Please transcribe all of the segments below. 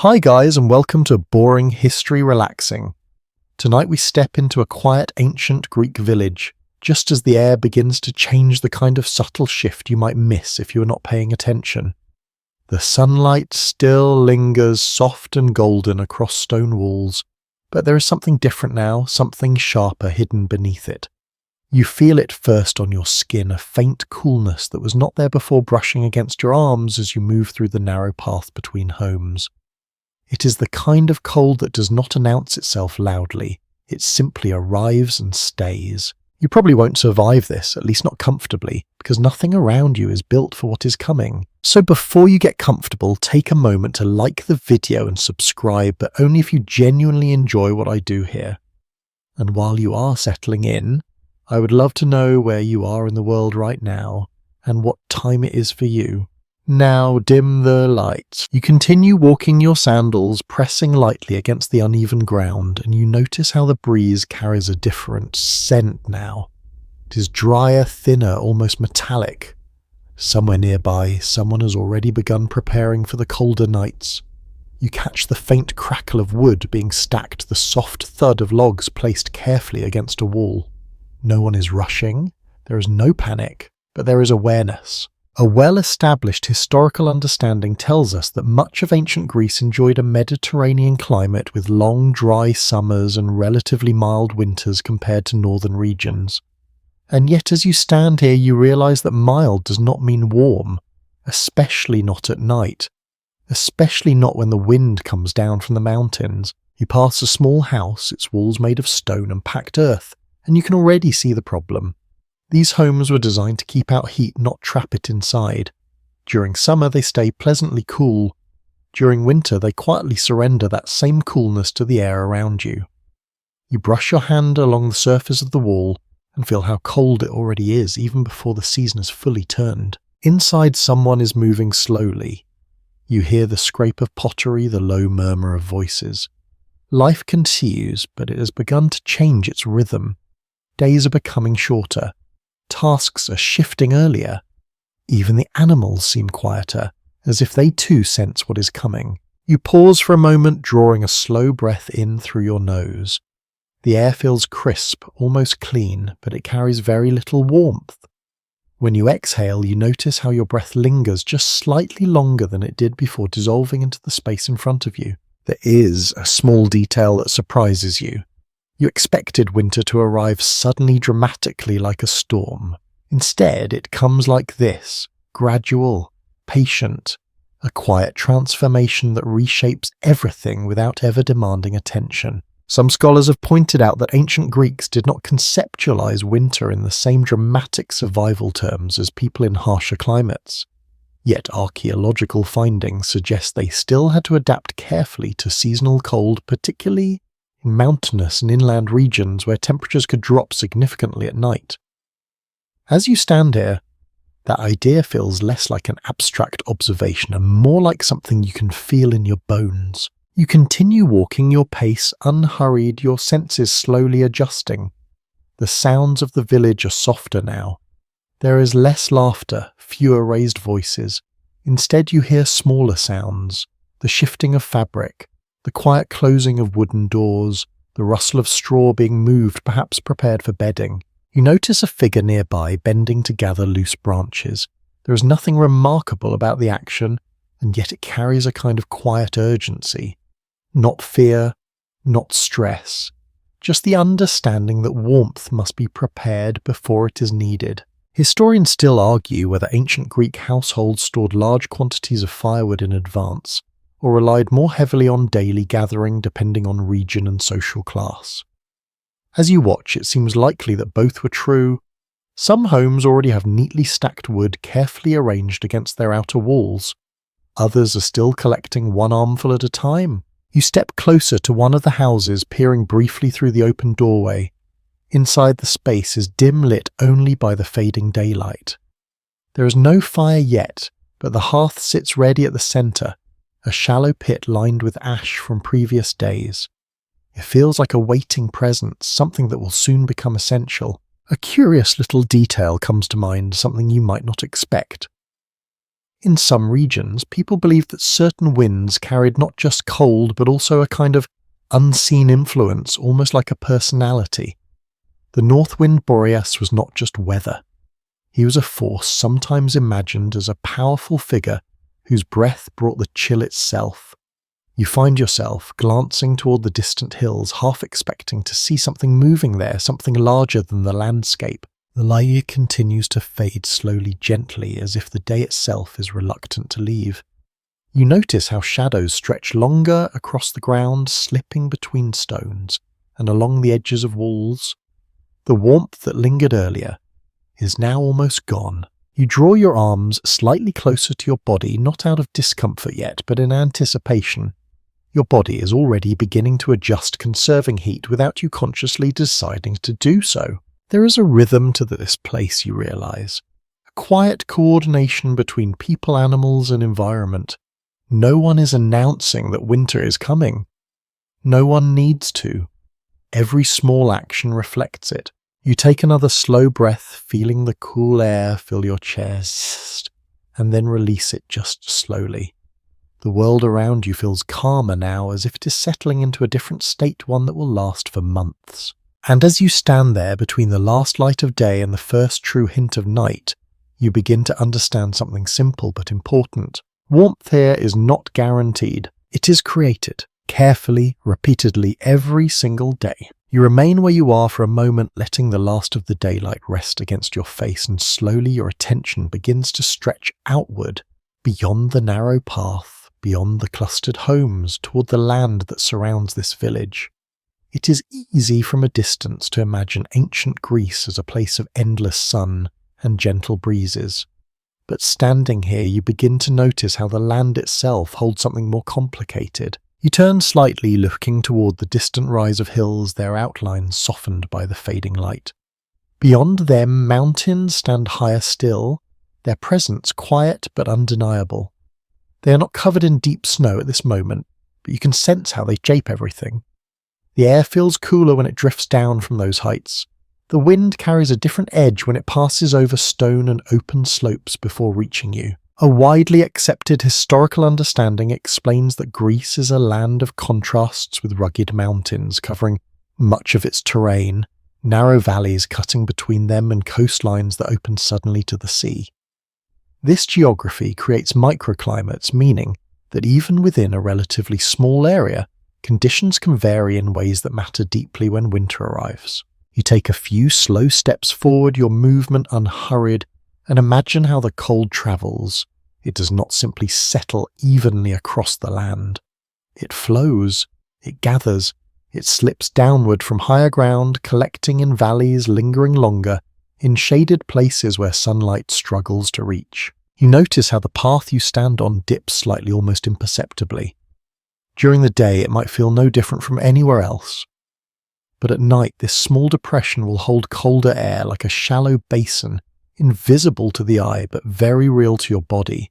Hi guys, and welcome to Boring History Relaxing. Tonight we step into a quiet ancient Greek village, just as the air begins to change, the kind of subtle shift you might miss if you were not paying attention. The sunlight still lingers soft and golden across stone walls, but there is something different now, something sharper hidden beneath it. You feel it first on your skin, a faint coolness that was not there before brushing against your arms as you move through the narrow path between homes. It is the kind of cold that does not announce itself loudly, it simply arrives and stays. You probably won't survive this, at least not comfortably, because nothing around you is built for what is coming. So before you get comfortable, take a moment to like the video and subscribe, but only if you genuinely enjoy what I do here. And while you are settling in, I would love to know where you are in the world right now, and what time it is for you. Now dim the lights. You continue walking your sandals, pressing lightly against the uneven ground, and you notice how the breeze carries a different scent now. It is drier, thinner, almost metallic. Somewhere nearby, someone has already begun preparing for the colder nights. You catch the faint crackle of wood being stacked, the soft thud of logs placed carefully against a wall. No one is rushing, there is no panic, but there is awareness. A well-established historical understanding tells us that much of ancient Greece enjoyed a Mediterranean climate with long, dry summers and relatively mild winters compared to northern regions. And yet as you stand here you realise that mild does not mean warm, especially not at night, especially not when the wind comes down from the mountains. You pass a small house, its walls made of stone and packed earth, and you can already see the problem. These homes were designed to keep out heat, not trap it inside. During summer they stay pleasantly cool. During winter they quietly surrender that same coolness to the air around you. You brush your hand along the surface of the wall and feel how cold it already is, even before the season has fully turned. Inside someone is moving slowly. You hear the scrape of pottery, the low murmur of voices. Life continues, but it has begun to change its rhythm. Days are becoming shorter. Tasks are shifting earlier. Even the animals seem quieter, as if they too sense what is coming. You pause for a moment, drawing a slow breath in through your nose. The air feels crisp, almost clean, but it carries very little warmth. When you exhale, you notice how your breath lingers just slightly longer than it did before dissolving into the space in front of you. There is a small detail that surprises you. You expected winter to arrive suddenly, dramatically, like a storm. Instead, it comes like this, gradual, patient, a quiet transformation that reshapes everything without ever demanding attention. Some scholars have pointed out that ancient Greeks did not conceptualize winter in the same dramatic survival terms as people in harsher climates. Yet archaeological findings suggest they still had to adapt carefully to seasonal cold, particularly in mountainous and inland regions where temperatures could drop significantly at night. As you stand here, that idea feels less like an abstract observation and more like something you can feel in your bones. You continue walking your pace unhurried, your senses slowly adjusting. The sounds of the village are softer now. There is less laughter, fewer raised voices. Instead you hear smaller sounds, the shifting of fabric, the quiet closing of wooden doors, the rustle of straw being moved, perhaps prepared for bedding. You notice a figure nearby bending to gather loose branches. There is nothing remarkable about the action, and yet it carries a kind of quiet urgency. Not fear, not stress, just the understanding that warmth must be prepared before it is needed. Historians still argue whether ancient Greek households stored large quantities of firewood in advance, or relied more heavily on daily gathering depending on region and social class. As you watch, it seems likely that both were true. Some homes already have neatly stacked wood carefully arranged against their outer walls. Others are still collecting one armful at a time. You step closer to one of the houses, peering briefly through the open doorway. Inside, the space is dim lit only by the fading daylight. There is no fire yet, but the hearth sits ready at the centre, a shallow pit lined with ash from previous days. It feels like a waiting presence, something that will soon become essential. A curious little detail comes to mind, something you might not expect. In some regions, people believed that certain winds carried not just cold but also a kind of unseen influence, almost like a personality. The North Wind Boreas was not just weather. He was a force sometimes imagined as a powerful figure whose breath brought the chill itself. You find yourself glancing toward the distant hills, half expecting to see something moving there, something larger than the landscape. The light continues to fade slowly, gently, as if the day itself is reluctant to leave. You notice how shadows stretch longer across the ground, slipping between stones and along the edges of walls. The warmth that lingered earlier is now almost gone. You draw your arms slightly closer to your body, not out of discomfort yet, but in anticipation. Your body is already beginning to adjust, conserving heat without you consciously deciding to do so. There is a rhythm to this place, you realize. A quiet coordination between people, animals, and environment. No one is announcing that winter is coming. No one needs to. Every small action reflects it. You take another slow breath, feeling the cool air fill your chest, and then release it just slowly. The world around you feels calmer now, as if it is settling into a different state, one that will last for months. And as you stand there between the last light of day and the first true hint of night, you begin to understand something simple but important. Warmth here is not guaranteed. It is created, carefully, repeatedly, every single day. You remain where you are for a moment, letting the last of the daylight rest against your face, and slowly your attention begins to stretch outward, beyond the narrow path, beyond the clustered homes, toward the land that surrounds this village. It is easy from a distance to imagine ancient Greece as a place of endless sun and gentle breezes. But standing here, you begin to notice how the land itself holds something more complicated. You turn slightly, looking toward the distant rise of hills, their outlines softened by the fading light. Beyond them, mountains stand higher still, their presence quiet but undeniable. They are not covered in deep snow at this moment, but you can sense how they shape everything. The air feels cooler when it drifts down from those heights. The wind carries a different edge when it passes over stone and open slopes before reaching you. A widely accepted historical understanding explains that Greece is a land of contrasts, with rugged mountains covering much of its terrain, narrow valleys cutting between them, and coastlines that open suddenly to the sea. This geography creates microclimates, meaning that even within a relatively small area, conditions can vary in ways that matter deeply when winter arrives. You take a few slow steps forward, your movement unhurried, and imagine how the cold travels. It does not simply settle evenly across the land. It flows, it gathers, it slips downward from higher ground, collecting in valleys, lingering longer, in shaded places where sunlight struggles to reach. You notice how the path you stand on dips slightly, almost imperceptibly. During the day, it might feel no different from anywhere else. But at night, this small depression will hold colder air like a shallow basin, invisible to the eye but very real to your body.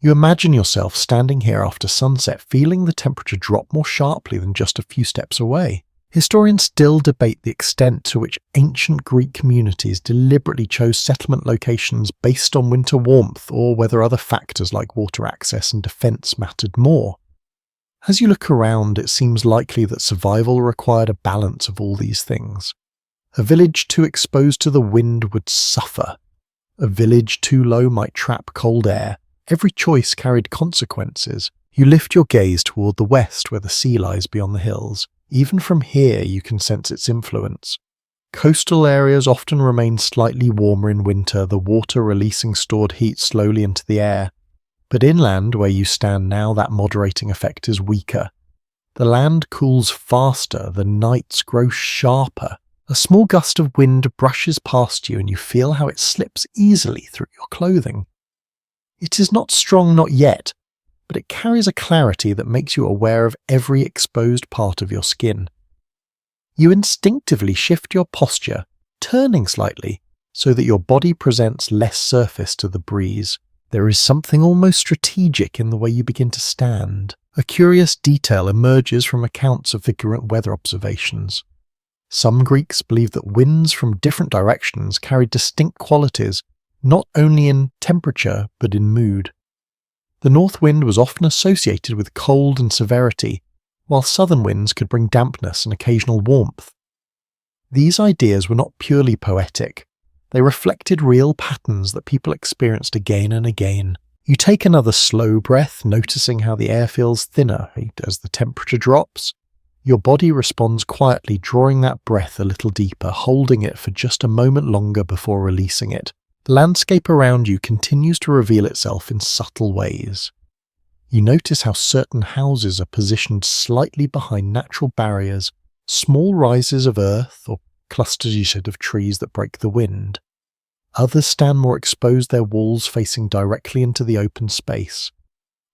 You imagine yourself standing here after sunset, feeling the temperature drop more sharply than just a few steps away. Historians still debate the extent to which ancient Greek communities deliberately chose settlement locations based on winter warmth, or whether other factors like water access and defense mattered more. As you look around, it seems likely that survival required a balance of all these things. A village too exposed to the wind would suffer. A village too low might trap cold air. Every choice carried consequences. You lift your gaze toward the west, where the sea lies beyond the hills. Even from here, you can sense its influence. Coastal areas often remain slightly warmer in winter, the water releasing stored heat slowly into the air. But inland, where you stand now, that moderating effect is weaker. The land cools faster, the nights grow sharper. A small gust of wind brushes past you, and you feel how it slips easily through your clothing. It is not strong, not yet, but it carries a clarity that makes you aware of every exposed part of your skin. You instinctively shift your posture, turning slightly, so that your body presents less surface to the breeze. There is something almost strategic in the way you begin to stand. A curious detail emerges from accounts of figurant weather observations. Some Greeks believed that winds from different directions carried distinct qualities, not only in temperature but in mood. The north wind was often associated with cold and severity, while southern winds could bring dampness and occasional warmth. These ideas were not purely poetic. They reflected real patterns that people experienced again and again. You take another slow breath, noticing how the air feels thinner as the temperature drops. Your body responds quietly, drawing that breath a little deeper, holding it for just a moment longer before releasing it. The landscape around you continues to reveal itself in subtle ways. You notice how certain houses are positioned slightly behind natural barriers, small rises of earth or clusters, you said, of trees that break the wind. Others stand more exposed, their walls facing directly into the open space.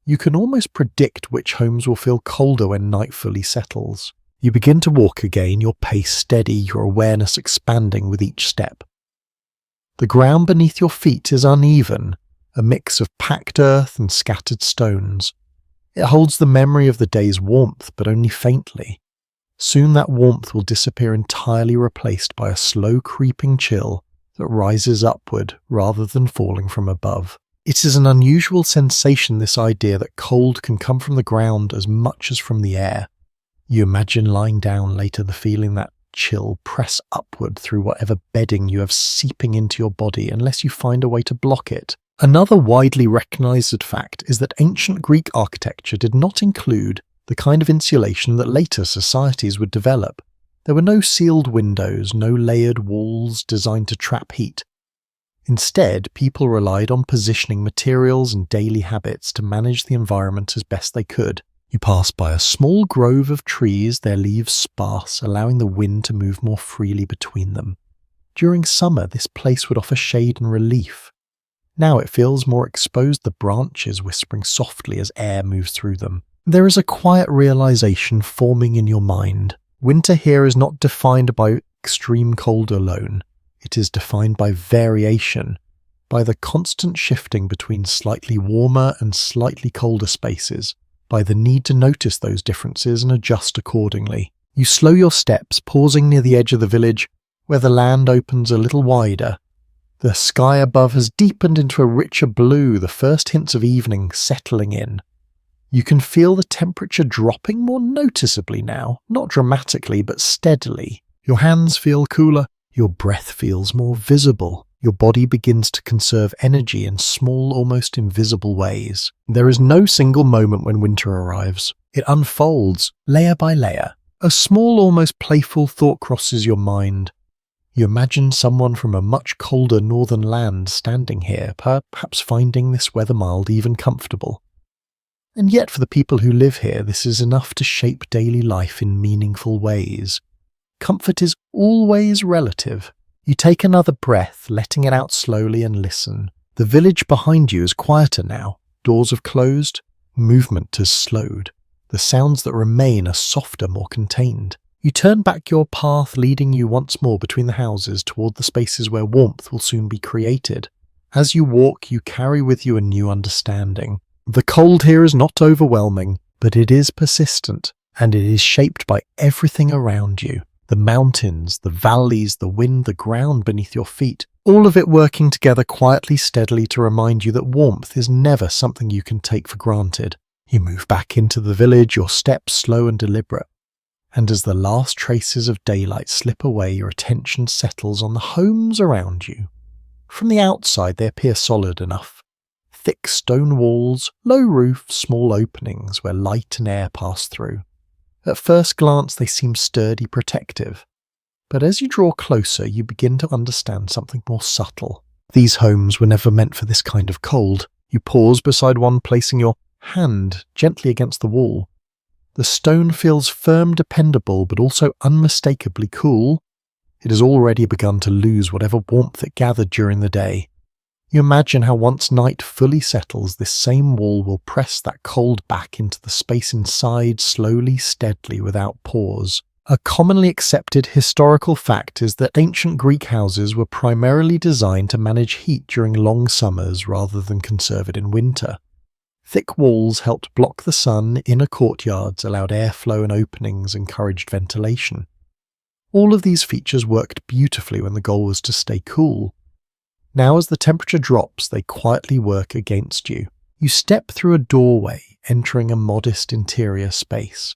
You can almost predict which homes will feel colder when night fully settles. You begin to walk again, your pace steady, your awareness expanding with each step. The ground beneath your feet is uneven, a mix of packed earth and scattered stones. It holds the memory of the day's warmth, but only faintly. Soon that warmth will disappear entirely, replaced by a slow creeping chill that rises upward rather than falling from above. It is an unusual sensation, this idea that cold can come from the ground as much as from the air. You imagine lying down later, the feeling that chill press upward through whatever bedding you have seeping into your body unless you find a way to block it. Another widely recognized fact is that ancient Greek architecture did not include the kind of insulation that later societies would develop. There were no sealed windows, no layered walls designed to trap heat. Instead, people relied on positioning materials and daily habits to manage the environment as best they could. You pass by a small grove of trees, their leaves sparse, allowing the wind to move more freely between them. During summer, this place would offer shade and relief. Now it feels more exposed, the branches whispering softly as air moves through them. There is a quiet realization forming in your mind. Winter here is not defined by extreme cold alone. It is defined by variation, by the constant shifting between slightly warmer and slightly colder spaces, by the need to notice those differences and adjust accordingly. You slow your steps, pausing near the edge of the village, where the land opens a little wider. The sky above has deepened into a richer blue, the first hints of evening settling in. You can feel the temperature dropping more noticeably now, not dramatically but steadily. Your hands feel cooler, your breath feels more visible. Your body begins to conserve energy in small, almost invisible ways. There is no single moment when winter arrives. It unfolds, layer by layer. A small, almost playful thought crosses your mind. You imagine someone from a much colder northern land standing here, perhaps finding this weather mild even comfortable. And yet for the people who live here, this is enough to shape daily life in meaningful ways. Comfort is always relative. You take another breath, letting it out slowly, and listen. The village behind you is quieter now. Doors have closed. Movement has slowed. The sounds that remain are softer, more contained. You turn back your path, leading you once more between the houses toward the spaces where warmth will soon be created. As you walk, you carry with you a new understanding. The cold here is not overwhelming, but it is persistent, and it is shaped by everything around you. The mountains, the valleys, the wind, the ground beneath your feet, all of it working together quietly, steadily to remind you that warmth is never something you can take for granted. You move back into the village, your steps slow and deliberate. And as the last traces of daylight slip away, your attention settles on the homes around you. From the outside, they appear solid enough. Thick stone walls, low roofs, small openings where light and air pass through. At first glance, they seem sturdy, protective. But as you draw closer, you begin to understand something more subtle. These homes were never meant for this kind of cold. You pause beside one, placing your hand gently against the wall. The stone feels firm, dependable, but also unmistakably cool. It has already begun to lose whatever warmth it gathered during the day. You imagine how once night fully settles, this same wall will press that cold back into the space inside, slowly, steadily, without pause. A commonly accepted historical fact is that ancient Greek houses were primarily designed to manage heat during long summers rather than conserve it in winter. Thick walls helped block the sun, inner courtyards allowed airflow, and openings encouraged ventilation. All of these features worked beautifully when the goal was to stay cool. Now as the temperature drops, they quietly work against you. You step through a doorway, entering a modest interior space.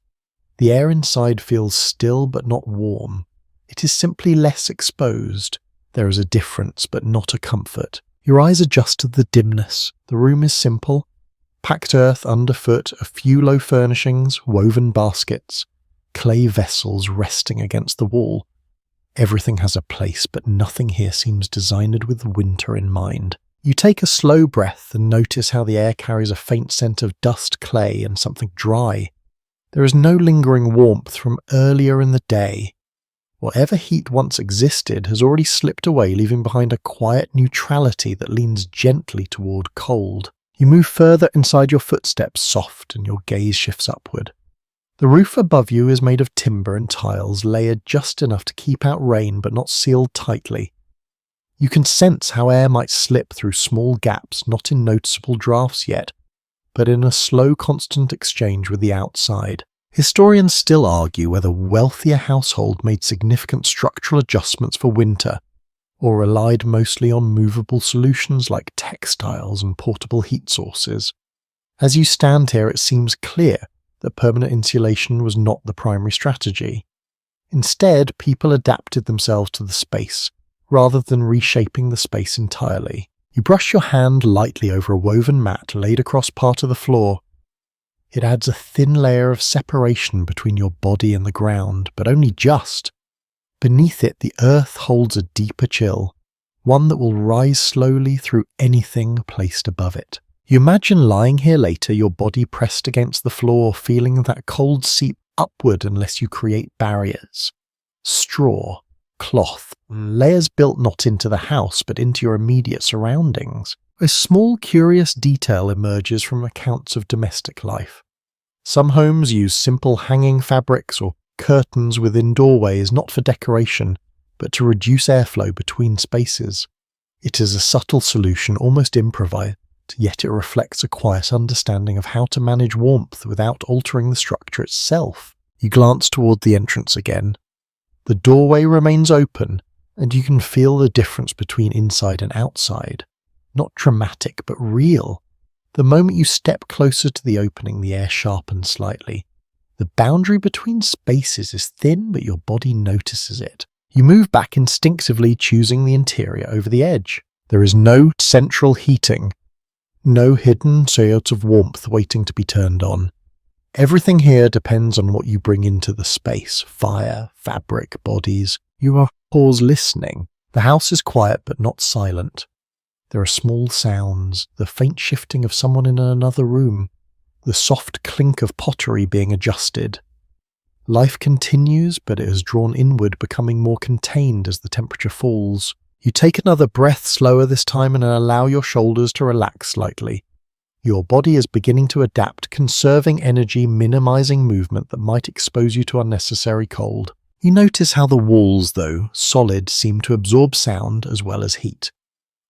The air inside feels still but not warm. It is simply less exposed. There is a difference, but not a comfort. Your eyes adjust to the dimness. The room is simple. Packed earth underfoot, a few low furnishings, woven baskets, clay vessels resting against the wall. Everything has a place, but nothing here seems designed with winter in mind. You take a slow breath and notice how the air carries a faint scent of dust, clay, and something dry. There is no lingering warmth from earlier in the day. Whatever heat once existed has already slipped away, leaving behind a quiet neutrality that leans gently toward cold. You move further inside, your footsteps soft, and your gaze shifts upward. The roof above you is made of timber and tiles, layered just enough to keep out rain but not sealed tightly. You can sense how air might slip through small gaps, not in noticeable drafts yet, but in a slow, constant exchange with the outside. Historians still argue whether wealthier households made significant structural adjustments for winter, or relied mostly on movable solutions like textiles and portable heat sources. As you stand here, it seems clear that permanent insulation was not the primary strategy. Instead, people adapted themselves to the space, rather than reshaping the space entirely. You brush your hand lightly over a woven mat laid across part of the floor. It adds a thin layer of separation between your body and the ground, but only just. Beneath it, the earth holds a deeper chill, one that will rise slowly through anything placed above it. You imagine lying here later, your body pressed against the floor, feeling that cold seep upward unless you create barriers. Straw, cloth, layers built not into the house but into your immediate surroundings. A small, curious detail emerges from accounts of domestic life. Some homes use simple hanging fabrics or curtains within doorways, not for decoration, but to reduce airflow between spaces. It is a subtle solution, almost improvised, yet it reflects a quiet understanding of how to manage warmth without altering the structure itself. You glance toward the entrance again. The doorway remains open, and you can feel the difference between inside and outside. Not dramatic, but real. The moment you step closer to the opening, the air sharpens slightly. The boundary between spaces is thin, but your body notices it. You move back instinctively, choosing the interior over the edge. There is no central heating, no hidden source of warmth waiting to be turned on. Everything here depends on what you bring into the space: fire, fabric, bodies. You are pause listening. The house is quiet but not silent. There are small sounds, the faint shifting of someone in another room, the soft clink of pottery being adjusted. Life continues, but it has drawn inward, becoming more contained as the temperature falls. You take another breath, slower this time, and allow your shoulders to relax slightly. Your body is beginning to adapt, conserving energy, minimizing movement that might expose you to unnecessary cold. You notice how the walls, though solid, seem to absorb sound as well as heat.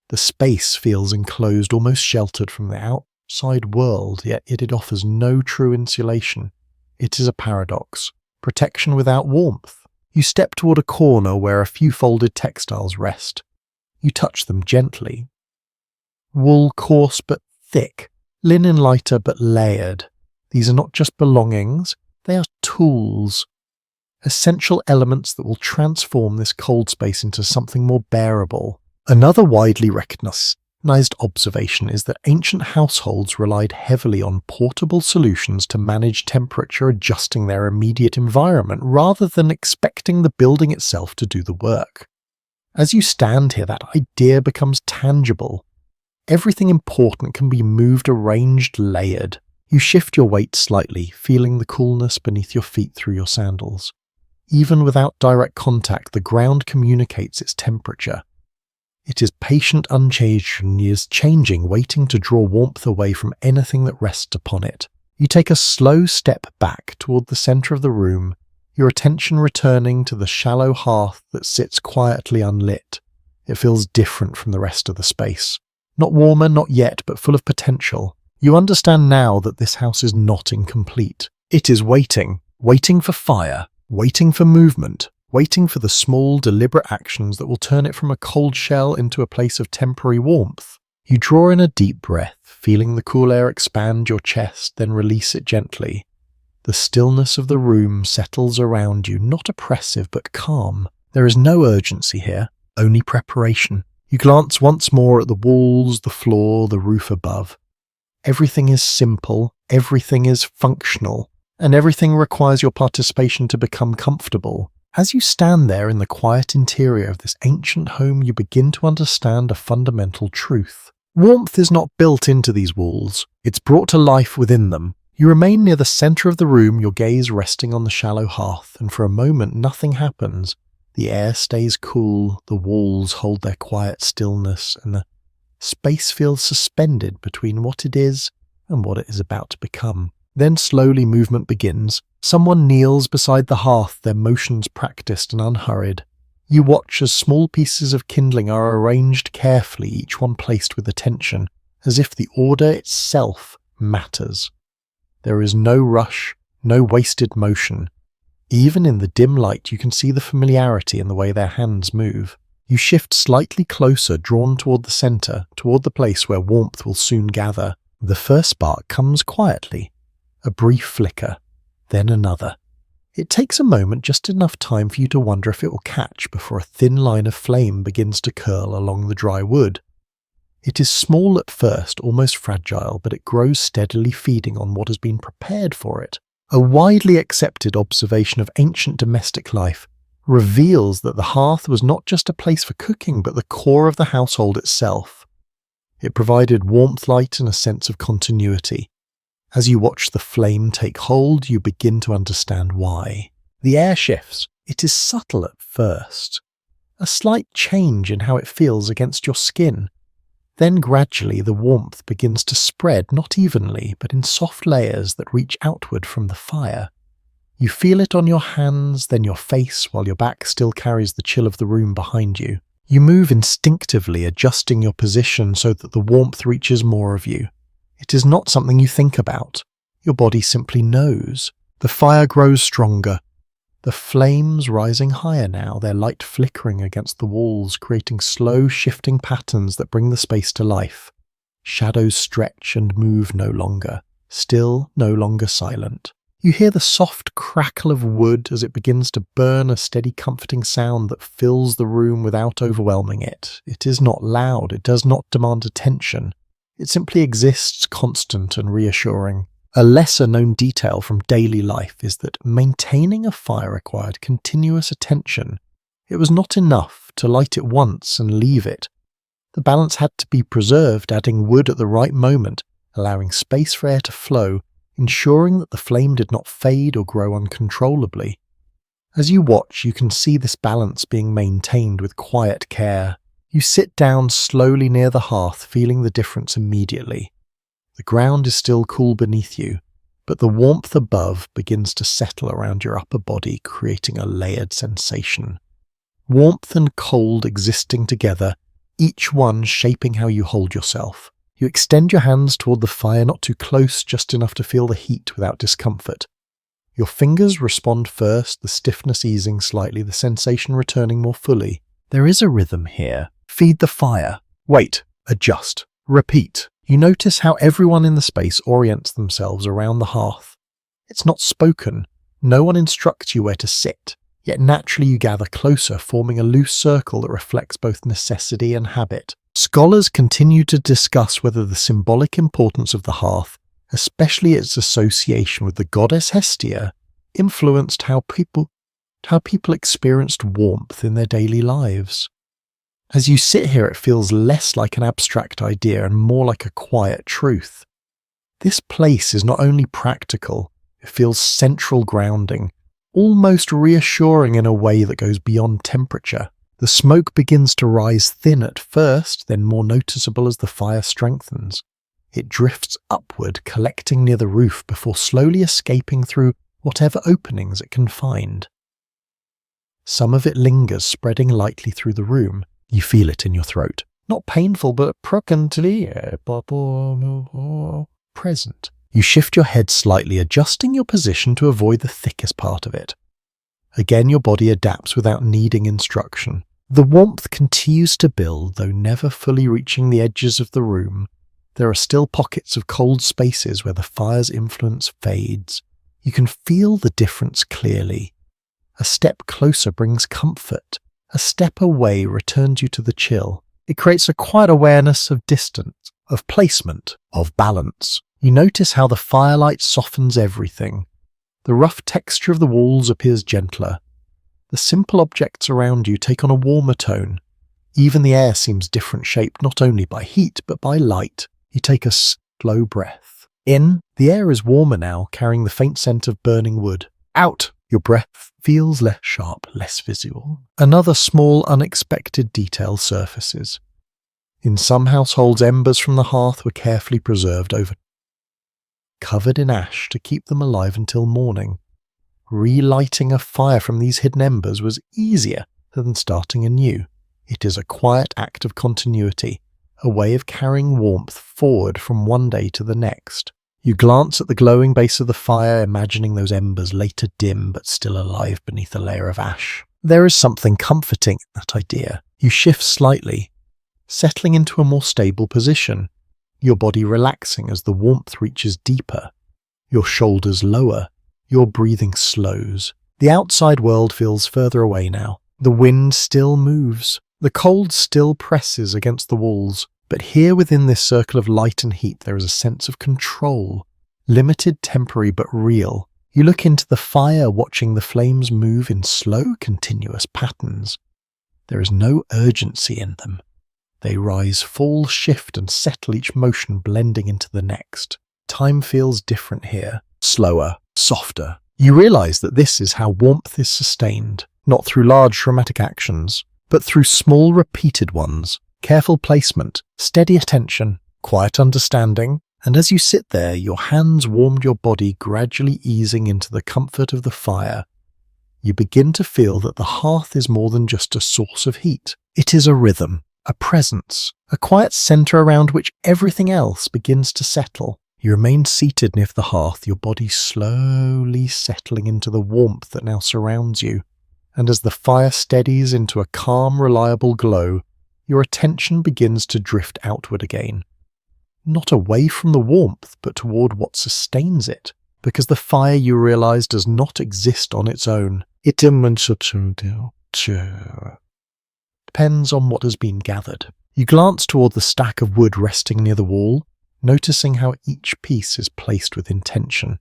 The space feels enclosed, almost sheltered from the outside world, yet it offers no true insulation. It is a paradox. Protection without warmth. You step toward a corner where a few folded textiles rest. You touch them gently. Wool coarse but thick, linen lighter but layered. These are not just belongings, they are tools. Essential elements that will transform this cold space into something more bearable. Another widely recognized observation is that ancient households relied heavily on portable solutions to manage temperature, adjusting their immediate environment rather than expecting the building itself to do the work. As you stand here, that idea becomes tangible. Everything important can be moved, arranged, layered. You shift your weight slightly, feeling the coolness beneath your feet through your sandals. Even without direct contact, the ground communicates its temperature. It is patient, unchanged, and is changing, waiting to draw warmth away from anything that rests upon it. You take a slow step back toward the center of the room, your attention returning to the shallow hearth that sits quietly unlit. It feels different from the rest of the space. Not warmer, not yet, but full of potential. You understand now that this house is not incomplete. It is waiting for fire, waiting for movement, waiting for the small, deliberate actions that will turn it from a cold shell into a place of temporary warmth. You draw in a deep breath, feeling the cool air expand your chest, then release it gently. The stillness of the room settles around you, not oppressive but calm. There is no urgency here, only preparation. You glance once more at the walls, the floor, the roof above. Everything is simple, everything is functional, and everything requires your participation to become comfortable. As you stand there in the quiet interior of this ancient home, you begin to understand a fundamental truth. Warmth is not built into these walls, it's brought to life within them. You remain near the center of the room, your gaze resting on the shallow hearth, and for a moment nothing happens. The air stays cool, the walls hold their quiet stillness, and the space feels suspended between what it is and what it is about to become. Then slowly movement begins. Someone kneels beside the hearth, their motions practiced and unhurried. You watch as small pieces of kindling are arranged carefully, each one placed with attention, as if the order itself matters. There is no rush, no wasted motion. Even in the dim light, you can see the familiarity in the way their hands move. You shift slightly closer, drawn toward the center, toward the place where warmth will soon gather. The first spark comes quietly. A brief flicker, then another. It takes a moment, just enough time for you to wonder if it will catch before a thin line of flame begins to curl along the dry wood. It is small at first, almost fragile, but it grows steadily, feeding on what has been prepared for it. A widely accepted observation of ancient domestic life reveals that the hearth was not just a place for cooking, but the core of the household itself. It provided warmth, light, and a sense of continuity. As you watch the flame take hold, you begin to understand why. The air shifts. It is subtle at first. A slight change in how it feels against your skin. Then gradually the warmth begins to spread, not evenly, but in soft layers that reach outward from the fire. You feel it on your hands, then your face, while your back still carries the chill of the room behind you. You move instinctively, adjusting your position so that the warmth reaches more of you. It is not something you think about. Your body simply knows. The fire grows stronger. The flames rising higher now, their light flickering against the walls, creating slow, shifting patterns that bring the space to life. Shadows stretch and move no longer, still no longer silent. You hear the soft crackle of wood as it begins to burn, a steady, comforting sound that fills the room without overwhelming it. It is not loud, it does not demand attention. It simply exists, constant and reassuring. A lesser-known detail from daily life is that maintaining a fire required continuous attention. It was not enough to light it once and leave it. The balance had to be preserved, adding wood at the right moment, allowing space for air to flow, ensuring that the flame did not fade or grow uncontrollably. As you watch, you can see this balance being maintained with quiet care. You sit down slowly near the hearth, feeling the difference immediately. The ground is still cool beneath you, but the warmth above begins to settle around your upper body, creating a layered sensation. Warmth and cold existing together, each one shaping how you hold yourself. You extend your hands toward the fire, not too close, just enough to feel the heat without discomfort. Your fingers respond first, the stiffness easing slightly, the sensation returning more fully. There is a rhythm here. Feed the fire. Wait. Adjust. Repeat. You notice how everyone in the space orients themselves around the hearth. It's not spoken. No one instructs you where to sit, yet naturally you gather closer, forming a loose circle that reflects both necessity and habit. Scholars continue to discuss whether the symbolic importance of the hearth, especially its association with the goddess Hestia, influenced how people experienced warmth in their daily lives. As you sit here, it feels less like an abstract idea and more like a quiet truth. This place is not only practical, it feels central, grounding, almost reassuring in a way that goes beyond temperature. The smoke begins to rise thin at first, then more noticeable as the fire strengthens. It drifts upward, collecting near the roof before slowly escaping through whatever openings it can find. Some of it lingers, spreading lightly through the room. You feel it in your throat. Not painful, but present. You shift your head slightly, adjusting your position to avoid the thickest part of it. Again, your body adapts without needing instruction. The warmth continues to build, though never fully reaching the edges of the room. There are still pockets of cold spaces where the fire's influence fades. You can feel the difference clearly. A step closer brings comfort. A step away returns you to the chill. It creates a quiet awareness of distance, of placement, of balance. You notice how the firelight softens everything. The rough texture of the walls appears gentler. The simple objects around you take on a warmer tone. Even the air seems different shaped not only by heat but by light. You take a slow breath. In, the air is warmer now, carrying the faint scent of burning wood. Out, your breath feels less sharp, less visible. Another small, unexpected detail surfaces. In some households, embers from the hearth were carefully preserved over, covered in ash to keep them alive until morning. Relighting a fire from these hidden embers was easier than starting anew. It is a quiet act of continuity, a way of carrying warmth forward from one day to the next. You glance at the glowing base of the fire, imagining those embers later dim but still alive beneath a layer of ash. There is something comforting in that idea. You shift slightly, settling into a more stable position, your body relaxing as the warmth reaches deeper, your shoulders lower, your breathing slows. The outside world feels further away now. The wind still moves. The cold still presses against the walls. But here within this circle of light and heat there is a sense of control. Limited, temporary, but real. You look into the fire, watching the flames move in slow, continuous patterns. There is no urgency in them. They rise, fall, shift, and settle, each motion blending into the next. Time feels different here. Slower, softer. You realize that this is how warmth is sustained, not through large dramatic actions, but through small repeated ones, careful placement, steady attention, quiet understanding, and as you sit there, your hands warmed, your body gradually easing into the comfort of the fire. You begin to feel that the hearth is more than just a source of heat. It is a rhythm, a presence, a quiet center around which everything else begins to settle. You remain seated near the hearth, your body slowly settling into the warmth that now surrounds you, and as the fire steadies into a calm, reliable glow, your attention begins to drift outward again. Not away from the warmth, but toward what sustains it, because the fire, you realize, does not exist on its own. It depends on what has been gathered. You glance toward the stack of wood resting near the wall, noticing how each piece is placed with intention.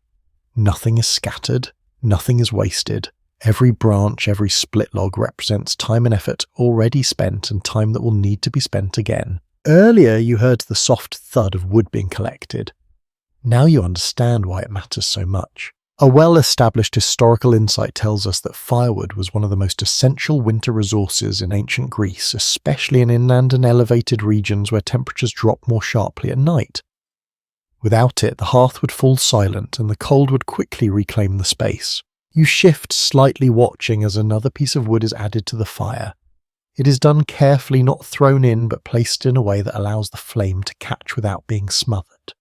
Nothing is scattered, nothing is wasted. Every branch, every split log represents time and effort already spent and time that will need to be spent again. Earlier you heard the soft thud of wood being collected. Now you understand why it matters so much. A well-established historical insight tells us that firewood was one of the most essential winter resources in ancient Greece, especially in inland and elevated regions where temperatures drop more sharply at night. Without it, the hearth would fall silent and the cold would quickly reclaim the space. You shift slightly, watching as another piece of wood is added to the fire. It is done carefully, not thrown in, but placed in a way that allows the flame to catch without being smothered.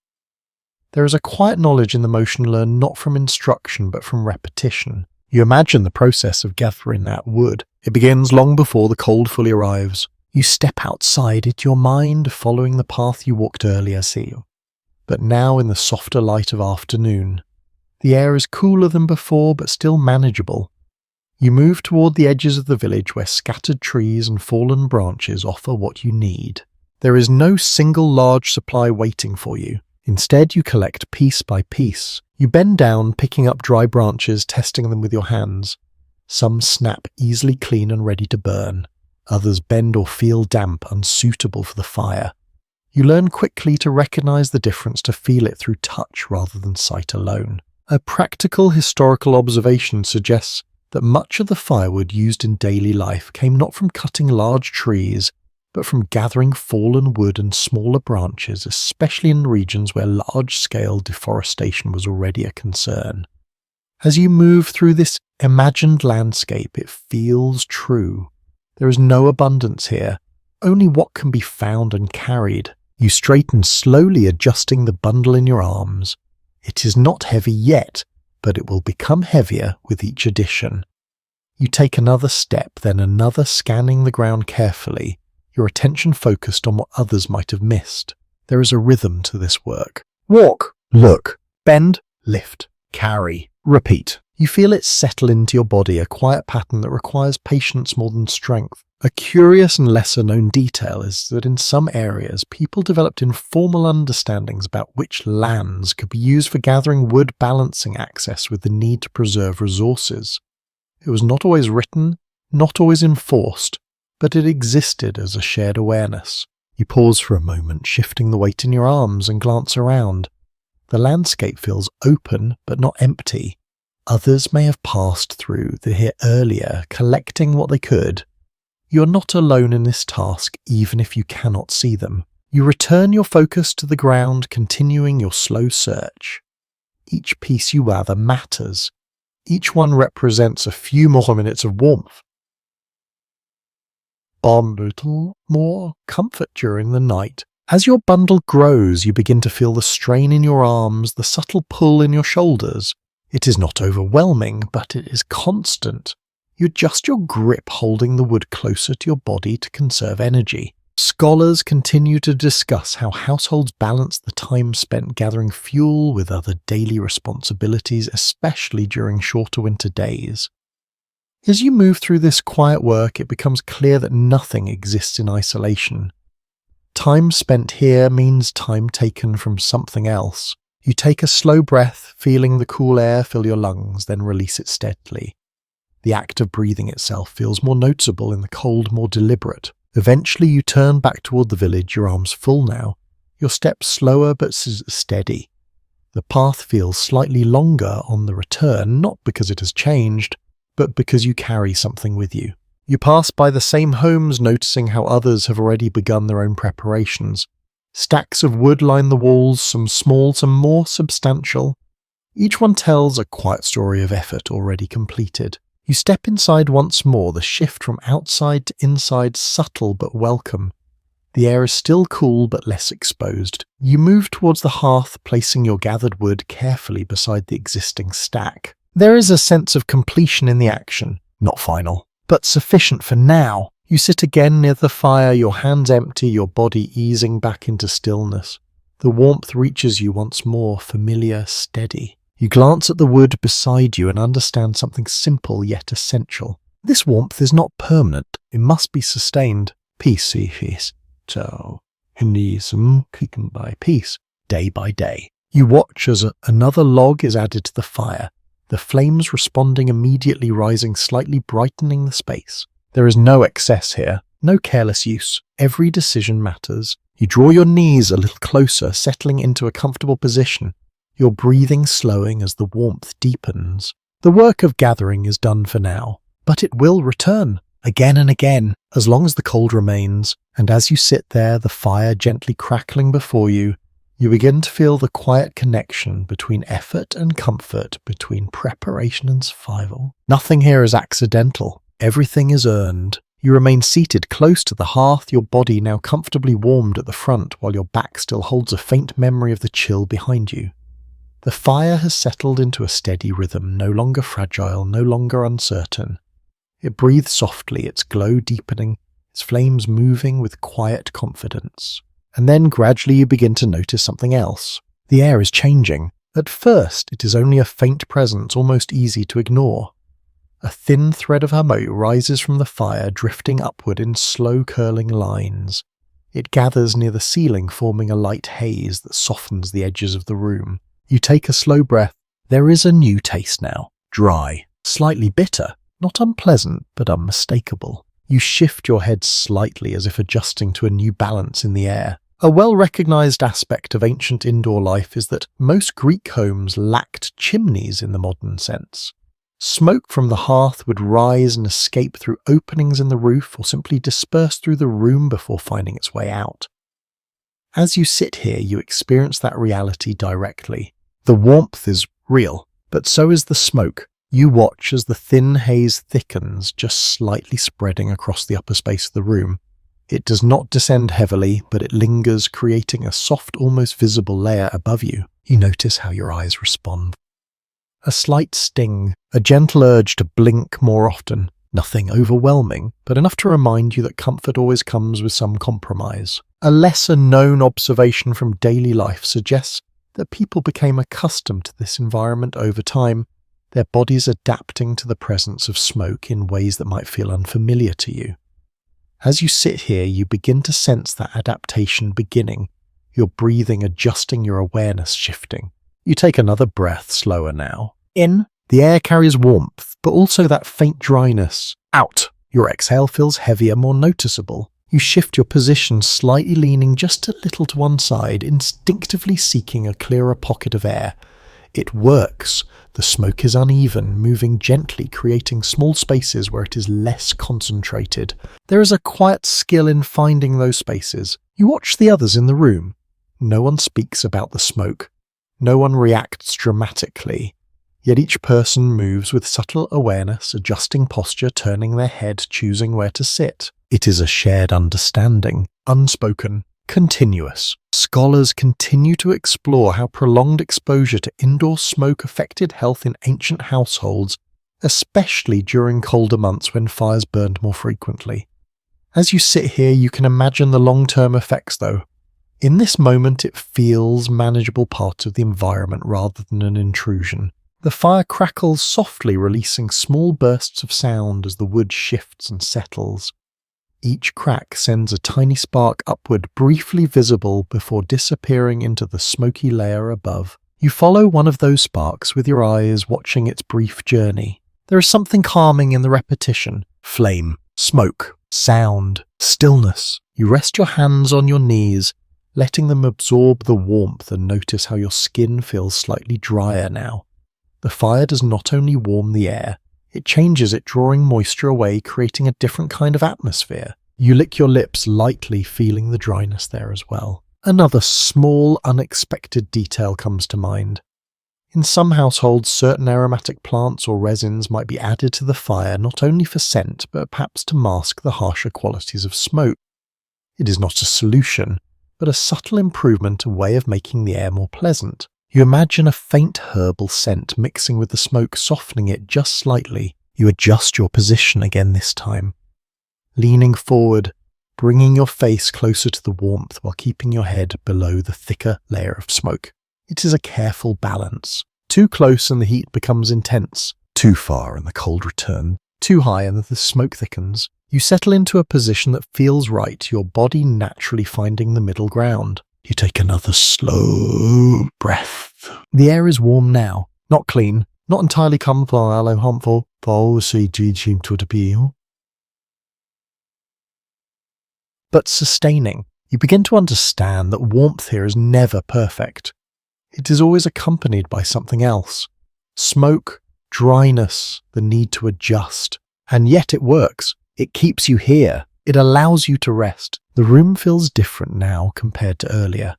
There is a quiet knowledge in the motion learned not from instruction but from repetition. You imagine the process of gathering that wood. It begins long before the cold fully arrives. You step outside it, your mind following the path you walked earlier, but now in the softer light of afternoon. The air is cooler than before, but still manageable. You move toward the edges of the village where scattered trees and fallen branches offer what you need. There is no single large supply waiting for you. Instead, you collect piece by piece. You bend down, picking up dry branches, testing them with your hands. Some snap easily clean and ready to burn. Others bend or feel damp, unsuitable for the fire. You learn quickly to recognize the difference, to feel it through touch rather than sight alone. A practical historical observation suggests that much of the firewood used in daily life came not from cutting large trees, but from gathering fallen wood and smaller branches, especially in regions where large-scale deforestation was already a concern. As you move through this imagined landscape, it feels true. There is no abundance here, only what can be found and carried. You straighten slowly, adjusting the bundle in your arms. It is not heavy yet, but it will become heavier with each addition. You take another step, then another, scanning the ground carefully, your attention focused on what others might have missed. There is a rhythm to this work. Walk, look, bend, lift, carry, repeat. You feel it settle into your body, a quiet pattern that requires patience more than strength. A curious and lesser-known detail is that in some areas, people developed informal understandings about which lands could be used for gathering wood, balancing access with the need to preserve resources. It was not always written, not always enforced, but it existed as a shared awareness. You pause for a moment, shifting the weight in your arms, and glance around. The landscape feels open, but not empty. Others may have passed through here earlier, collecting what they could. You're not alone in this task, even if you cannot see them. You return your focus to the ground, continuing your slow search. Each piece you gather matters. Each one represents a few more minutes of warmth. A little more comfort during the night. As your bundle grows, you begin to feel the strain in your arms, the subtle pull in your shoulders. It is not overwhelming, but it is constant. You adjust your grip, holding the wood closer to your body to conserve energy. Scholars continue to discuss how households balance the time spent gathering fuel with other daily responsibilities, especially during shorter winter days. As you move through this quiet work, it becomes clear that nothing exists in isolation. Time spent here means time taken from something else. You take a slow breath, feeling the cool air fill your lungs, then release it steadily. The act of breathing itself feels more noticeable in the cold, more deliberate. Eventually you turn back toward the village, your arms full now, your steps slower but steady. The path feels slightly longer on the return, not because it has changed, but because you carry something with you. You pass by the same homes, noticing how others have already begun their own preparations. Stacks of wood line the walls, some small, some more substantial. Each one tells a quiet story of effort already completed. You step inside once more, the shift from outside to inside subtle but welcome. The air is still cool but less exposed. You move towards the hearth, placing your gathered wood carefully beside the existing stack. There is a sense of completion in the action, not final, but sufficient for now. You sit again near the fire, your hands empty, your body easing back into stillness. The warmth reaches you once more, familiar, steady. You glance at the wood beside you and understand something simple yet essential. This warmth is not permanent. It must be sustained piece by piece, day by day. You watch as another log is added to the fire, the flames responding immediately, rising slightly, brightening the space. There is no excess here, no careless use. Every decision matters. You draw your knees a little closer, settling into a comfortable position. Your breathing slowing as the warmth deepens. The work of gathering is done for now, but it will return, again and again, as long as the cold remains, and as you sit there, the fire gently crackling before you, you begin to feel the quiet connection between effort and comfort, between preparation and survival. Nothing here is accidental. Everything is earned. You remain seated close to the hearth, your body now comfortably warmed at the front, while your back still holds a faint memory of the chill behind you. The fire has settled into a steady rhythm, no longer fragile, no longer uncertain. It breathes softly, its glow deepening, its flames moving with quiet confidence. And then gradually you begin to notice something else. The air is changing. At first, it is only a faint presence, almost easy to ignore. A thin thread of smoke rises from the fire, drifting upward in slow curling lines. It gathers near the ceiling, forming a light haze that softens the edges of the room. You take a slow breath. There is a new taste now. Dry, slightly bitter, not unpleasant, but unmistakable. You shift your head slightly as if adjusting to a new balance in the air. A well-recognized aspect of ancient indoor life is that most Greek homes lacked chimneys in the modern sense. Smoke from the hearth would rise and escape through openings in the roof or simply disperse through the room before finding its way out. As you sit here, you experience that reality directly. The warmth is real, but so is the smoke. You watch as the thin haze thickens, just slightly spreading across the upper space of the room. It does not descend heavily, but it lingers, creating a soft, almost visible layer above you. You notice how your eyes respond. A slight sting, a gentle urge to blink more often. Nothing overwhelming, but enough to remind you that comfort always comes with some compromise. A lesser-known observation from daily life suggests that people became accustomed to this environment over time, their bodies adapting to the presence of smoke in ways that might feel unfamiliar to you. As you sit here, you begin to sense that adaptation beginning, your breathing adjusting, your awareness shifting. You take another breath slower now. In, the air carries warmth, but also that faint dryness. Out, your exhale feels heavier, more noticeable. You shift your position, slightly leaning just a little to one side, instinctively seeking a clearer pocket of air. It works. The smoke is uneven, moving gently, creating small spaces where it is less concentrated. There is a quiet skill in finding those spaces. You watch the others in the room. No one speaks about the smoke. No one reacts dramatically. Yet each person moves with subtle awareness, adjusting posture, turning their head, choosing where to sit. It is a shared understanding, unspoken, continuous. Scholars continue to explore how prolonged exposure to indoor smoke affected health in ancient households, especially during colder months when fires burned more frequently. As you sit here, you can imagine the long-term effects, though. In this moment, it feels manageable part of the environment rather than an intrusion. The fire crackles softly, releasing small bursts of sound as the wood shifts and settles. Each crack sends a tiny spark upward, briefly visible before disappearing into the smoky layer above. You follow one of those sparks with your eyes, watching its brief journey. There is something calming in the repetition. Flame, smoke, sound, stillness. You rest your hands on your knees, letting them absorb the warmth, and notice how your skin feels slightly drier now. The fire does not only warm the air, it changes it, drawing moisture away, creating a different kind of atmosphere. You lick your lips lightly, feeling the dryness there as well. Another small, unexpected detail comes to mind. In some households, certain aromatic plants or resins might be added to the fire, not only for scent, but perhaps to mask the harsher qualities of smoke. It is not a solution, but a subtle improvement, a way of making the air more pleasant. You imagine a faint herbal scent mixing with the smoke, softening it just slightly. You adjust your position again this time, leaning forward, bringing your face closer to the warmth while keeping your head below the thicker layer of smoke. It is a careful balance. Too close and the heat becomes intense. Too far and the cold returns. Too high and the smoke thickens. You settle into a position that feels right, your body naturally finding the middle ground. You take another slow breath. The air is warm now, not clean, not entirely comfortable, harmful, but sustaining. You begin to understand that warmth here is never perfect. It is always accompanied by something else. Smoke, dryness, the need to adjust. And yet it works. It keeps you here. It allows you to rest. The room feels different now compared to earlier.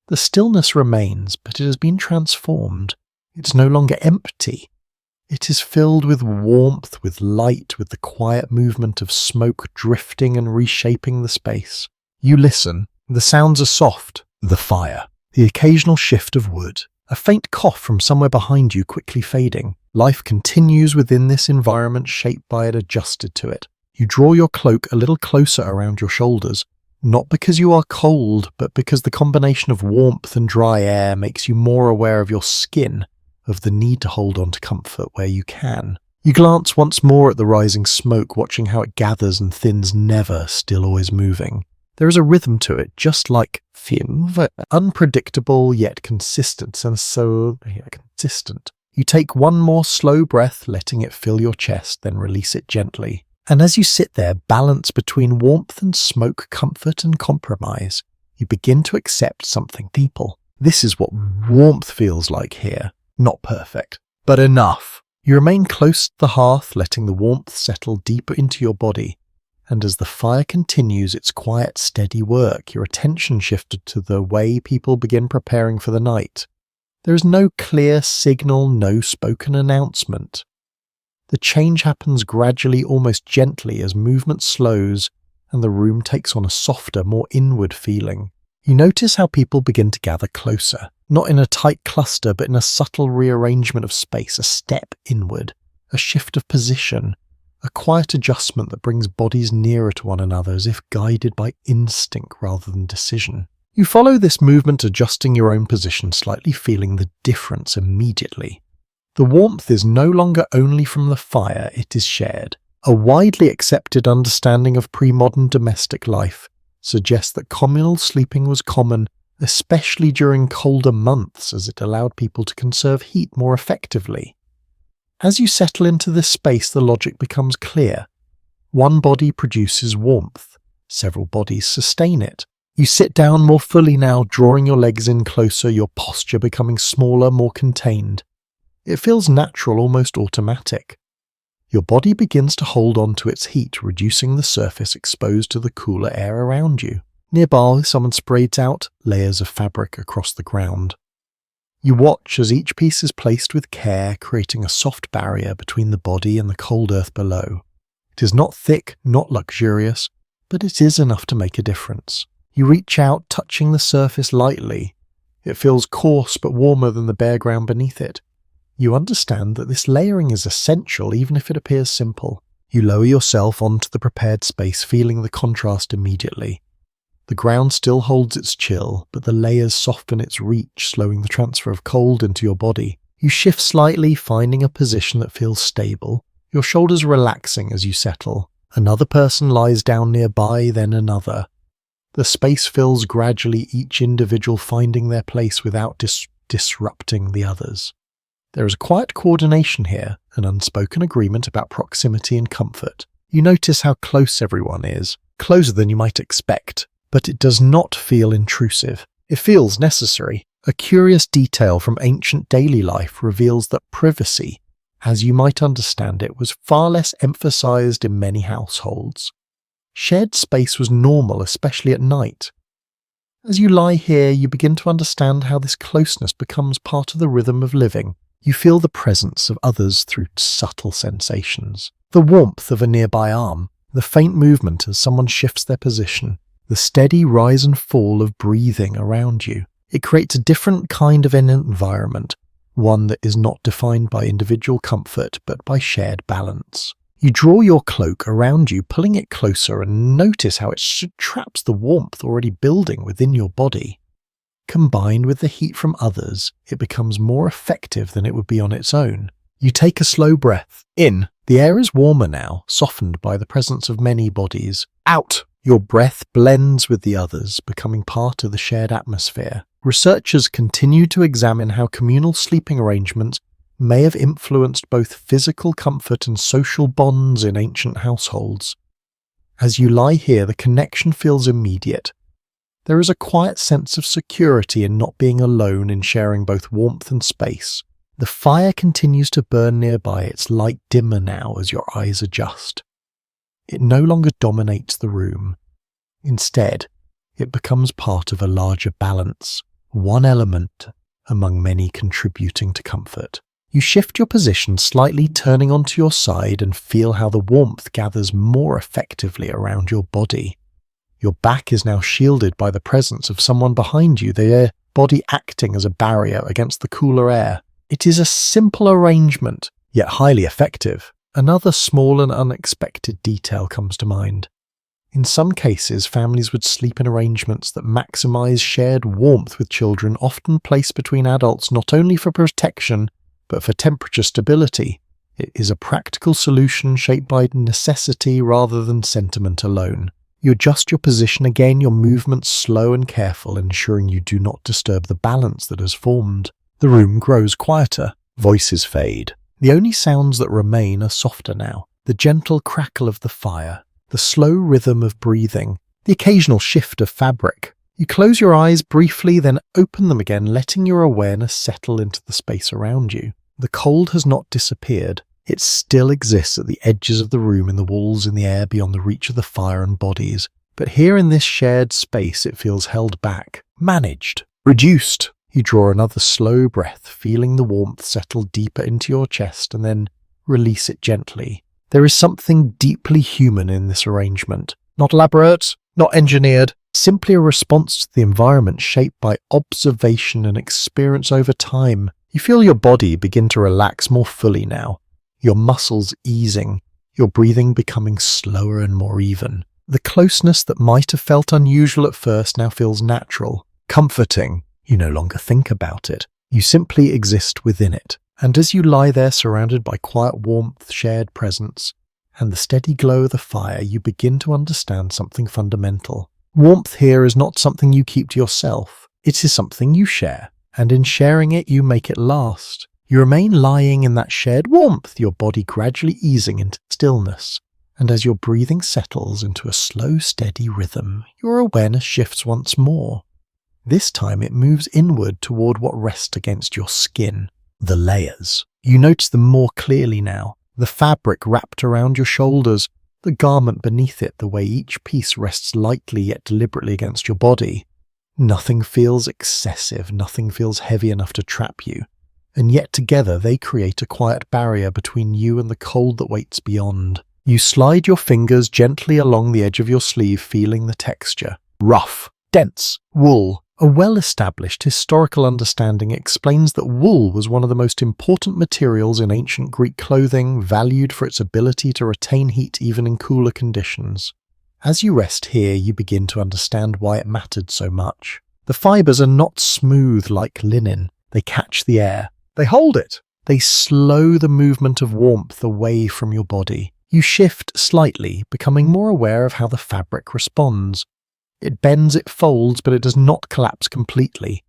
The stillness remains, but it has been transformed. It's no longer empty. It is filled with warmth, with light, with the quiet movement of smoke drifting and reshaping the space. You listen. The sounds are soft. The fire. The occasional shift of wood. A faint cough from somewhere behind you quickly fading. Life continues within this environment shaped by it, adjusted to it. You draw your cloak a little closer around your shoulders, not because you are cold, but because the combination of warmth and dry air makes you more aware of your skin, of the need to hold on to comfort where you can. You glance once more at the rising smoke, watching how it gathers and thins, never, still always moving. There is a rhythm to it, just like film, unpredictable yet consistent, and so consistent. You take one more slow breath, letting it fill your chest, then release it gently. And as you sit there, balance between warmth and smoke, comfort and compromise, you begin to accept something deeper. This is what warmth feels like here. Not perfect, but enough. You remain close to the hearth, letting the warmth settle deeper into your body. And as the fire continues its quiet, steady work, your attention shifted to the way people begin preparing for the night. There is no clear signal, no spoken announcement. The change happens gradually, almost gently, as movement slows and the room takes on a softer, more inward feeling. You notice how people begin to gather closer, not in a tight cluster, but in a subtle rearrangement of space, a step inward, a shift of position, a quiet adjustment that brings bodies nearer to one another as if guided by instinct rather than decision. You follow this movement, adjusting your own position slightly, feeling the difference immediately. The warmth is no longer only from the fire, it is shared. A widely accepted understanding of pre-modern domestic life suggests that communal sleeping was common, especially during colder months, as it allowed people to conserve heat more effectively. As you settle into this space, the logic becomes clear. One body produces warmth, several bodies sustain it. You sit down more fully now, drawing your legs in closer, your posture becoming smaller, more contained. It feels natural, almost automatic. Your body begins to hold on to its heat, reducing the surface exposed to the cooler air around you. Nearby, someone sprays out layers of fabric across the ground. You watch as each piece is placed with care, creating a soft barrier between the body and the cold earth below. It is not thick, not luxurious, but it is enough to make a difference. You reach out, touching the surface lightly. It feels coarse but warmer than the bare ground beneath it. You understand that this layering is essential even if it appears simple. You lower yourself onto the prepared space, feeling the contrast immediately. The ground still holds its chill, but the layers soften its reach, slowing the transfer of cold into your body. You shift slightly, finding a position that feels stable, your shoulders relaxing as you settle. Another person lies down nearby, then another. The space fills gradually, each individual finding their place without disrupting the others. There is a quiet coordination here, an unspoken agreement about proximity and comfort. You notice how close everyone is, closer than you might expect, but it does not feel intrusive. It feels necessary. A curious detail from ancient daily life reveals that privacy, as you might understand it, was far less emphasized in many households. Shared space was normal, especially at night. As you lie here, you begin to understand how this closeness becomes part of the rhythm of living. You feel the presence of others through subtle sensations. The warmth of a nearby arm, the faint movement as someone shifts their position, the steady rise and fall of breathing around you. It creates a different kind of an environment, one that is not defined by individual comfort but by shared balance. You draw your cloak around you, pulling it closer, and notice how it traps the warmth already building within your body. Combined with the heat from others, it becomes more effective than it would be on its own. You take a slow breath. In. The air is warmer now, softened by the presence of many bodies. Out. Your breath blends with the others, becoming part of the shared atmosphere. Researchers continue to examine how communal sleeping arrangements may have influenced both physical comfort and social bonds in ancient households. As you lie here, the connection feels immediate. There is a quiet sense of security in not being alone, in sharing both warmth and space. The fire continues to burn nearby, its light dimmer now as your eyes adjust. It no longer dominates the room. Instead, it becomes part of a larger balance, one element among many contributing to comfort. You shift your position slightly, turning onto your side, and feel how the warmth gathers more effectively around your body. Your back is now shielded by the presence of someone behind you, their body acting as a barrier against the cooler air. It is a simple arrangement, yet highly effective. Another small and unexpected detail comes to mind. In some cases, families would sleep in arrangements that maximize shared warmth with children, often placed between adults not only for protection, but for temperature stability. It is a practical solution shaped by necessity rather than sentiment alone. You adjust your position again, your movements slow and careful, ensuring you do not disturb the balance that has formed. The room grows quieter. Voices fade. The only sounds that remain are softer now. The gentle crackle of the fire, the slow rhythm of breathing, the occasional shift of fabric. You close your eyes briefly, then open them again, letting your awareness settle into the space around you. The cold has not disappeared. It still exists at the edges of the room, in the walls, in the air beyond the reach of the fire and bodies. But here in this shared space, it feels held back, managed, reduced. You draw another slow breath, feeling the warmth settle deeper into your chest, and then release it gently. There is something deeply human in this arrangement. Not elaborate, not engineered, simply a response to the environment shaped by observation and experience over time. You feel your body begin to relax more fully now, your muscles easing, your breathing becoming slower and more even. The closeness that might have felt unusual at first now feels natural, comforting. You no longer think about it. You simply exist within it. And as you lie there surrounded by quiet warmth, shared presence, and the steady glow of the fire, you begin to understand something fundamental. Warmth here is not something you keep to yourself. It is something you share, and in sharing it, you make it last. You remain lying in that shared warmth, your body gradually easing into stillness. And as your breathing settles into a slow, steady rhythm, your awareness shifts once more. This time it moves inward toward what rests against your skin, the layers. You notice them more clearly now. The fabric wrapped around your shoulders, the garment beneath it, the way each piece rests lightly yet deliberately against your body. Nothing feels excessive, nothing feels heavy enough to trap you. And yet together they create a quiet barrier between you and the cold that waits beyond. You slide your fingers gently along the edge of your sleeve, feeling the texture. Rough, dense, wool. A well-established historical understanding explains that wool was one of the most important materials in ancient Greek clothing, valued for its ability to retain heat even in cooler conditions. As you rest here, you begin to understand why it mattered so much. The fibers are not smooth like linen. They catch the air. They hold it. They slow the movement of warmth away from your body. You shift slightly, becoming more aware of how the fabric responds. It bends, it folds, but it does not collapse completely.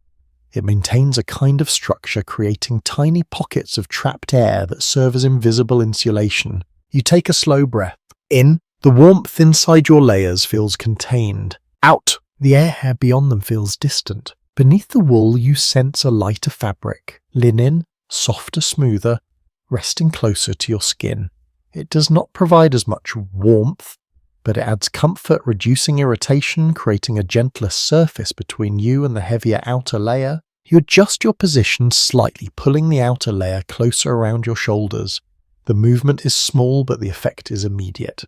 It maintains a kind of structure, creating tiny pockets of trapped air that serve as invisible insulation. You take a slow breath. In, the warmth inside your layers feels contained. Out, the air beyond them feels distant. Beneath the wool, you sense a lighter fabric, linen, softer, smoother, resting closer to your skin. It does not provide as much warmth, but it adds comfort, reducing irritation, creating a gentler surface between you and the heavier outer layer. You adjust your position slightly, pulling the outer layer closer around your shoulders. The movement is small, but the effect is immediate.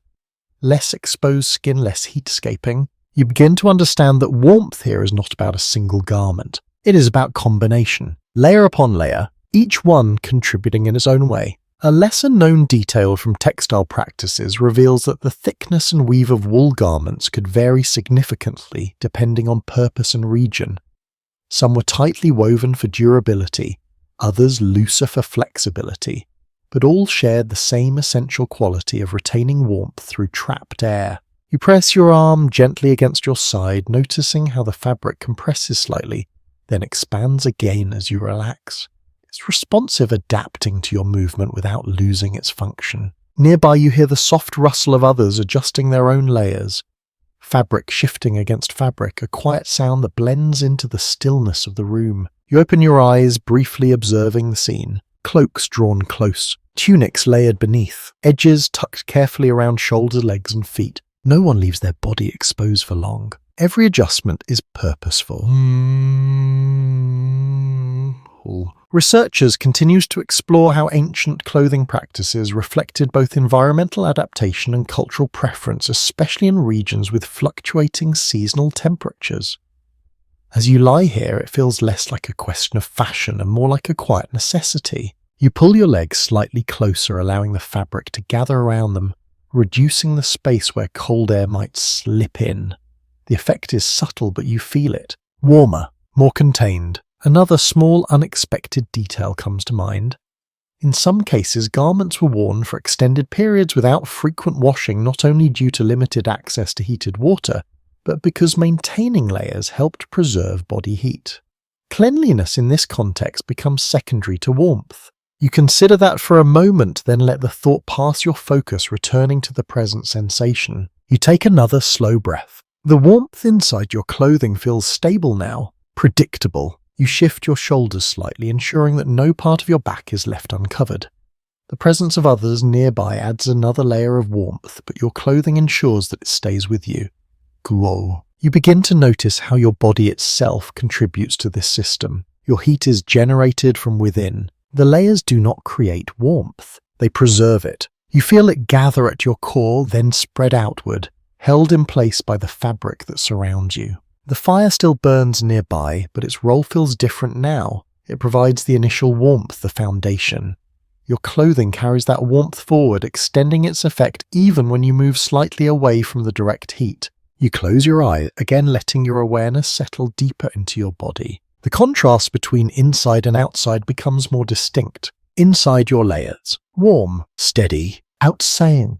Less exposed skin, less heat escaping. You begin to understand that warmth here is not about a single garment. It is about combination, layer upon layer, each one contributing in its own way. A lesser-known detail from textile practices reveals that the thickness and weave of wool garments could vary significantly depending on purpose and region. Some were tightly woven for durability, others looser for flexibility, but all shared the same essential quality of retaining warmth through trapped air. You press your arm gently against your side, noticing how the fabric compresses slightly, then expands again as you relax. It's responsive, adapting to your movement without losing its function. Nearby you hear the soft rustle of others adjusting their own layers. Fabric shifting against fabric, a quiet sound that blends into the stillness of the room. You open your eyes, briefly observing the scene. Cloaks drawn close, tunics layered beneath, edges tucked carefully around shoulders, legs and feet. No one leaves their body exposed for long. Every adjustment is purposeful. Researchers continue to explore how ancient clothing practices reflected both environmental adaptation and cultural preference, especially in regions with fluctuating seasonal temperatures. As you lie here, it feels less like a question of fashion and more like a quiet necessity. You pull your legs slightly closer, allowing the fabric to gather around them, reducing the space where cold air might slip in. The effect is subtle, but you feel it. Warmer, more contained. Another small, unexpected detail comes to mind. In some cases, garments were worn for extended periods without frequent washing, not only due to limited access to heated water, but because maintaining layers helped preserve body heat. Cleanliness in this context becomes secondary to warmth. You consider that for a moment, then let the thought pass your focus, returning to the present sensation. You take another slow breath. The warmth inside your clothing feels stable now, predictable. You shift your shoulders slightly, ensuring that no part of your back is left uncovered. The presence of others nearby adds another layer of warmth, but your clothing ensures that it stays with you. Guo. You begin to notice how your body itself contributes to this system. Your heat is generated from within. The layers do not create warmth. They preserve it. You feel it gather at your core, then spread outward, held in place by the fabric that surrounds you. The fire still burns nearby, but its role feels different now. It provides the initial warmth, the foundation. Your clothing carries that warmth forward, extending its effect even when you move slightly away from the direct heat. You close your eye, again letting your awareness settle deeper into your body. The contrast between inside and outside becomes more distinct. Inside your layers, warm, steady, outside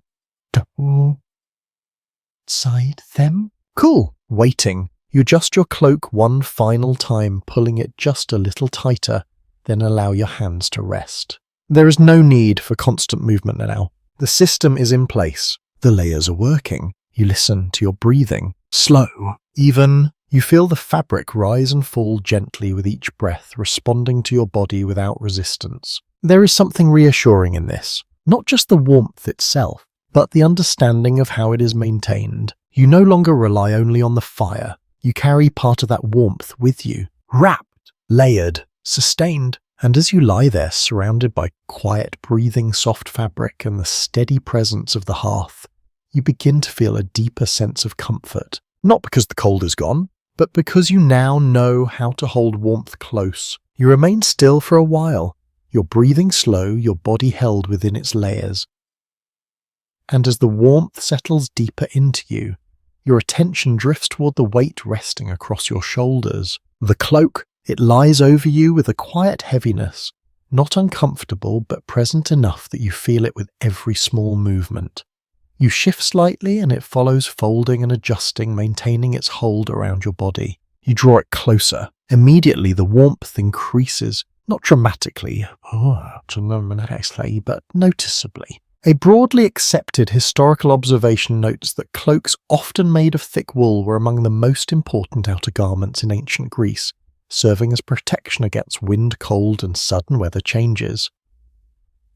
them, cool, waiting. You adjust your cloak one final time, pulling it just a little tighter, then allow your hands to rest. There is no need for constant movement now. The system is in place. The layers are working. You listen to your breathing. Slow, even. You feel the fabric rise and fall gently with each breath, responding to your body without resistance. There is something reassuring in this. Not just the warmth itself, but the understanding of how it is maintained. You no longer rely only on the fire. You carry part of that warmth with you. Wrapped, layered, sustained. And as you lie there, surrounded by quiet, breathing, soft fabric and the steady presence of the hearth, you begin to feel a deeper sense of comfort. Not because the cold is gone, but because you now know how to hold warmth close. You remain still for a while, your breathing slow, your body held within its layers. And as the warmth settles deeper into you, your attention drifts toward the weight resting across your shoulders. The cloak, it lies over you with a quiet heaviness, not uncomfortable but present enough that you feel it with every small movement. You shift slightly and it follows, folding and adjusting, maintaining its hold around your body. You draw it closer. Immediately the warmth increases, not dramatically, but noticeably. A broadly accepted historical observation notes that cloaks often made of thick wool were among the most important outer garments in ancient Greece, serving as protection against wind, cold, and sudden weather changes.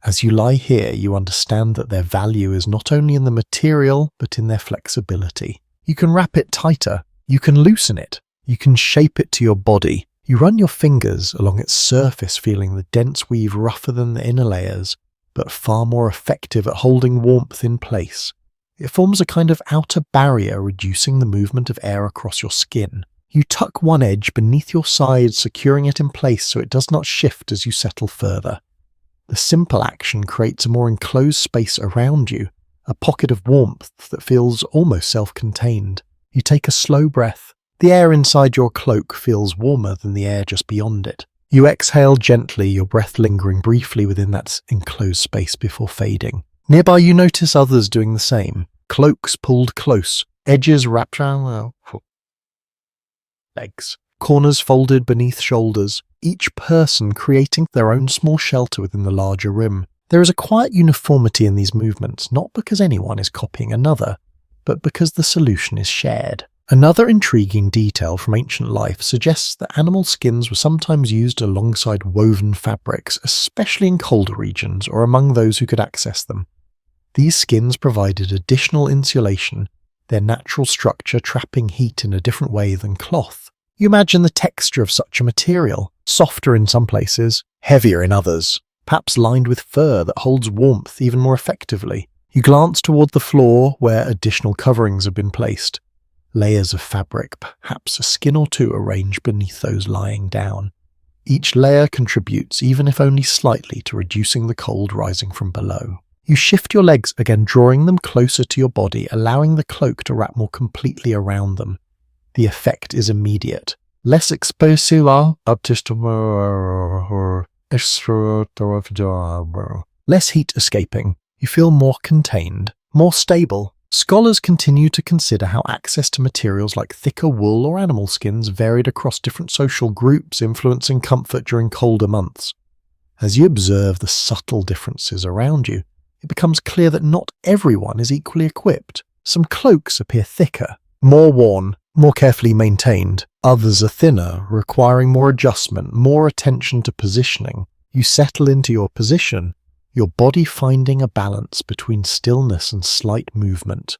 As you lie here, you understand that their value is not only in the material, but in their flexibility. You can wrap it tighter, you can loosen it, you can shape it to your body. You run your fingers along its surface, feeling the dense weave rougher than the inner layers, but far more effective at holding warmth in place. It forms a kind of outer barrier, reducing the movement of air across your skin. You tuck one edge beneath your side, securing it in place so it does not shift as you settle further. The simple action creates a more enclosed space around you, a pocket of warmth that feels almost self-contained. You take a slow breath. The air inside your cloak feels warmer than the air just beyond it. You exhale gently, your breath lingering briefly within that enclosed space before fading. Nearby you notice others doing the same. Cloaks pulled close, edges wrapped around legs, corners folded beneath shoulders, each person creating their own small shelter within the larger rim. There is a quiet uniformity in these movements, not because anyone is copying another, but because the solution is shared. Another intriguing detail from ancient life suggests that animal skins were sometimes used alongside woven fabrics, especially in colder regions or among those who could access them. These skins provided additional insulation, their natural structure trapping heat in a different way than cloth. You imagine the texture of such a material, softer in some places, heavier in others, perhaps lined with fur that holds warmth even more effectively. You glance toward the floor where additional coverings have been placed. Layers of fabric, perhaps a skin or two arranged beneath those lying down. Each layer contributes, even if only slightly, to reducing the cold rising from below. You shift your legs again, drawing them closer to your body, allowing the cloak to wrap more completely around them. The effect is immediate. Less explosive, less heat escaping. You feel more contained, more stable. Scholars continue to consider how access to materials like thicker wool or animal skins varied across different social groups, influencing comfort during colder months. As you observe the subtle differences around you, it becomes clear that not everyone is equally equipped. Some cloaks appear thicker, more worn, more carefully maintained. Others are thinner, requiring more adjustment, more attention to positioning. You settle into your position, your body finding a balance between stillness and slight movement.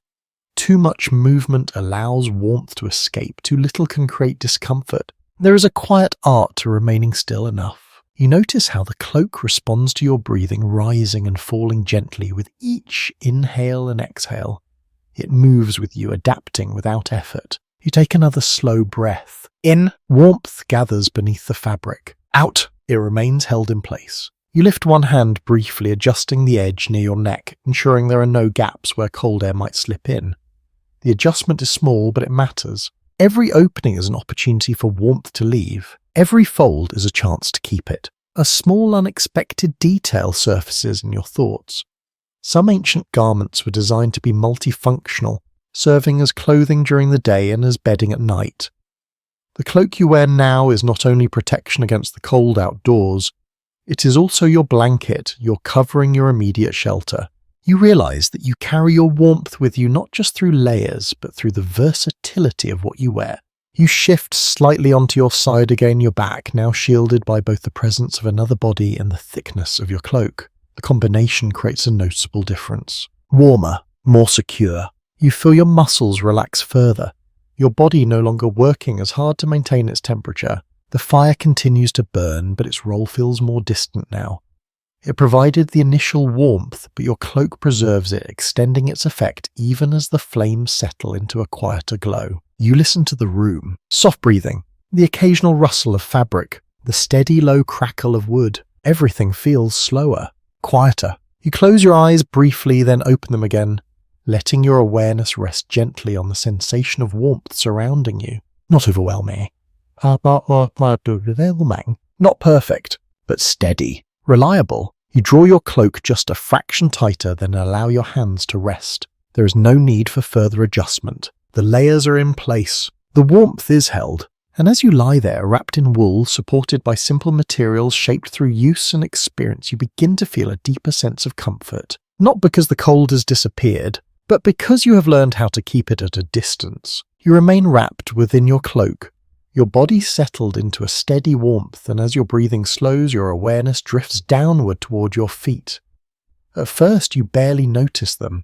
Too much movement allows warmth to escape, too little can create discomfort. There is a quiet art to remaining still enough. You notice how the cloak responds to your breathing, rising and falling gently with each inhale and exhale. It moves with you, adapting without effort. You take another slow breath. In, warmth gathers beneath the fabric. Out, it remains held in place. You lift one hand briefly, adjusting the edge near your neck, ensuring there are no gaps where cold air might slip in. The adjustment is small, but it matters. Every opening is an opportunity for warmth to leave. Every fold is a chance to keep it. A small unexpected detail surfaces in your thoughts. Some ancient garments were designed to be multifunctional, serving as clothing during the day and as bedding at night. The cloak you wear now is not only protection against the cold outdoors, it is also your blanket, your covering, your immediate shelter. You realize that you carry your warmth with you not just through layers, but through the versatility of what you wear. You shift slightly onto your side again, your back now shielded by both the presence of another body and the thickness of your cloak. The combination creates a noticeable difference. Warmer, more secure. You feel your muscles relax further, your body no longer working as hard to maintain its temperature. The fire continues to burn, but its role feels more distant now. It provided the initial warmth, but your cloak preserves it, extending its effect even as the flames settle into a quieter glow. You listen to the room. Soft breathing, the occasional rustle of fabric, the steady low crackle of wood. Everything feels slower, quieter. You close your eyes briefly, then open them again, letting your awareness rest gently on the sensation of warmth surrounding you. Not overwhelming. Not perfect, but steady. Reliable. You draw your cloak just a fraction tighter, then allow your hands to rest. There is no need for further adjustment. The layers are in place. The warmth is held. And as you lie there, wrapped in wool, supported by simple materials shaped through use and experience, you begin to feel a deeper sense of comfort. Not because the cold has disappeared, but because you have learned how to keep it at a distance. You remain wrapped within your cloak, your body settled into a steady warmth, and as your breathing slows, your awareness drifts downward toward your feet. At first, you barely notice them.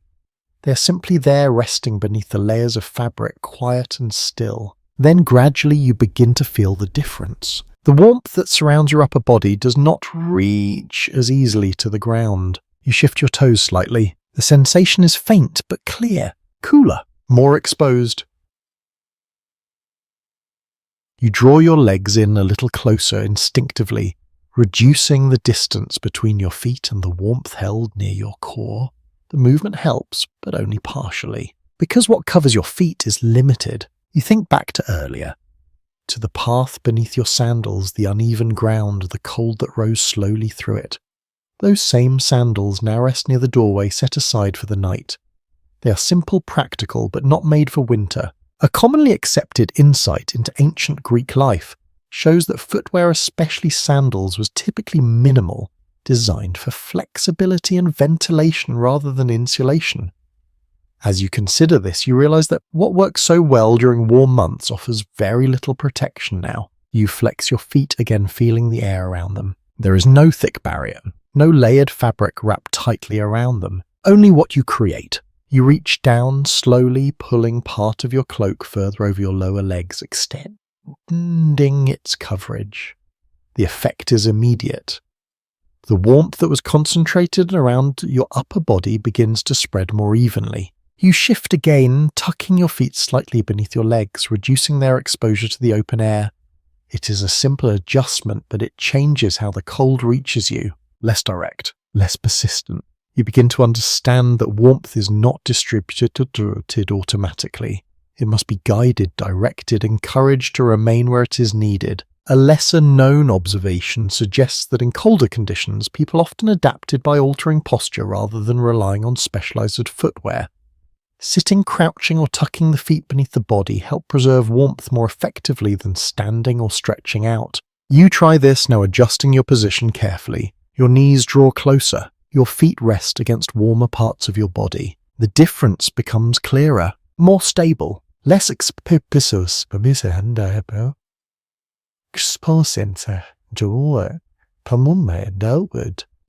They are simply there, resting beneath the layers of fabric, quiet and still. Then gradually you begin to feel the difference. The warmth that surrounds your upper body does not reach as easily to the ground. You shift your toes slightly. The sensation is faint but clear, cooler, more exposed. You draw your legs in a little closer instinctively, reducing the distance between your feet and the warmth held near your core. The movement helps, but only partially. Because what covers your feet is limited, you think back to earlier. To the path beneath your sandals, the uneven ground, the cold that rose slowly through it. Those same sandals now rest near the doorway set aside for the night. They are simple, practical, but not made for winter. A commonly accepted insight into ancient Greek life shows that footwear, especially sandals, was typically minimal, designed for flexibility and ventilation rather than insulation. As you consider this, you realize that what works so well during warm months offers very little protection now. You flex your feet again, feeling the air around them. There is no thick barrier, no layered fabric wrapped tightly around them, only what you create. You reach down, slowly pulling part of your cloak further over your lower legs, extending its coverage. The effect is immediate. The warmth that was concentrated around your upper body begins to spread more evenly. You shift again, tucking your feet slightly beneath your legs, reducing their exposure to the open air. It is a simple adjustment, but it changes how the cold reaches you. Less direct, less persistent. You begin to understand that warmth is not distributed automatically. It must be guided, directed, encouraged to remain where it is needed. A lesser-known observation suggests that in colder conditions, people often adapted by altering posture rather than relying on specialized footwear. Sitting, crouching, or tucking the feet beneath the body help preserve warmth more effectively than standing or stretching out. You try this, now adjusting your position carefully. Your knees draw closer. Your feet rest against warmer parts of your body. The difference becomes clearer, more stable, less exposed.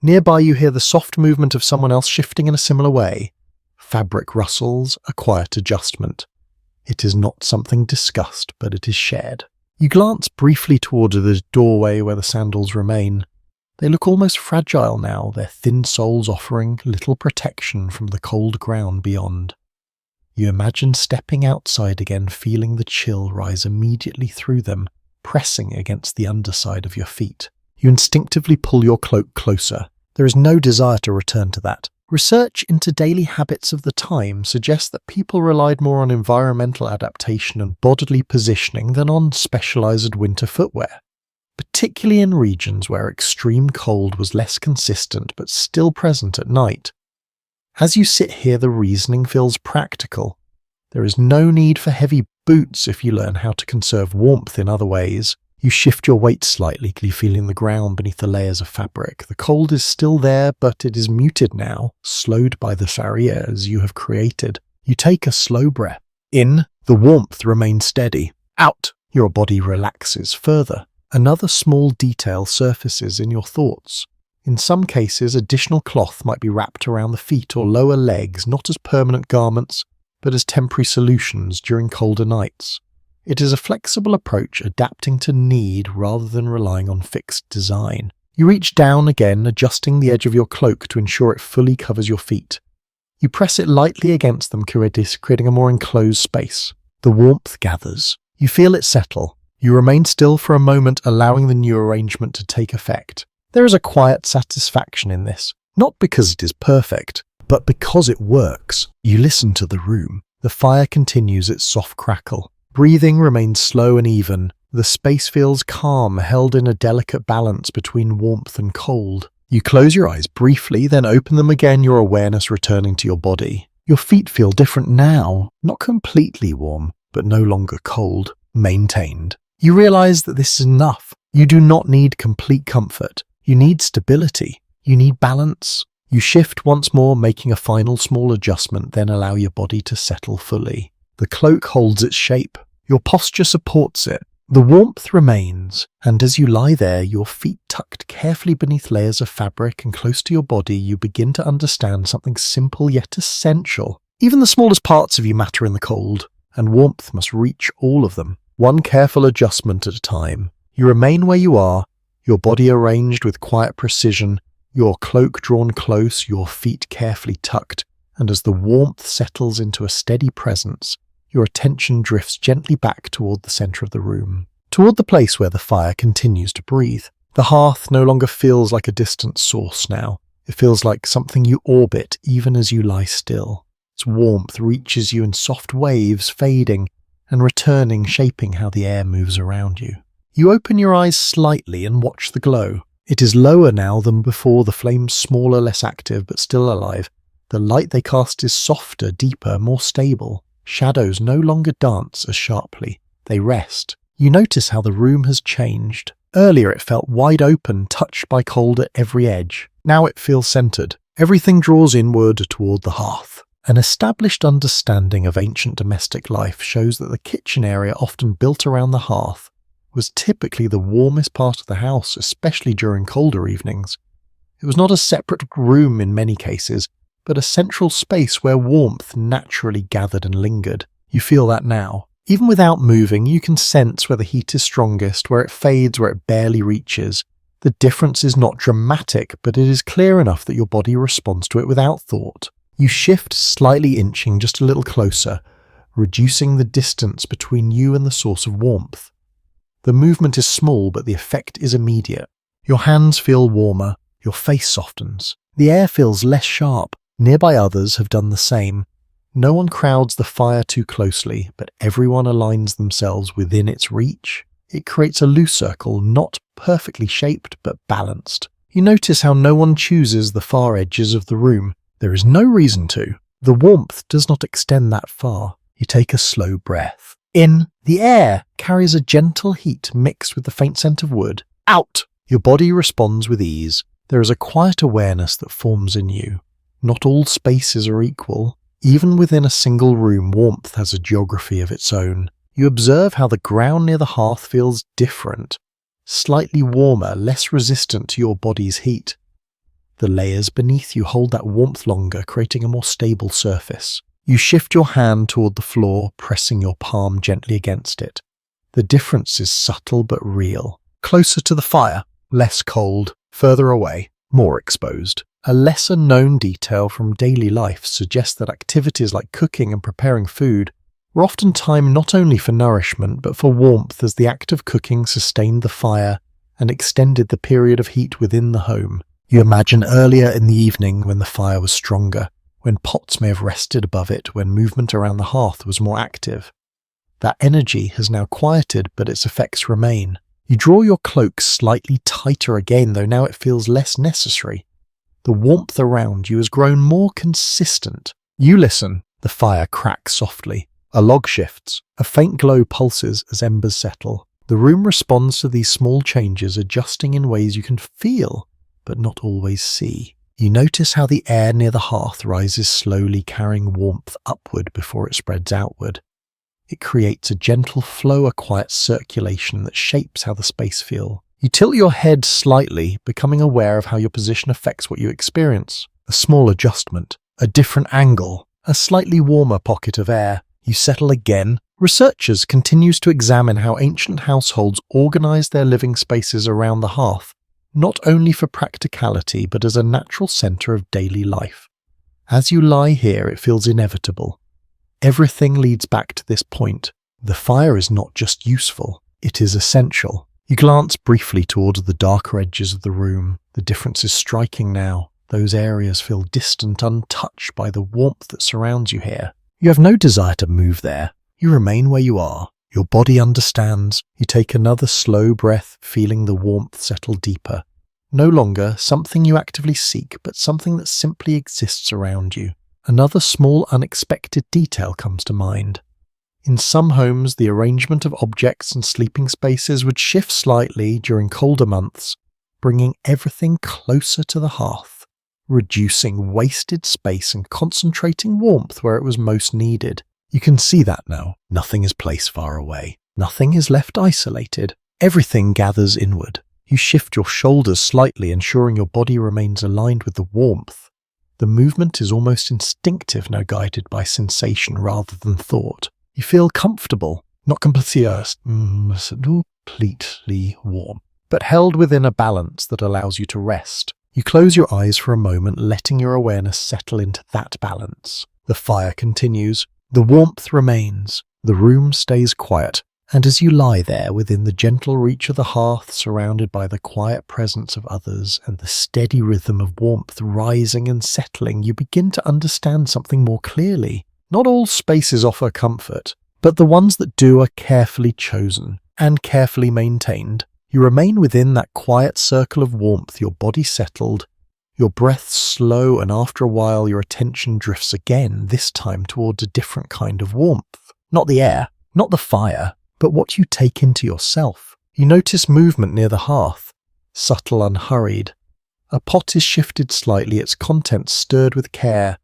Nearby you hear the soft movement of someone else shifting in a similar way. Fabric rustles, a quiet adjustment. It is not something discussed, but it is shared. You glance briefly toward the doorway where the sandals remain. They look almost fragile now, their thin soles offering little protection from the cold ground beyond. You imagine stepping outside again, feeling the chill rise immediately through them, pressing against the underside of your feet. You instinctively pull your cloak closer. There is no desire to return to that. Research into daily habits of the time suggests that people relied more on environmental adaptation and bodily positioning than on specialized winter footwear, particularly in regions where extreme cold was less consistent but still present at night. As you sit here, the reasoning feels practical. There is no need for heavy boots if you learn how to conserve warmth in other ways. You shift your weight slightly, feeling the ground beneath the layers of fabric. The cold is still there, but it is muted now, slowed by the barriers you have created. You take a slow breath. In, the warmth remains steady. Out, your body relaxes further. Another small detail surfaces in your thoughts. In some cases, additional cloth might be wrapped around the feet or lower legs, not as permanent garments, but as temporary solutions during colder nights. It is a flexible approach, adapting to need rather than relying on fixed design. You reach down again, adjusting the edge of your cloak to ensure it fully covers your feet. You press it lightly against them, creating a more enclosed space. The warmth gathers. You feel it settle. You remain still for a moment, allowing the new arrangement to take effect. There is a quiet satisfaction in this, not because it is perfect, but because it works. You listen to the room. The fire continues its soft crackle. Breathing remains slow and even. The space feels calm, held in a delicate balance between warmth and cold. You close your eyes briefly, then open them again, your awareness returning to your body. Your feet feel different now, not completely warm, but no longer cold, maintained. You realize that this is enough. You do not need complete comfort. You need stability. You need balance. You shift once more, making a final small adjustment, then allow your body to settle fully. The cloak holds its shape. Your posture supports it. The warmth remains, and as you lie there, your feet tucked carefully beneath layers of fabric and close to your body, you begin to understand something simple yet essential. Even the smallest parts of you matter in the cold, and warmth must reach all of them. One careful adjustment at a time. You remain where you are, your body arranged with quiet precision, your cloak drawn close, your feet carefully tucked, and as the warmth settles into a steady presence, your attention drifts gently back toward the center of the room, toward the place where the fire continues to breathe. The hearth no longer feels like a distant source now. It feels like something you orbit even as you lie still. Its warmth reaches you in soft waves, fading and returning, shaping how the air moves around you. You open your eyes slightly and watch the glow. It is lower now than before, the flames smaller, less active, but still alive. The light they cast is softer, deeper, more stable. Shadows no longer dance as sharply. They rest. You notice how the room has changed. Earlier it felt wide open, touched by cold at every edge. Now it feels centered. Everything draws inward toward the hearth. An established understanding of ancient domestic life shows that the kitchen area, often built around the hearth, was typically the warmest part of the house, especially during colder evenings. It was not a separate room in many cases, but a central space where warmth naturally gathered and lingered. You feel that now. Even without moving, you can sense where the heat is strongest, where it fades, where it barely reaches. The difference is not dramatic, but it is clear enough that your body responds to it without thought. You shift, slightly inching just a little closer, reducing the distance between you and the source of warmth. The movement is small, but the effect is immediate. Your hands feel warmer, your face softens. The air feels less sharp. Nearby others have done the same. No one crowds the fire too closely, but everyone aligns themselves within its reach. It creates a loose circle, not perfectly shaped, but balanced. You notice how no one chooses the far edges of the room. There is no reason to. The warmth does not extend that far. You take a slow breath. In, the air carries a gentle heat mixed with the faint scent of wood. Out, your body responds with ease. There is a quiet awareness that forms in you. Not all spaces are equal. Even within a single room, warmth has a geography of its own. You observe how the ground near the hearth feels different, slightly warmer, less resistant to your body's heat. The layers beneath you hold that warmth longer, creating a more stable surface. You shift your hand toward the floor, pressing your palm gently against it. The difference is subtle but real. Closer to the fire, less cold, further away, more exposed. A lesser-known detail from daily life suggests that activities like cooking and preparing food were often timed not only for nourishment but for warmth, as the act of cooking sustained the fire and extended the period of heat within the home. You imagine earlier in the evening when the fire was stronger, when pots may have rested above it, when movement around the hearth was more active. That energy has now quieted, but its effects remain. You draw your cloak slightly tighter again, though now it feels less necessary. The warmth around you has grown more consistent. You listen. The fire cracks softly. A log shifts. A faint glow pulses as embers settle. The room responds to these small changes, adjusting in ways you can feel, but not always see. You notice how the air near the hearth rises slowly, carrying warmth upward before it spreads outward. It creates a gentle flow, a quiet circulation that shapes how the space feels. You tilt your head slightly, becoming aware of how your position affects what you experience. A small adjustment, a different angle, a slightly warmer pocket of air. You settle again. Researchers continues to examine how ancient households organize their living spaces around the hearth, not only for practicality but as a natural center of daily life. As you lie here, it feels inevitable. Everything leads back to this point. The fire is not just useful, it is essential. You glance briefly towards the darker edges of the room. The difference is striking now. Those areas feel distant, untouched by the warmth that surrounds you here. You have no desire to move there. You remain where you are. Your body understands. You take another slow breath, feeling the warmth settle deeper. No longer something you actively seek, but something that simply exists around you. Another small, unexpected detail comes to mind. In some homes, the arrangement of objects and sleeping spaces would shift slightly during colder months, bringing everything closer to the hearth, reducing wasted space and concentrating warmth where it was most needed. You can see that now. Nothing is placed far away. Nothing is left isolated. Everything gathers inward. You shift your shoulders slightly, ensuring your body remains aligned with the warmth. The movement is almost instinctive now, guided by sensation rather than thought. You feel comfortable, not completely warm, but held within a balance that allows you to rest. You close your eyes for a moment, letting your awareness settle into that balance. The fire continues. The warmth remains. The room stays quiet. And as you lie there within the gentle reach of the hearth, surrounded by the quiet presence of others and the steady rhythm of warmth rising and settling, you begin to understand something more clearly. Not all spaces offer comfort, but the ones that do are carefully chosen and carefully maintained. You remain within that quiet circle of warmth, your body settled, your breath slow, and after a while your attention drifts again, this time towards a different kind of warmth. Not the air, not the fire, but what you take into yourself. You notice movement near the hearth, subtle, unhurried. A pot is shifted slightly, its contents stirred with care.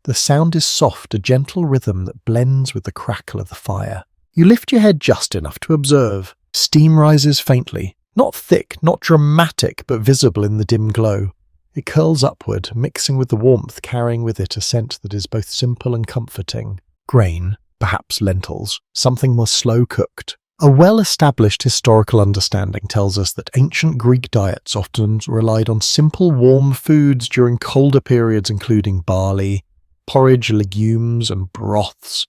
The sound is soft, a gentle rhythm that blends with the crackle of the fire. You lift your head just enough to observe. Steam rises faintly, not thick, not dramatic, but visible in the dim glow. It curls upward, mixing with the warmth, carrying with it a scent that is both simple and comforting. Grain, perhaps lentils, something more slow-cooked. A well-established historical understanding tells us that ancient Greek diets often relied on simple, warm foods during colder periods, including barley, porridge, legumes, and broths.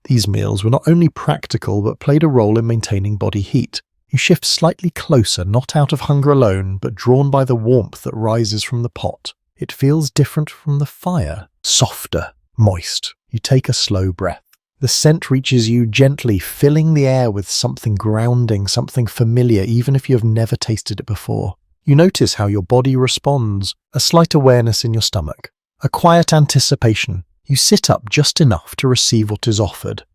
These meals were not only practical, but played a role in maintaining body heat. You shift slightly closer, not out of hunger alone, but drawn by the warmth that rises from the pot. It feels different from the fire, softer, moist. You take a slow breath. The scent reaches you gently, filling the air with something grounding, something familiar, even if you have never tasted it before. You notice how your body responds, a slight awareness in your stomach, a quiet anticipation. You sit up just enough to receive what is offered.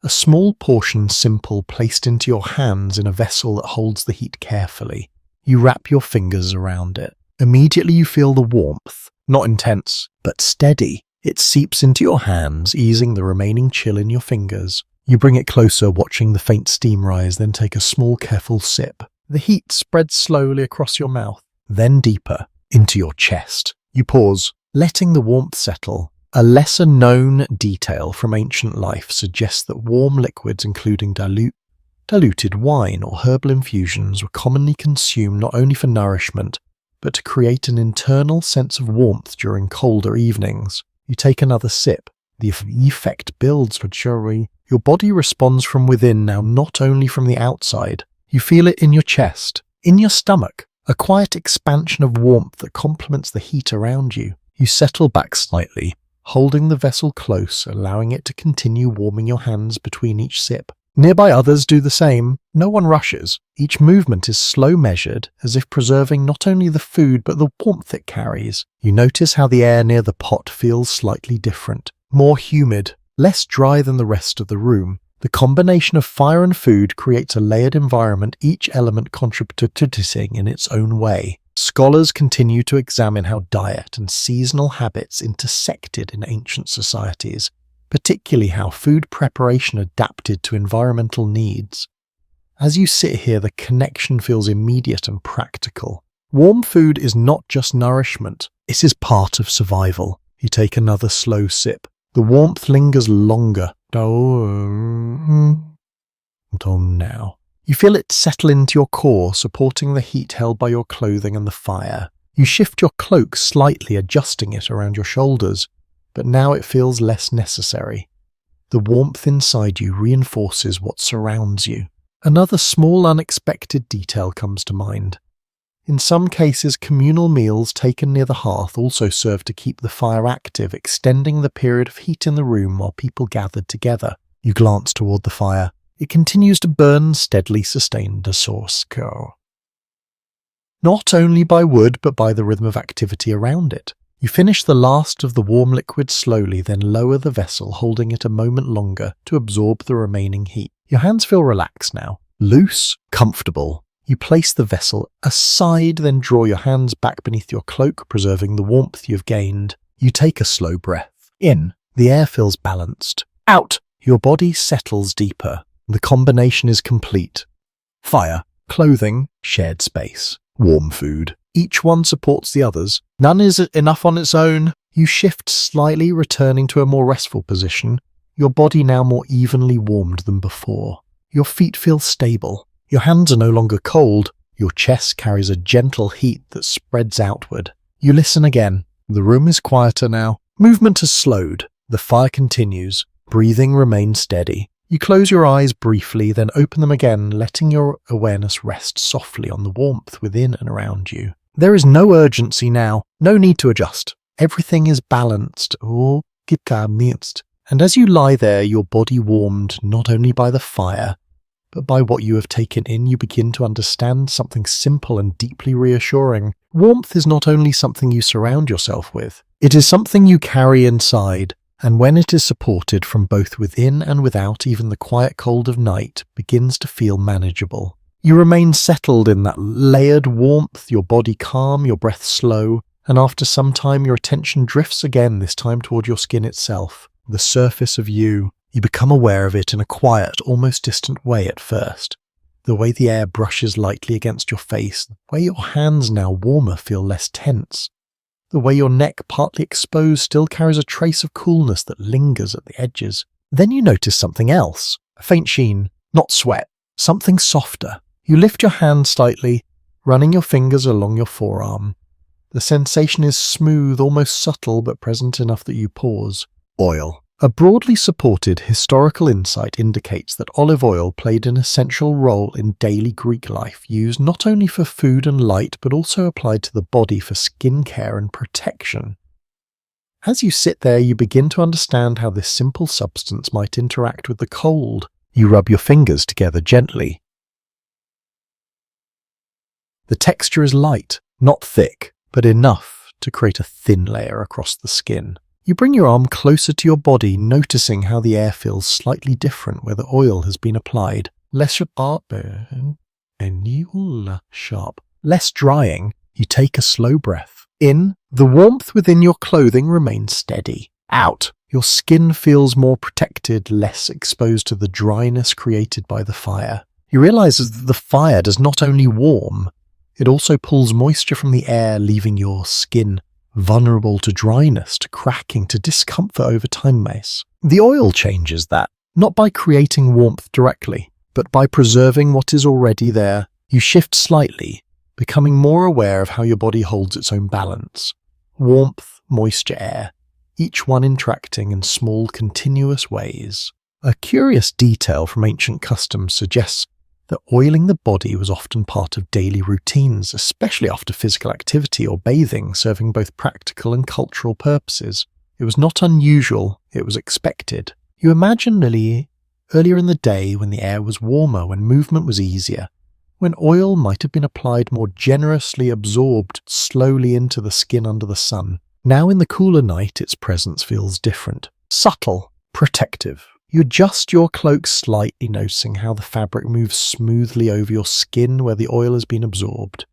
A small portion, simple, placed into your hands in a vessel that holds the heat carefully. You wrap your fingers around it. Immediately you feel the warmth, not intense, but steady. It seeps into your hands, easing the remaining chill in your fingers. You bring it closer, watching the faint steam rise, then take a small, careful sip. The heat spreads slowly across your mouth, then deeper, into your chest. You pause, letting the warmth settle. A lesser-known detail from ancient life suggests that warm liquids, including diluted wine or herbal infusions, were commonly consumed not only for nourishment, but to create an internal sense of warmth during colder evenings. You take another sip. The effect builds gradually. Your body responds from within now, not only from the outside. You feel it in your chest, in your stomach, a quiet expansion of warmth that complements the heat around you. You settle back slightly, holding the vessel close, allowing it to continue warming your hands between each sip. Nearby others do the same. No one rushes. Each movement is slow measured, as if preserving not only the food but the warmth it carries. You notice how the air near the pot feels slightly different, more humid, less dry than the rest of the room. The combination of fire and food creates a layered environment, each element contributing in its own way. Scholars continue to examine how diet and seasonal habits intersected in ancient societies, particularly how food preparation adapted to environmental needs. As you sit here, the connection feels immediate and practical. Warm food is not just nourishment, it is part of survival. You take another slow sip. The warmth lingers longer. Until now. You feel it settle into your core, supporting the heat held by your clothing and the fire. You shift your cloak slightly, adjusting it around your shoulders, but now it feels less necessary. The warmth inside you reinforces what surrounds you. Another small unexpected detail comes to mind. In some cases, communal meals taken near the hearth also serve to keep the fire active, extending the period of heat in the room while people gathered together. You glance toward the fire. It continues to burn steadily, sustained a source. Not only by wood, but by the rhythm of activity around it. You finish the last of the warm liquid slowly, then lower the vessel, holding it a moment longer to absorb the remaining heat. Your hands feel relaxed now, loose, comfortable. You place the vessel aside, then draw your hands back beneath your cloak, preserving the warmth you've gained. You take a slow breath. In, the air feels balanced. Out, your body settles deeper. The combination is complete. Fire, clothing, shared space, warm food. Each one supports the others. None is enough on its own. You shift slightly, returning to a more restful position, your body now more evenly warmed than before. Your feet feel stable. Your hands are no longer cold. Your chest carries a gentle heat that spreads outward. You listen again. The room is quieter now. Movement has slowed. The fire continues. Breathing remains steady. You close your eyes briefly, then open them again, letting your awareness rest softly on the warmth within and around you. There is no urgency now, no need to adjust. Everything is balanced. And as you lie there, your body warmed not only by the fire, but by what you have taken in, you begin to understand something simple and deeply reassuring. Warmth is not only something you surround yourself with, it is something you carry inside, and when it is supported from both within and without, even the quiet cold of night begins to feel manageable. You remain settled in that layered warmth, your body calm, your breath slow, and after some time your attention drifts again, this time toward your skin itself, the surface of you. You become aware of it in a quiet, almost distant way at first. The way the air brushes lightly against your face, the way your hands, now warmer, feel less tense. The way your neck, partly exposed, still carries a trace of coolness that lingers at the edges. Then you notice something else, a faint sheen, not sweat, something softer. You lift your hand slightly, running your fingers along your forearm. The sensation is smooth, almost subtle, but present enough that you pause. Oil. A broadly supported historical insight indicates that olive oil played an essential role in daily Greek life, used not only for food and light, but also applied to the body for skin care and protection. As you sit there, you begin to understand how this simple substance might interact with the cold. You rub your fingers together gently. The texture is light, not thick, but enough to create a thin layer across the skin. You bring your arm closer to your body, noticing how the air feels slightly different where the oil has been applied. Less sharp. Less drying. You take a slow breath. In, the warmth within your clothing remains steady. Out, your skin feels more protected, less exposed to the dryness created by the fire. You realize that the fire does not only warm, it also pulls moisture from the air, leaving your skin vulnerable to dryness, to cracking, to discomfort over time. The oil changes that, not by creating warmth directly, but by preserving what is already there. You shift slightly, becoming more aware of how your body holds its own balance. Warmth, moisture, air, each one interacting in small, continuous ways. A curious detail from ancient customs suggests that oiling the body was often part of daily routines, especially after physical activity or bathing, serving both practical and cultural purposes. It was not unusual, it was expected. You imagine, Lily, earlier in the day when the air was warmer, when movement was easier, when oil might have been applied more generously, absorbed slowly into the skin under the sun. Now in the cooler night, its presence feels different. Subtle, protective. You adjust your cloak slightly, noticing how the fabric moves smoothly over your skin where the oil has been absorbed.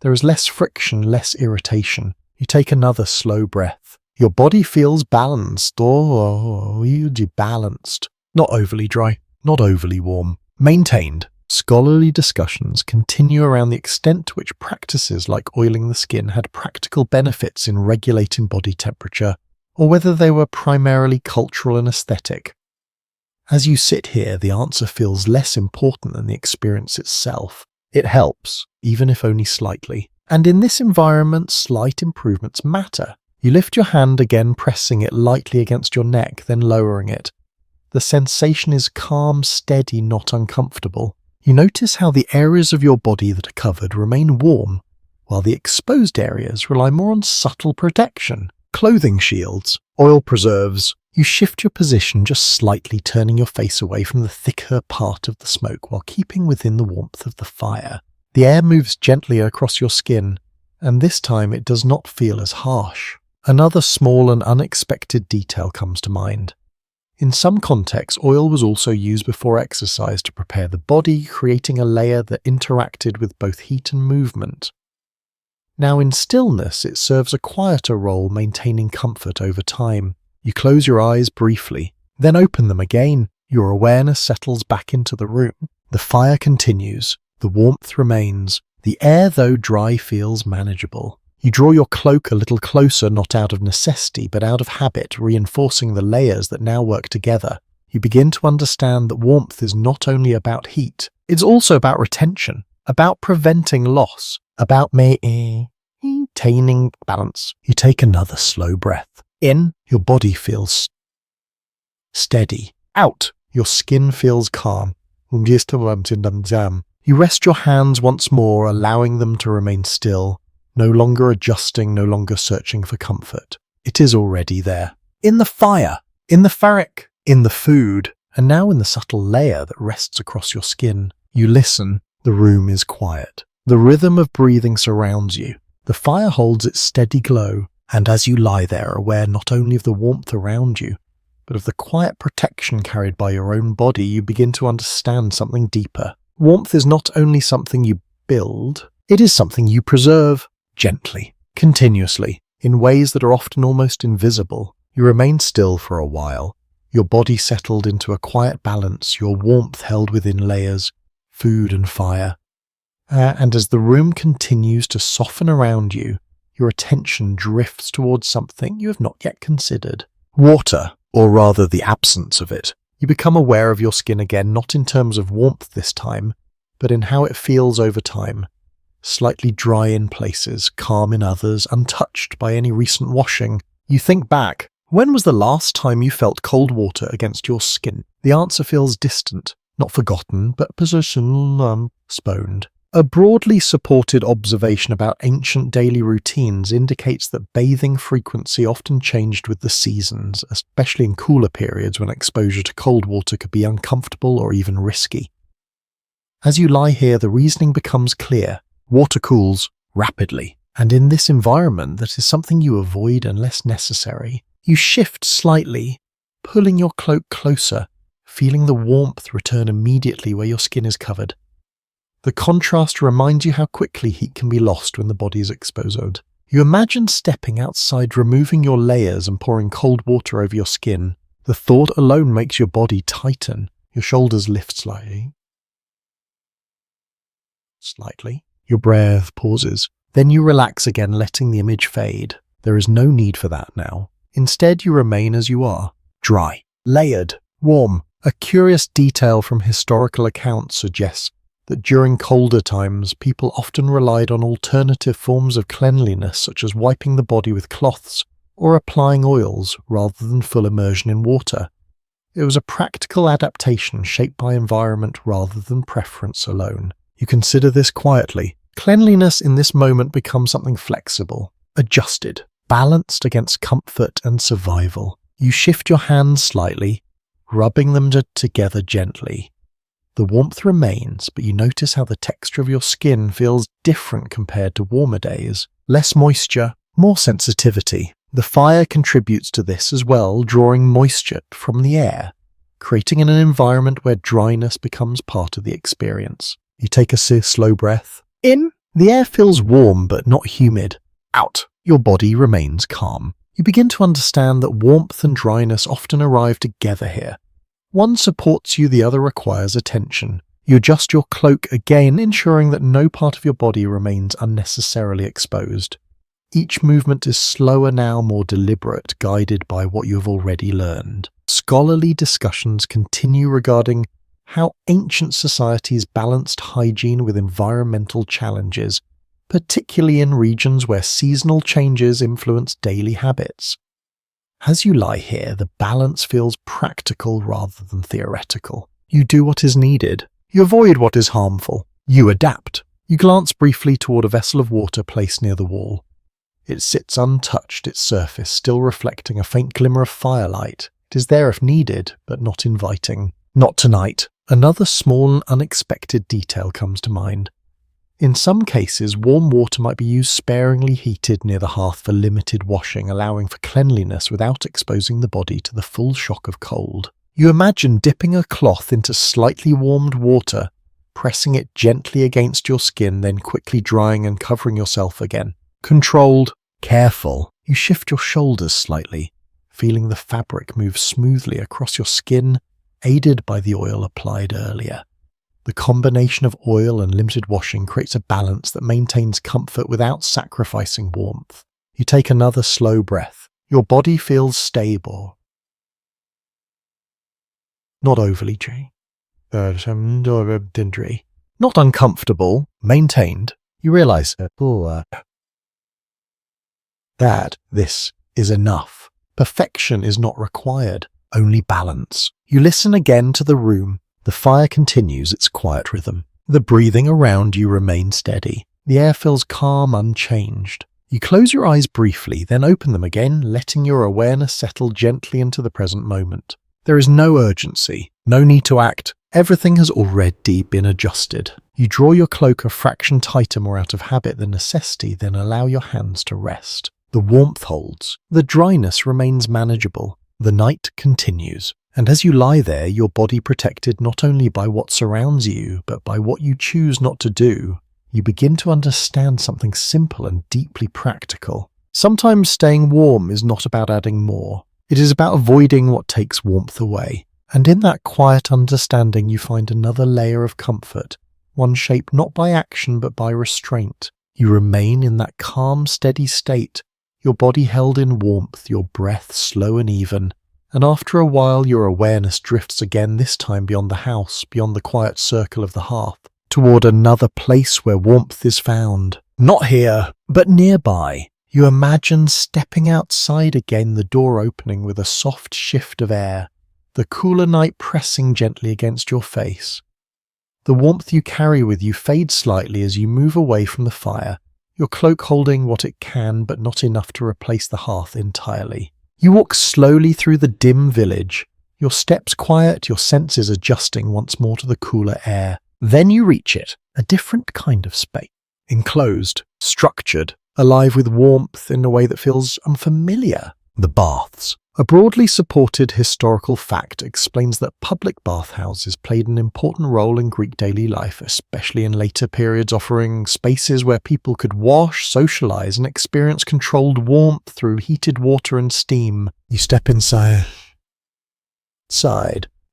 There is less friction, less irritation. You take another slow breath. Your body feels balanced, balanced. Not overly dry, not overly warm. Maintained. Scholarly discussions continue around the extent to which practices like oiling the skin had practical benefits in regulating body temperature, or whether they were primarily cultural and aesthetic. As you sit here, the answer feels less important than the experience itself. It helps, even if only slightly. And in this environment, slight improvements matter. You lift your hand again, pressing it lightly against your neck, then lowering it. The sensation is calm, steady, not uncomfortable. You notice how the areas of your body that are covered remain warm, while the exposed areas rely more on subtle protection. Clothing shields, oil preserves. You shift your position just slightly, turning your face away from the thicker part of the smoke while keeping within the warmth of the fire. The air moves gently across your skin, and this time it does not feel as harsh. Another small and unexpected detail comes to mind. In some contexts, oil was also used before exercise to prepare the body, creating a layer that interacted with both heat and movement. Now in stillness, it serves a quieter role, maintaining comfort over time. You close your eyes briefly, then open them again. Your awareness settles back into the room. The fire continues. The warmth remains. The air, though dry, feels manageable. You draw your cloak a little closer, not out of necessity, but out of habit, reinforcing the layers that now work together. You begin to understand that warmth is not only about heat, it's also about retention, about preventing loss, about maintaining balance. You take another slow breath. In, your body feels steady. Out, your skin feels calm. You rest your hands once more, allowing them to remain still, no longer adjusting, no longer searching for comfort. It is already there. In the fire, in the fabric, in the food, and now in the subtle layer that rests across your skin. You listen. The room is quiet. The rhythm of breathing surrounds you. The fire holds its steady glow. And as you lie there, aware not only of the warmth around you, but of the quiet protection carried by your own body, you begin to understand something deeper. Warmth is not only something you build, it is something you preserve, gently, continuously, in ways that are often almost invisible. You remain still for a while, your body settled into a quiet balance, your warmth held within layers, food and fire. And as the room continues to soften around you, your attention drifts towards something you have not yet considered. Water, or rather the absence of it. You become aware of your skin again, not in terms of warmth this time, but in how it feels over time. Slightly dry in places, calm in others, untouched by any recent washing. You think back. When was the last time you felt cold water against your skin? The answer feels distant, not forgotten, but postponed. A broadly supported observation about ancient daily routines indicates that bathing frequency often changed with the seasons, especially in cooler periods when exposure to cold water could be uncomfortable or even risky. As you lie here, the reasoning becomes clear. Water cools rapidly, and in this environment that is something you avoid unless necessary. You shift slightly, pulling your cloak closer, feeling the warmth return immediately where your skin is covered. The contrast reminds you how quickly heat can be lost when the body is exposed. You imagine stepping outside, removing your layers and pouring cold water over your skin. The thought alone makes your body tighten. Your shoulders lift slightly. Your breath pauses. Then you relax again, letting the image fade. There is no need for that now. Instead, you remain as you are. Dry, layered, warm. A curious detail from historical accounts suggests that during colder times, people often relied on alternative forms of cleanliness such as wiping the body with cloths or applying oils rather than full immersion in water. It was a practical adaptation shaped by environment rather than preference alone. You consider this quietly. Cleanliness in this moment becomes something flexible, adjusted, balanced against comfort and survival. You shift your hands slightly, rubbing them together gently. The warmth remains, but you notice how the texture of your skin feels different compared to warmer days. Less moisture, more sensitivity. The fire contributes to this as well, drawing moisture from the air, creating an environment where dryness becomes part of the experience. You take a slow breath. In, the air feels warm but not humid. Out, your body remains calm. You begin to understand that warmth and dryness often arrive together here. One supports you, the other requires attention. You adjust your cloak again, ensuring that no part of your body remains unnecessarily exposed. Each movement is slower now, more deliberate, guided by what you have already learned. Scholarly discussions continue regarding how ancient societies balanced hygiene with environmental challenges, particularly in regions where seasonal changes influence daily habits. As you lie here, the balance feels practical rather than theoretical. You do what is needed. You avoid what is harmful. You adapt. You glance briefly toward a vessel of water placed near the wall. It sits untouched, its surface still reflecting a faint glimmer of firelight. It is there if needed, but not inviting. Not tonight. Another small and unexpected detail comes to mind. In some cases, warm water might be used sparingly heated near the hearth for limited washing, allowing for cleanliness without exposing the body to the full shock of cold. You imagine dipping a cloth into slightly warmed water, pressing it gently against your skin, then quickly drying and covering yourself again. Controlled, careful. You shift your shoulders slightly, feeling the fabric move smoothly across your skin, aided by the oil applied earlier. The combination of oil and limited washing creates a balance that maintains comfort without sacrificing warmth. You take another slow breath. Your body feels stable. Not overly not uncomfortable, maintained. You realize that this is enough. Perfection is not required, only balance. You listen again to the room. The fire continues its quiet rhythm. The breathing around you remains steady. The air feels calm, unchanged. You close your eyes briefly, then open them again, letting your awareness settle gently into the present moment. There is no urgency, no need to act. Everything has already been adjusted. You draw your cloak a fraction tighter, more out of habit than necessity, then allow your hands to rest. The warmth holds. The dryness remains manageable. The night continues. And as you lie there, your body protected not only by what surrounds you, but by what you choose not to do, you begin to understand something simple and deeply practical. Sometimes staying warm is not about adding more. It is about avoiding what takes warmth away. And in that quiet understanding, you find another layer of comfort, one shaped not by action but by restraint. You remain in that calm, steady state, your body held in warmth, your breath slow and even. And after a while your awareness drifts again, this time beyond the house, beyond the quiet circle of the hearth, toward another place where warmth is found. Not here, but nearby. You imagine stepping outside again, the door opening with a soft shift of air, the cooler night pressing gently against your face. The warmth you carry with you fades slightly as you move away from the fire, your cloak holding what it can but not enough to replace the hearth entirely. You walk slowly through the dim village, your steps quiet, your senses adjusting once more to the cooler air. Then you reach it, a different kind of space. Enclosed, structured, alive with warmth in a way that feels unfamiliar. The baths. A broadly supported historical fact explains that public bathhouses played an important role in Greek daily life, especially in later periods, offering spaces where people could wash, socialize, and experience controlled warmth through heated water and steam. You step inside.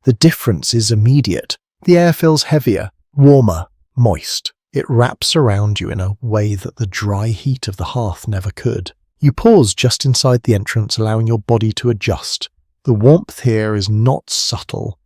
The difference is immediate. The air feels heavier, warmer, moist. It wraps around you in a way that the dry heat of the hearth never could. You pause just inside the entrance, allowing your body to adjust. The warmth here is not subtle.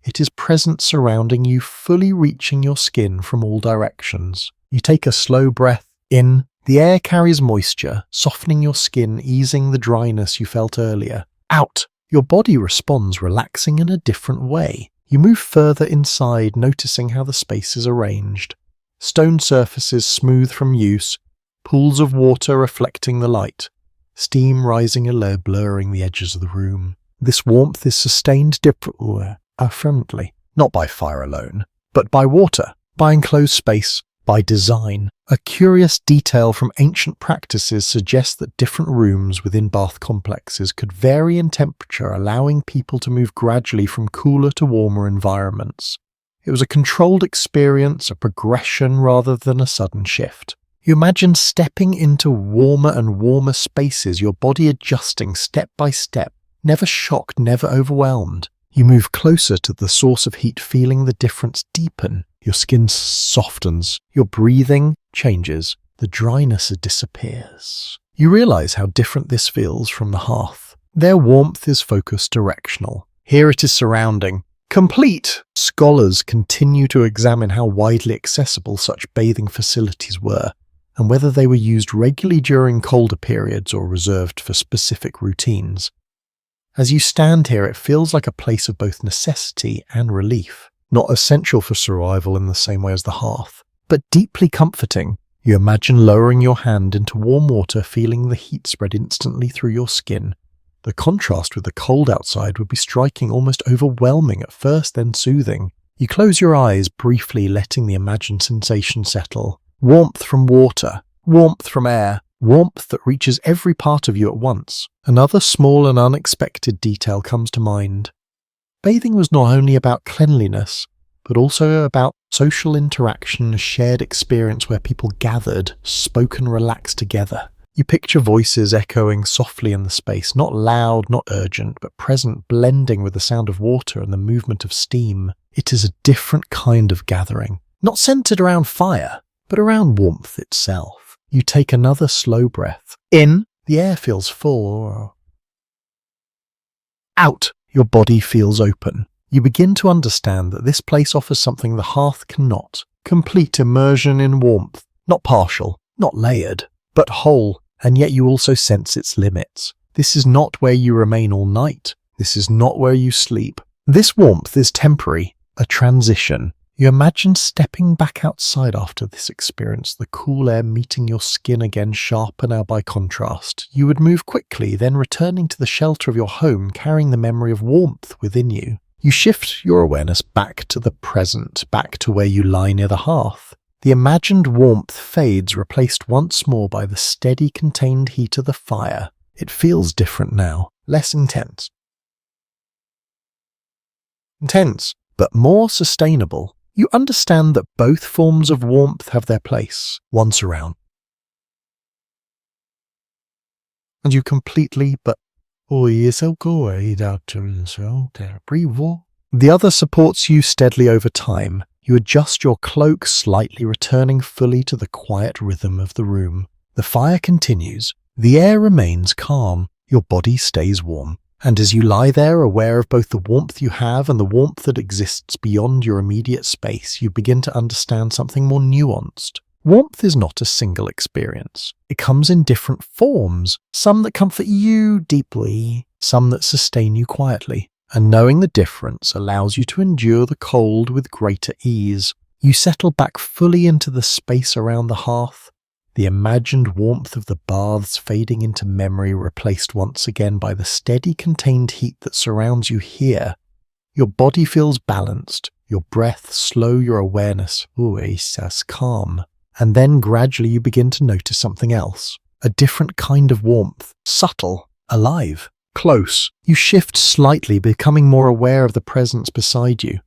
It is present surrounding you, fully reaching your skin from all directions. You take a slow breath in. The air carries moisture, softening your skin, easing the dryness you felt earlier. Out. Your body responds, relaxing in a different way. You move further inside, noticing how the space is arranged. Stone surfaces smooth from use, pools of water reflecting the light, steam rising below, blurring the edges of the room. This warmth is sustained differently, not by fire alone, but by water, by enclosed space, by design. A curious detail from ancient practices suggests that different rooms within bath complexes could vary in temperature, allowing people to move gradually from cooler to warmer environments. It was a controlled experience, a progression rather than a sudden shift. You imagine stepping into warmer and warmer spaces, your body adjusting step by step, never shocked, never overwhelmed. You move closer to the source of heat, feeling the difference deepen. Your skin softens, your breathing changes, the dryness disappears. You realize how different this feels from the hearth. Their warmth is focused, directional. Here it is surrounding, complete. Scholars continue to examine how widely accessible such bathing facilities were, and whether they were used regularly during colder periods or reserved for specific routines. As you stand here, it feels like a place of both necessity and relief. Not essential for survival in the same way as the hearth, but deeply comforting. You imagine lowering your hand into warm water, feeling the heat spread instantly through your skin. The contrast with the cold outside would be striking, almost overwhelming at first, then soothing. You close your eyes briefly, letting the imagined sensation settle. Warmth from water, warmth from air, warmth that reaches every part of you at once. Another small and unexpected detail comes to mind. Bathing was not only about cleanliness, but also about social interaction, a shared experience where people gathered, spoke and relaxed together. You picture voices echoing softly in the space, not loud, not urgent, but present, blending with the sound of water and the movement of steam. It is a different kind of gathering, not centered around fire, but around warmth itself. You take another slow breath. In, the air feels full. Out. Your body feels open. You begin to understand that this place offers something the hearth cannot. Complete immersion in warmth. Not partial, not layered, but whole, and yet you also sense its limits. This is not where you remain all night. This is not where you sleep. This warmth is temporary, a transition. You imagine stepping back outside after this experience, the cool air meeting your skin again, sharper now by contrast. You would move quickly, then returning to the shelter of your home, carrying the memory of warmth within you. You shift your awareness back to the present, back to where you lie near the hearth. The imagined warmth fades, replaced once more by the steady, contained heat of the fire. It feels different now, less intense. Intense, but more sustainable. You understand that both forms of warmth have their place once around. And you completely, but the other supports you steadily over time. You adjust your cloak slightly, returning fully to the quiet rhythm of the room. The fire continues. The air remains calm. Your body stays warm. And as you lie there, aware of both the warmth you have and the warmth that exists beyond your immediate space, you begin to understand something more nuanced. Warmth is not a single experience. It comes in different forms, some that comfort you deeply, some that sustain you quietly. And knowing the difference allows you to endure the cold with greater ease. You settle back fully into the space around the hearth, the imagined warmth of the baths fading into memory, replaced once again by the steady contained heat that surrounds you here. Your body feels balanced, your breath slow, your awareness calm. And then gradually you begin to notice something else, a different kind of warmth, subtle, alive, close. You shift slightly, becoming more aware of the presence beside you.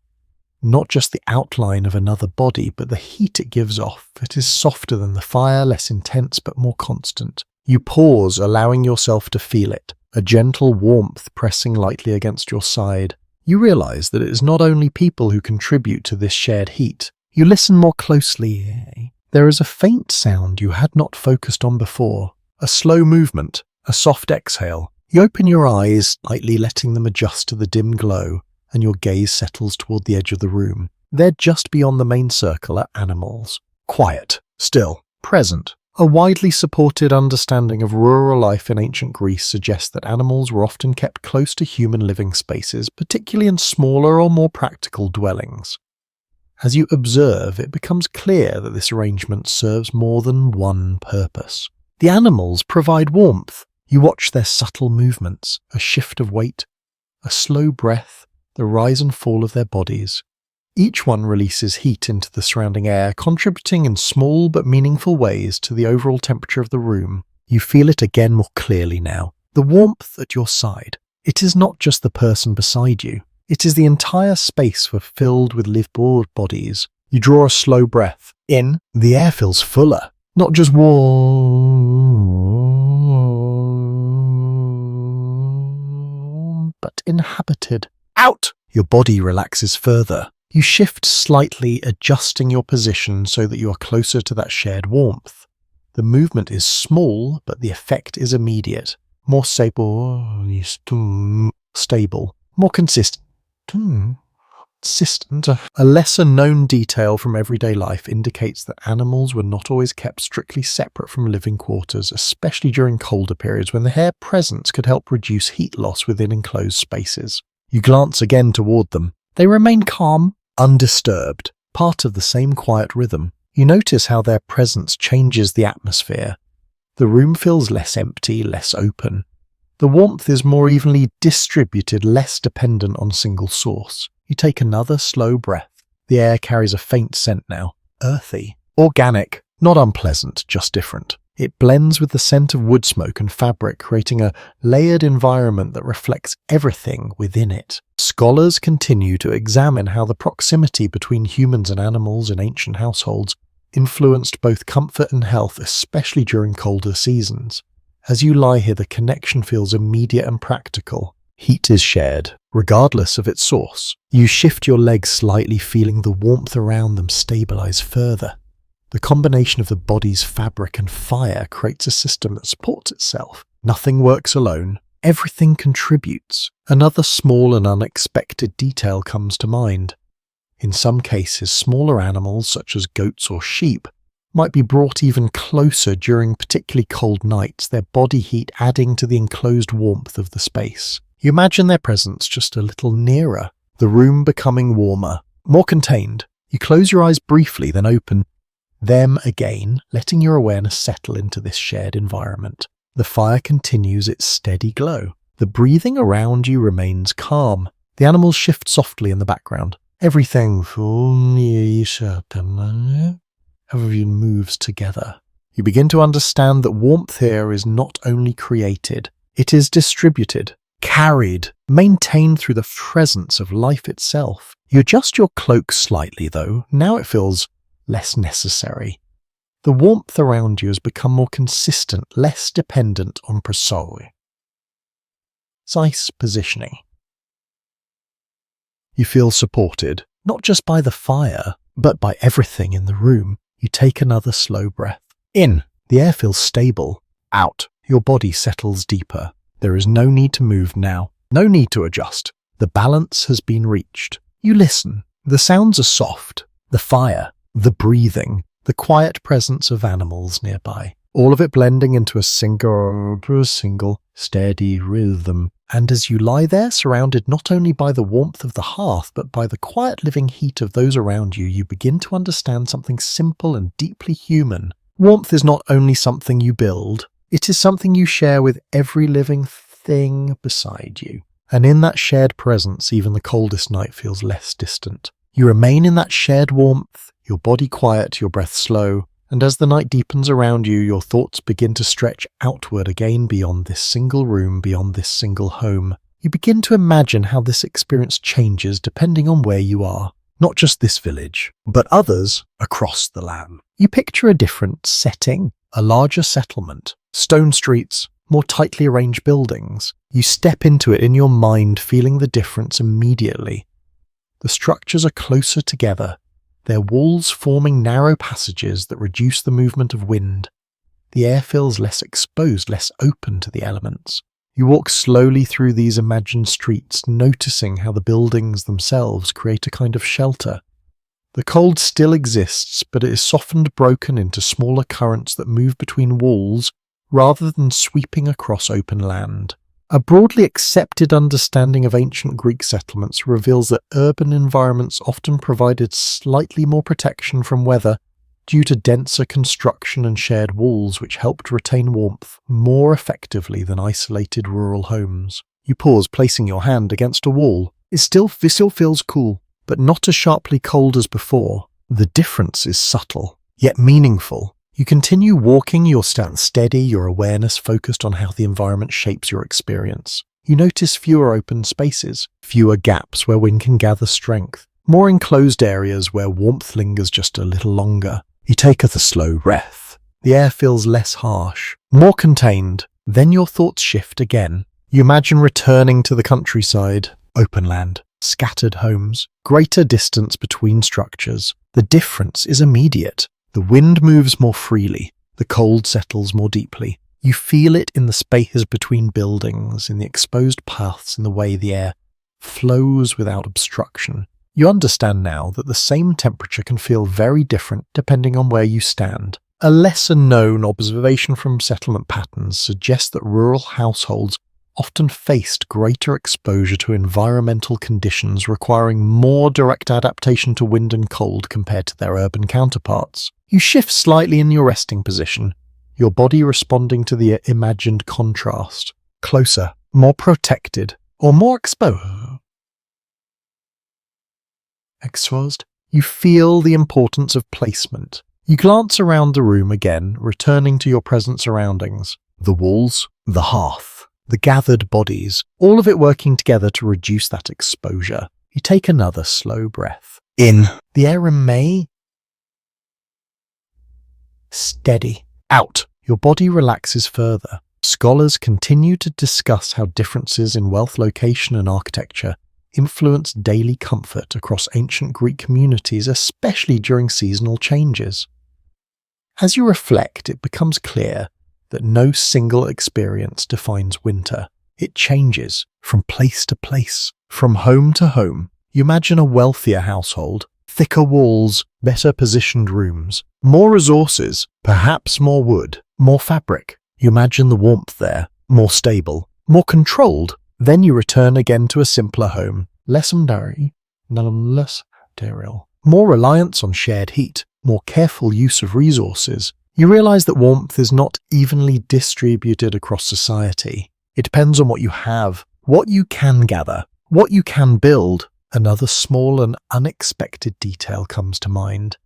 Not just the outline of another body, but the heat it gives off. It is softer than the fire, less intense, but more constant. You pause, allowing yourself to feel it, a gentle warmth pressing lightly against your side. You realize that it is not only people who contribute to this shared heat. You listen more closely. There is a faint sound you had not focused on before, a slow movement, a soft exhale. You open your eyes, slightly letting them adjust to the dim glow, and your gaze settles toward the edge of the room. There, just beyond the main circle, are animals. Quiet, still, present. A widely supported understanding of rural life in ancient Greece suggests that animals were often kept close to human living spaces, particularly in smaller or more practical dwellings. As you observe, it becomes clear that this arrangement serves more than one purpose. The animals provide warmth. You watch their subtle movements, a shift of weight, a slow breath, the rise and fall of their bodies. Each one releases heat into the surrounding air, contributing in small but meaningful ways to the overall temperature of the room. You feel it again more clearly now. The warmth at your side. It is not just the person beside you. It is the entire space filled with living bodies. You draw a slow breath. In, the air feels fuller, not just warm, but inhabited. Out! Your body relaxes further. You shift slightly, adjusting your position so that you are closer to that shared warmth. The movement is small, but the effect is immediate. More stable, more consistent. A lesser-known detail from everyday life indicates that animals were not always kept strictly separate from living quarters, especially during colder periods when their presence could help reduce heat loss within enclosed spaces. You glance again toward them. They remain calm, undisturbed, part of the same quiet rhythm. You notice how their presence changes the atmosphere. The room feels less empty, less open. The warmth is more evenly distributed, less dependent on a single source. You take another slow breath. The air carries a faint scent now. Earthy. Organic. Not unpleasant, just different. It blends with the scent of wood smoke and fabric, creating a layered environment that reflects everything within it. Scholars continue to examine how the proximity between humans and animals in ancient households influenced both comfort and health, especially during colder seasons. As you lie here, the connection feels immediate and practical. Heat is shared, regardless of its source. You shift your legs slightly, feeling the warmth around them stabilize further. The combination of the body's fabric and fire creates a system that supports itself. Nothing works alone. Everything contributes. Another small and unexpected detail comes to mind. In some cases, smaller animals, such as goats or sheep, might be brought even closer during particularly cold nights, their body heat adding to the enclosed warmth of the space. You imagine their presence just a little nearer, the room becoming warmer, more contained. You close your eyes briefly, then open them again, letting your awareness settle into this shared environment. The fire continues its steady glow. The breathing around you remains calm. The animals shift softly in the background. Everything moves together. You begin to understand that warmth here is not only created, it is distributed, carried, maintained through the presence of life itself. You adjust your cloak slightly, though. Now it feels less necessary. The warmth around you has become more consistent, less dependent on precise positioning. You feel supported, not just by the fire, but by everything in the room. You take another slow breath. In, the air feels stable. Out, your body settles deeper. There is no need to move now, no need to adjust. The balance has been reached. You listen. The sounds are soft. The fire, the breathing, the quiet presence of animals nearby, all of it blending into a single, steady rhythm. And as you lie there, surrounded not only by the warmth of the hearth, but by the quiet living heat of those around you, you begin to understand something simple and deeply human. Warmth is not only something you build, it is something you share with every living thing beside you. And in that shared presence, even the coldest night feels less distant. You remain in that shared warmth, your body quiet, your breath slow, and as the night deepens around you, your thoughts begin to stretch outward again beyond this single room, beyond this single home. You begin to imagine how this experience changes depending on where you are. Not just this village, but others across the land. You picture a different setting, a larger settlement, stone streets, more tightly arranged buildings. You step into it in your mind, feeling the difference immediately. The structures are closer together, their walls forming narrow passages that reduce the movement of wind. The air feels less exposed, less open to the elements. You walk slowly through these imagined streets, noticing how the buildings themselves create a kind of shelter. The cold still exists, but it is softened, broken into smaller currents that move between walls rather than sweeping across open land. A broadly accepted understanding of ancient Greek settlements reveals that urban environments often provided slightly more protection from weather due to denser construction and shared walls which helped retain warmth more effectively than isolated rural homes. You pause, placing your hand against a wall. It still feels cool, but not as sharply cold as before. The difference is subtle, yet meaningful. You continue walking, your stance steady, your awareness focused on how the environment shapes your experience. You notice fewer open spaces, fewer gaps where wind can gather strength, more enclosed areas where warmth lingers just a little longer. You take a slow breath. The air feels less harsh, more contained. Then your thoughts shift again. You imagine returning to the countryside, open land, scattered homes, greater distance between structures. The difference is immediate. The wind moves more freely. The cold settles more deeply. You feel it in the spaces between buildings, in the exposed paths, in the way the air flows without obstruction. You understand now that the same temperature can feel very different depending on where you stand. A lesser-known observation from settlement patterns suggests that rural households often faced greater exposure to environmental conditions requiring more direct adaptation to wind and cold compared to their urban counterparts. You shift slightly in your resting position, your body responding to the imagined contrast. Closer, more protected, or more exposed. You feel the importance of placement. You glance around the room again, returning to your present surroundings. The walls, the hearth, the gathered bodies, all of it working together to reduce that exposure. You take another slow breath. In. The air remains steady. Out. Your body relaxes further. Scholars continue to discuss how differences in wealth, location, and architecture influenced daily comfort across ancient Greek communities, especially during seasonal changes. As you reflect, it becomes clear that no single experience defines winter. It changes from place to place, from home to home. You imagine a wealthier household, thicker walls, better positioned rooms, more resources, perhaps more wood, more fabric. You imagine the warmth there, more stable, more controlled. Then you return again to a simpler home, less material, more reliance on shared heat, more careful use of resources. You realize that warmth is not evenly distributed across society. It depends on what you have, what you can gather, what you can build. Another small and unexpected detail comes to mind.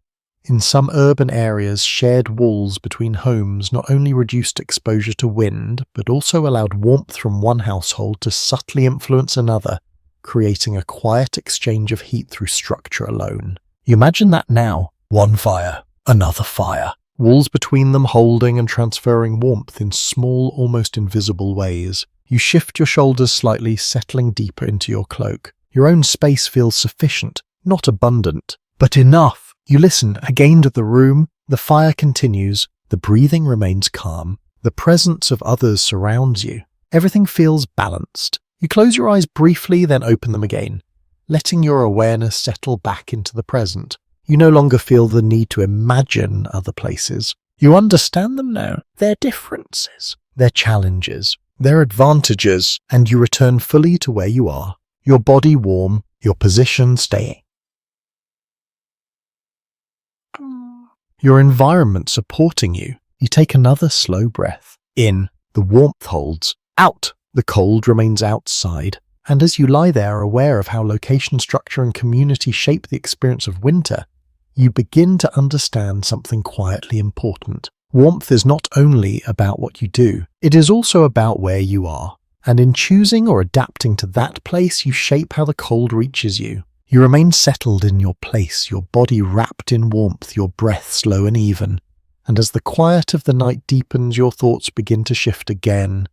In some urban areas, shared walls between homes not only reduced exposure to wind, but also allowed warmth from one household to subtly influence another, creating a quiet exchange of heat through structure alone. You imagine that now. One fire, another fire. Walls between them holding and transferring warmth in small, almost invisible ways. You shift your shoulders slightly, settling deeper into your cloak. Your own space feels sufficient, not abundant, but enough. You listen again to the room. The fire continues. The breathing remains calm. The presence of others surrounds you. Everything feels balanced. You close your eyes briefly, then open them again, letting your awareness settle back into the present. You no longer feel the need to imagine other places. You understand them now, their differences, their challenges, their advantages, and you return fully to where you are, your body warm, your position staying. Your environment supporting you. You take another slow breath. In. The warmth holds. Out. The cold remains outside. And as you lie there aware of how location, structure, and community shape the experience of winter, you begin to understand something quietly important. Warmth is not only about what you do, it is also about where you are. And in choosing or adapting to that place, you shape how the cold reaches you. You remain settled in your place, your body wrapped in warmth, your breath slow and even. And as the quiet of the night deepens, your thoughts begin to shift again.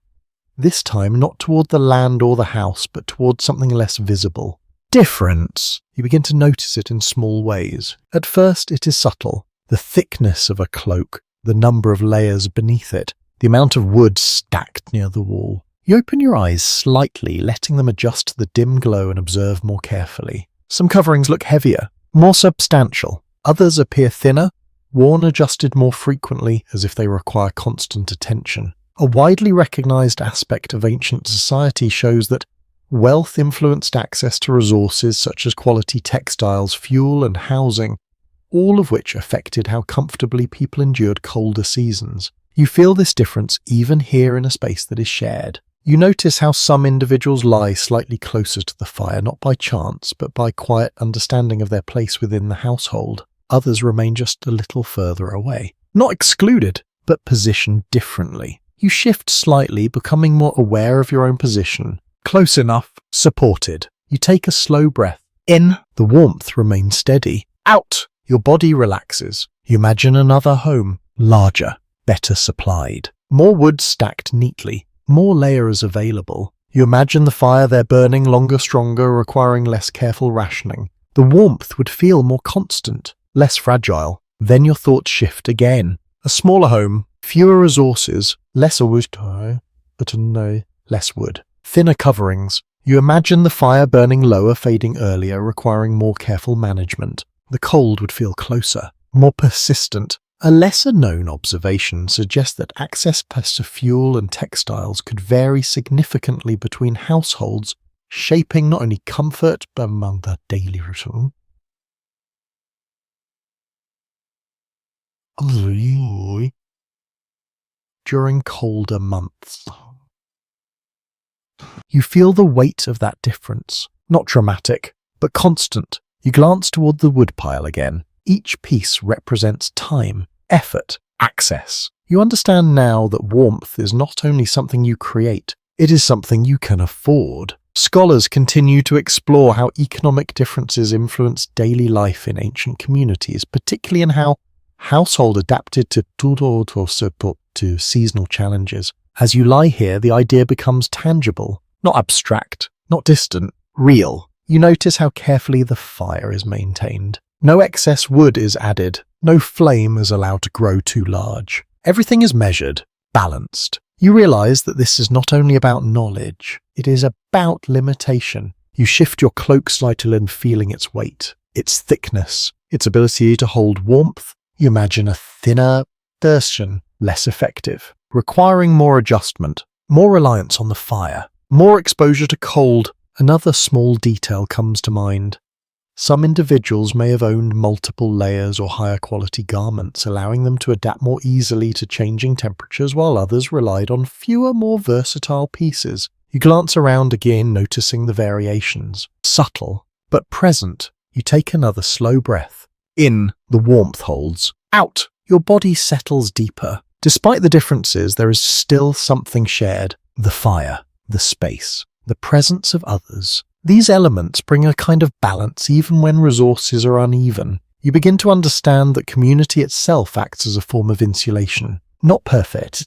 This time not toward the land or the house, but toward something less visible. Difference. You begin to notice it in small ways. At first it is subtle. The thickness of a cloak, the number of layers beneath it, the amount of wood stacked near the wall. You open your eyes slightly, letting them adjust to the dim glow and observe more carefully. Some coverings look heavier, more substantial. Others appear thinner, worn adjusted more frequently as if they require constant attention. A widely recognized aspect of ancient society shows that wealth influenced access to resources such as quality textiles, fuel, and housing, all of which affected how comfortably people endured colder seasons. You feel this difference even here in a space that is shared. You notice how some individuals lie slightly closer to the fire, not by chance, but by quiet understanding of their place within the household. Others remain just a little further away. Not excluded, but positioned differently. You shift slightly, becoming more aware of your own position. Close enough, supported. You take a slow breath. In, the warmth remains steady. Out, your body relaxes. You imagine another home, larger, better supplied. More wood stacked neatly, more layers available. You imagine the fire there burning longer, stronger, requiring less careful rationing. The warmth would feel more constant, less fragile. Then your thoughts shift again. A smaller home, fewer resources, less wood, less wood. Thinner coverings. You imagine the fire burning lower, fading earlier, requiring more careful management. The cold would feel closer, more persistent. A lesser-known observation suggests that access to fuel and textiles could vary significantly between households, shaping not only comfort but among the daily routine. During colder months. You feel the weight of that difference. Not dramatic, but constant. You glance toward the woodpile again. Each piece represents time, effort, access. You understand now that warmth is not only something you create, it is something you can afford. Scholars continue to explore how economic differences influence daily life in ancient communities, particularly in how household adapted to seasonal challenges. As you lie here, the idea becomes tangible, not abstract, not distant, real. You notice how carefully the fire is maintained. No excess wood is added. No flame is allowed to grow too large. Everything is measured, balanced. You realize that this is not only about knowledge, it is about limitation. You shift your cloak slightly and feeling its weight, its thickness, its ability to hold warmth. You imagine a thinner version, less effective, requiring more adjustment, more reliance on the fire, more exposure to cold. Another small detail comes to mind. Some individuals may have owned multiple layers or higher quality garments, allowing them to adapt more easily to changing temperatures, while others relied on fewer, more versatile pieces. You glance around again, noticing the variations. Subtle, but present. You take another slow breath. In, the warmth holds. Out, your body settles deeper. Despite the differences, there is still something shared. The fire, the space, the presence of others. These elements bring a kind of balance even when resources are uneven. You begin to understand that community itself acts as a form of insulation. Not perfect,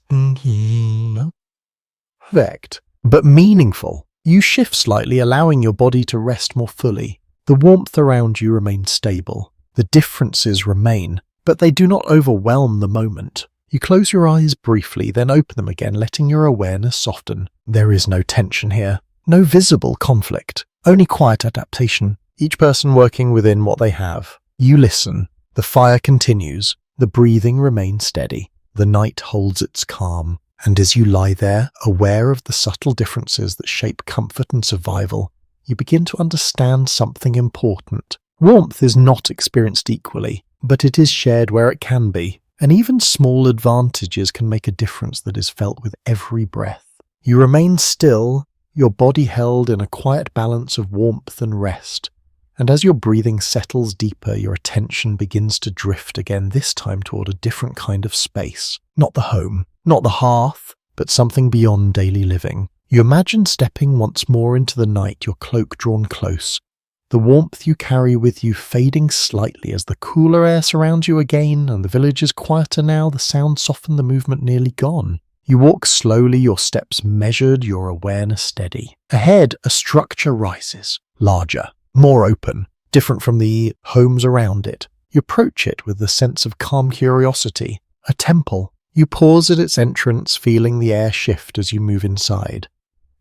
but meaningful. You shift slightly, allowing your body to rest more fully. The warmth around you remains stable. The differences remain, but they do not overwhelm the moment. You close your eyes briefly, then open them again, letting your awareness soften. There is no tension here. No visible conflict. Only quiet adaptation, each person working within what they have. You listen. The fire continues. The breathing remains steady. The night holds its calm. And as you lie there, aware of the subtle differences that shape comfort and survival, you begin to understand something important. Warmth is not experienced equally, but it is shared where it can be. And even small advantages can make a difference that is felt with every breath. You remain still, your body held in a quiet balance of warmth and rest. And as your breathing settles deeper, your attention begins to drift again, this time toward a different kind of space. Not the home, not the hearth, but something beyond daily living. You imagine stepping once more into the night, your cloak drawn close. The warmth you carry with you fading slightly as the cooler air surrounds you again, and the village is quieter now, the sound softened, the movement nearly gone. You walk slowly, your steps measured, your awareness steady. Ahead, a structure rises, larger, more open, different from the homes around it. You approach it with a sense of calm curiosity. A temple. You pause at its entrance, feeling the air shift as you move inside.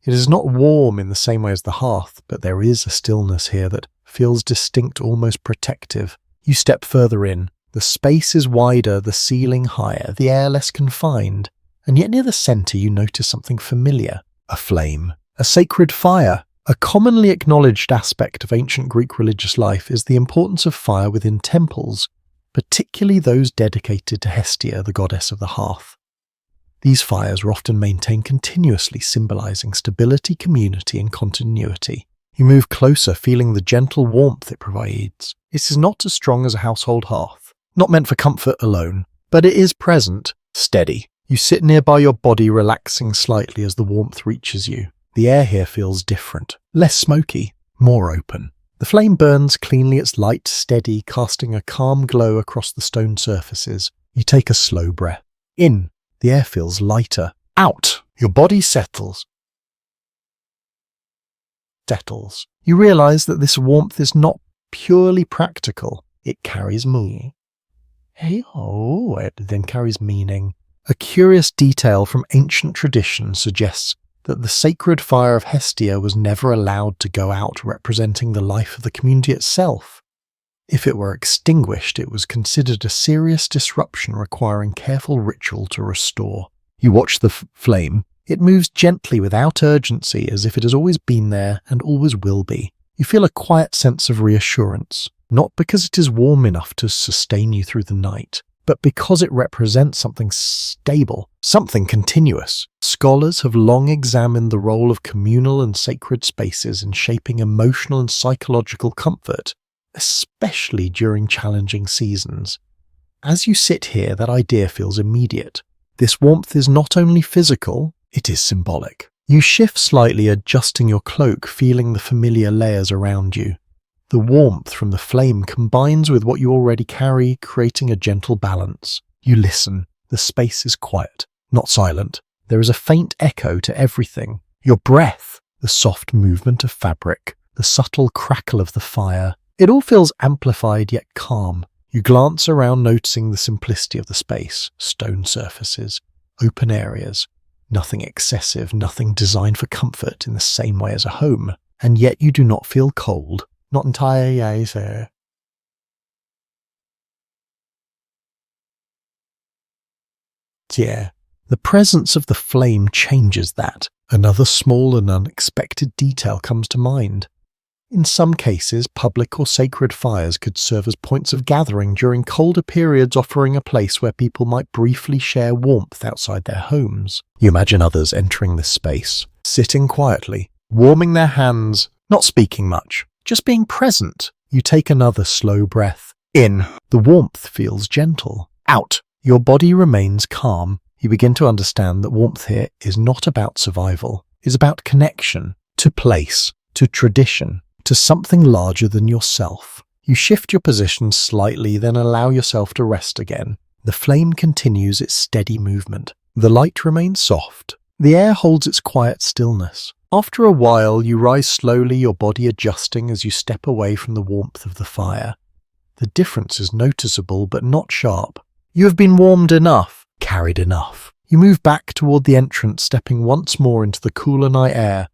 It is not warm in the same way as the hearth, but there is a stillness here that feels distinct, almost protective. You step further in. The space is wider, the ceiling higher, the air less confined, and yet near the centre you notice something familiar. A flame. A sacred fire. A commonly acknowledged aspect of ancient Greek religious life is the importance of fire within temples, particularly those dedicated to Hestia, the goddess of the hearth. These fires are often maintained continuously, symbolizing stability, community, and continuity. You move closer, feeling the gentle warmth it provides. It is not as strong as a household hearth, not meant for comfort alone, but it is present, steady. You sit nearby your body, relaxing slightly as the warmth reaches you. The air here feels different, less smoky, more open. The flame burns cleanly, its light steady, casting a calm glow across the stone surfaces. You take a slow breath. In. The air feels lighter. Out. Your body settles. You realize that this warmth is not purely practical. It carries meaning. It then carries meaning. A curious detail from ancient tradition suggests that the sacred fire of Hestia was never allowed to go out, representing the life of the community itself. If it were extinguished, it was considered a serious disruption requiring careful ritual to restore. You watch the flame. It moves gently without urgency, as if it has always been there and always will be. You feel a quiet sense of reassurance, not because it is warm enough to sustain you through the night, but because it represents something stable, something continuous. Scholars have long examined the role of communal and sacred spaces in shaping emotional and psychological comfort, especially during challenging seasons. As you sit here, that idea feels immediate. This warmth is not only physical, it is symbolic. You shift slightly, adjusting your cloak, feeling the familiar layers around you. The warmth from the flame combines with what you already carry, creating a gentle balance. You listen. The space is quiet, not silent. There is a faint echo to everything. Your breath, the soft movement of fabric, the subtle crackle of the fire. It all feels amplified yet calm. You glance around, noticing the simplicity of the space. Stone surfaces, open areas. Nothing excessive, nothing designed for comfort in the same way as a home. And yet you do not feel cold. Not entirely, sir. Yeah, the presence of the flame changes that. Another small and unexpected detail comes to mind. In some cases, public or sacred fires could serve as points of gathering during colder periods, offering a place where people might briefly share warmth outside their homes. You imagine others entering this space, sitting quietly, warming their hands, not speaking much. Just being present. You take another slow breath. In. The warmth feels gentle. Out. Your body remains calm. You begin to understand that warmth here is not about survival. It's about connection. To place. To tradition. To something larger than yourself. You shift your position slightly, then allow yourself to rest again. The flame continues its steady movement. The light remains soft. The air holds its quiet stillness. After a while, you rise slowly, your body adjusting as you step away from the warmth of the fire. The difference is noticeable, but not sharp. You have been warmed enough, carried enough. You move back toward the entrance, stepping once more into the cooler night air.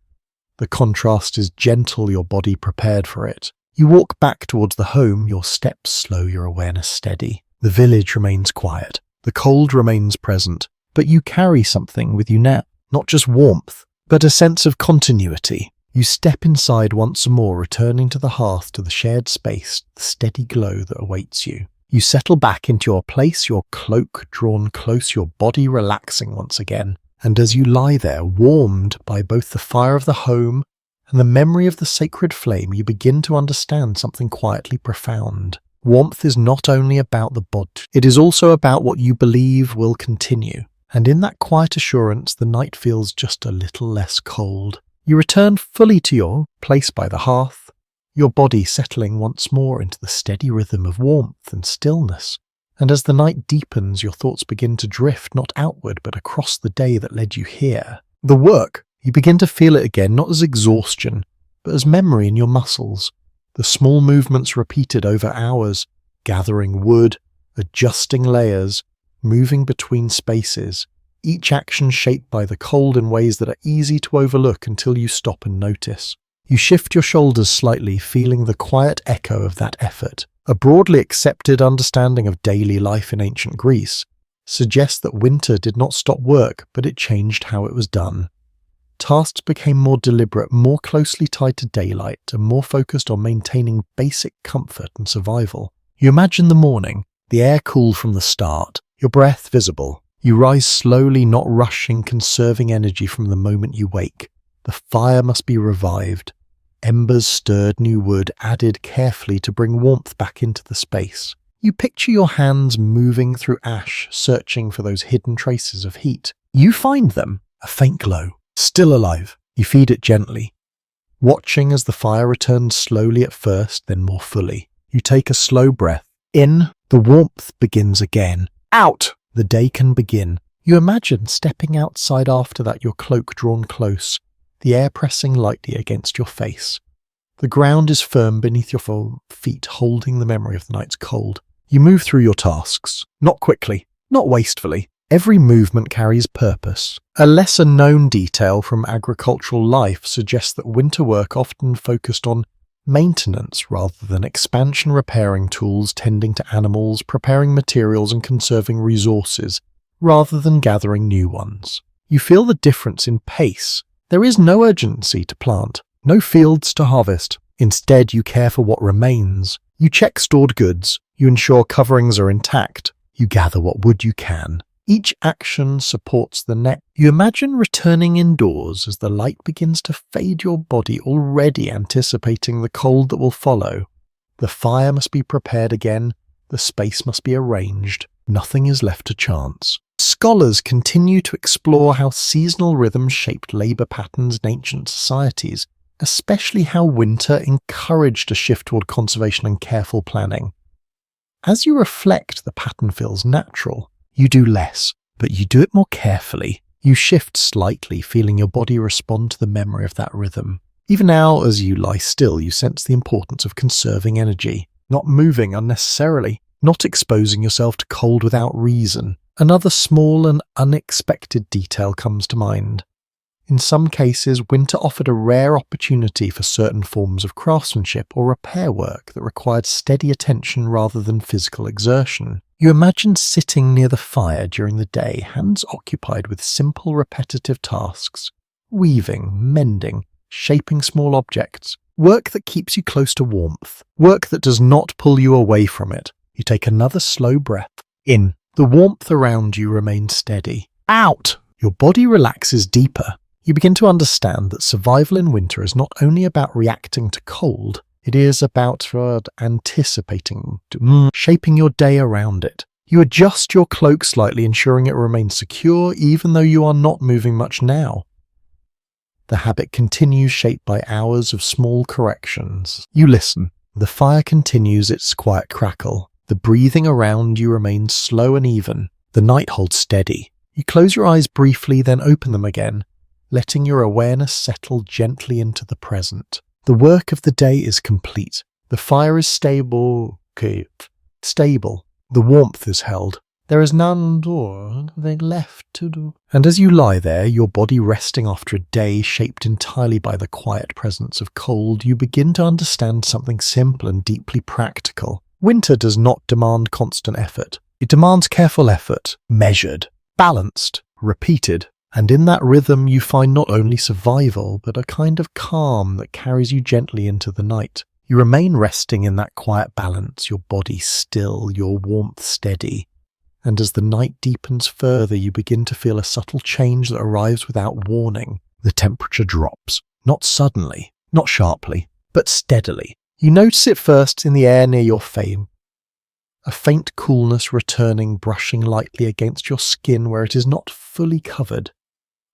The contrast is gentle, your body prepared for it. You walk back towards the home, your steps slow, your awareness steady. The village remains quiet. The cold remains present, but you carry something with you now. Not just warmth, but a sense of continuity. You step inside once more, returning to the hearth, to the shared space, the steady glow that awaits you. You settle back into your place, your cloak drawn close, your body relaxing once again. And as you lie there, warmed by both the fire of the home and the memory of the sacred flame, you begin to understand something quietly profound. Warmth is not only about the body, it is also about what you believe will continue. And in that quiet assurance, the night feels just a little less cold. You return fully to your place by the hearth, your body settling once more into the steady rhythm of warmth and stillness. And as the night deepens, your thoughts begin to drift not outward, but across the day that led you here. The work, you begin to feel it again, not as exhaustion, but as memory in your muscles. The small movements repeated over hours, gathering wood, adjusting layers, moving between spaces. each action shaped by the cold in ways that are easy to overlook until you stop and notice. You shift your shoulders slightly, feeling the quiet echo of that effort. A broadly accepted understanding of daily life in ancient Greece suggests that winter did not stop work, but it changed how it was done. Tasks became more deliberate, more closely tied to daylight, and more focused on maintaining basic comfort and survival. You imagine the morning, the air cool from the start, your breath visible. You rise slowly, not rushing, conserving energy from the moment you wake. The fire must be revived. Embers stirred, new wood added carefully to bring warmth back into the space. You picture your hands moving through ash, searching for those hidden traces of heat. You find them, a faint glow, still alive. You feed it gently, watching as the fire returns slowly at first, then more fully. You take a slow breath. In, the warmth begins again. Out, the day can begin. You imagine stepping outside after that, your cloak drawn close, the air pressing lightly against your face. The ground is firm beneath your feet, holding the memory of the night's cold. You move through your tasks, not quickly, not wastefully. Every movement carries purpose. A lesser-known detail from agricultural life suggests that winter work often focused on maintenance rather than expansion, repairing tools, tending to animals, preparing materials and conserving resources, rather than gathering new ones. You feel the difference in pace. There is no urgency to plant, no fields to harvest. Instead, you care for what remains. You check stored goods. You ensure coverings are intact. You gather what wood you can. Each action supports the next. You imagine returning indoors as the light begins to fade your body, already anticipating the cold that will follow. The fire must be prepared again. The space must be arranged. Nothing is left to chance. Scholars continue to explore how seasonal rhythms shaped labour patterns in ancient societies, especially how winter encouraged a shift toward conservation and careful planning. As you reflect, the pattern feels natural. You do less, but you do it more carefully. You shift slightly, feeling your body respond to the memory of that rhythm. Even now, as you lie still, you sense the importance of conserving energy, not moving unnecessarily, not exposing yourself to cold without reason. Another small and unexpected detail comes to mind. In some cases, winter offered a rare opportunity for certain forms of craftsmanship or repair work that required steady attention rather than physical exertion. You imagine sitting near the fire during the day, hands occupied with simple repetitive tasks, weaving, mending, shaping small objects, work that keeps you close to warmth, work that does not pull you away from it. You take another slow breath. In, the warmth around you remains steady. Out, your body relaxes deeper. You begin to understand that survival in winter is not only about reacting to cold, it is about anticipating, shaping your day around it. You adjust your cloak slightly, ensuring it remains secure even though you are not moving much now. The habit continues, shaped by hours of small corrections. You listen. The fire continues its quiet crackle. The breathing around you remains slow and even. The night holds steady. You close your eyes briefly, then open them again, letting your awareness settle gently into the present. The work of the day is complete. The fire is stable. The warmth is held. There is nothing left to do. And as you lie there, your body resting after a day shaped entirely by the quiet presence of cold, you begin to understand something simple and deeply practical. Winter does not demand constant effort. It demands careful effort, measured, balanced, repeated. And in that rhythm you find not only survival, but a kind of calm that carries you gently into the night. You remain resting in that quiet balance, your body still, your warmth steady. And as the night deepens further, you begin to feel a subtle change that arrives without warning. The temperature drops, not suddenly, not sharply, but steadily. You notice it first in the air near your fame. A faint coolness returning, brushing lightly against your skin where it is not fully covered.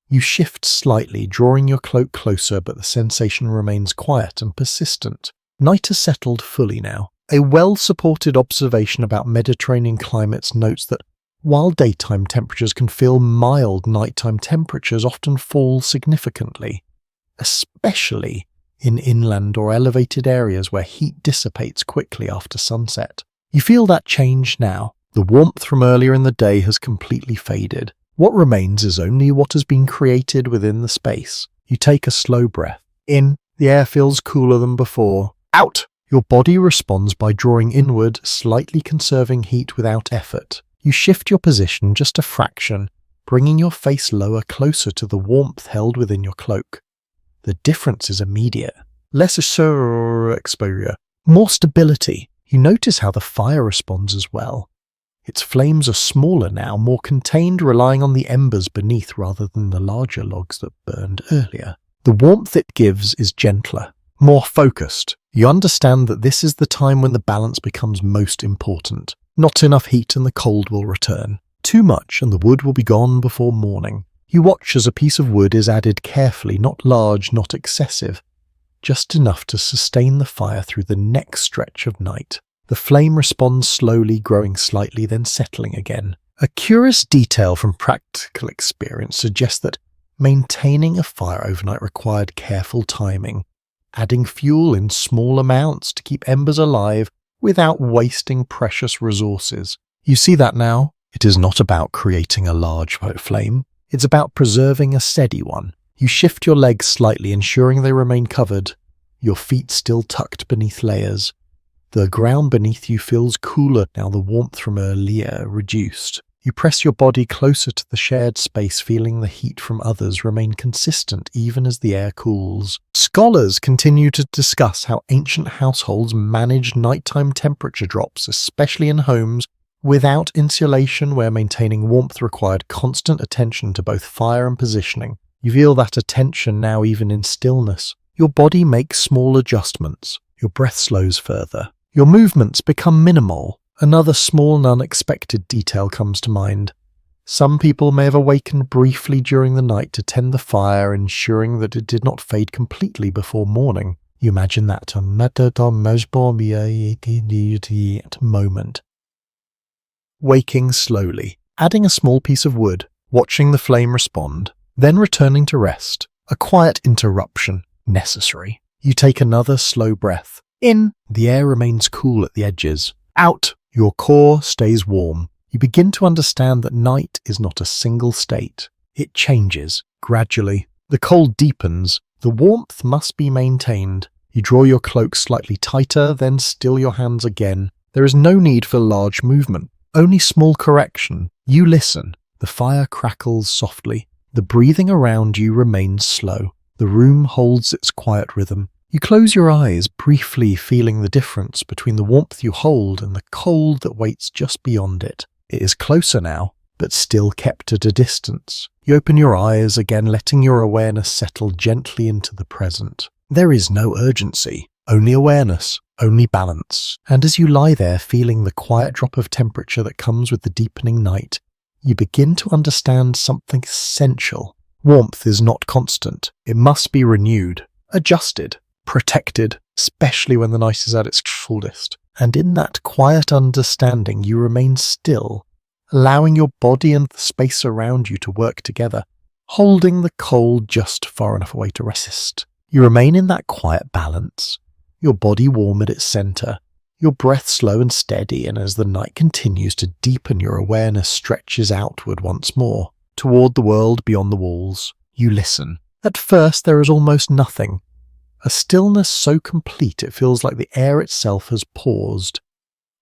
You shift slightly, drawing your cloak closer, but the sensation remains quiet and persistent. Night has settled fully now. A well-supported observation about Mediterranean climates notes that while daytime temperatures can feel mild, nighttime temperatures often fall significantly, especially in inland or elevated areas where heat dissipates quickly after sunset. You feel that change now. The warmth from earlier in the day has completely faded. What remains is only what has been created within the space. You take a slow breath. In, the air feels cooler than before. Out! Your body responds by drawing inward, slightly conserving heat without effort. You shift your position just a fraction, bringing your face lower, closer to the warmth held within your cloak. The difference is immediate. Less exposure, more stability. You notice how the fire responds as well. Its flames are smaller now, more contained, relying on the embers beneath rather than the larger logs that burned earlier. The warmth it gives is gentler, more focused. You understand that this is the time when the balance becomes most important. Not enough heat and the cold will return. Too much and the wood will be gone before morning. You watch as a piece of wood is added carefully, not large, not excessive. Just enough to sustain the fire through the next stretch of night. The flame responds slowly, growing slightly, then settling again. A curious detail from practical experience suggests that maintaining a fire overnight required careful timing, adding fuel in small amounts to keep embers alive without wasting precious resources. You see that now? It is not about creating a large flame. It's about preserving a steady one. You shift your legs slightly, ensuring they remain covered, your feet still tucked beneath layers. The ground beneath you feels cooler now, the warmth from earlier reduced. You press your body closer to the shared space, feeling the heat from others remain consistent even as the air cools. Scholars continue to discuss how ancient households managed nighttime temperature drops, especially in homes without insulation where maintaining warmth required constant attention to both fire and positioning. You feel that attention now even in stillness. Your body makes small adjustments. Your breath slows further. Your movements become minimal. Another small and unexpected detail comes to mind. Some people may have awakened briefly during the night to tend the fire, ensuring that it did not fade completely before morning. You imagine that moment. Waking slowly, adding a small piece of wood, watching the flame respond, then returning to rest. A quiet interruption, necessary. You take another slow breath. In, the air remains cool at the edges. Out, your core stays warm. You begin to understand that night is not a single state. It changes, gradually. The cold deepens. The warmth must be maintained. You draw your cloak slightly tighter, then still your hands again. There is no need for large movement, only small correction. You listen. The fire crackles softly. The breathing around you remains slow. The room holds its quiet rhythm. You close your eyes, briefly feeling the difference between the warmth you hold and the cold that waits just beyond it. It is closer now, but still kept at a distance. You open your eyes again, letting your awareness settle gently into the present. There is no urgency, only awareness, only balance. And as you lie there, feeling the quiet drop of temperature that comes with the deepening night, you begin to understand something essential. Warmth is not constant. It must be renewed, adjusted, protected, especially when the night is at its coldest. And in that quiet understanding, you remain still, allowing your body and the space around you to work together, holding the cold just far enough away to resist. You remain in that quiet balance, your body warm at its center, your breath slow and steady, and as the night continues to deepen, your awareness stretches outward once more, toward the world beyond the walls. You listen. At first, there is almost nothing. A stillness so complete it feels like the air itself has paused.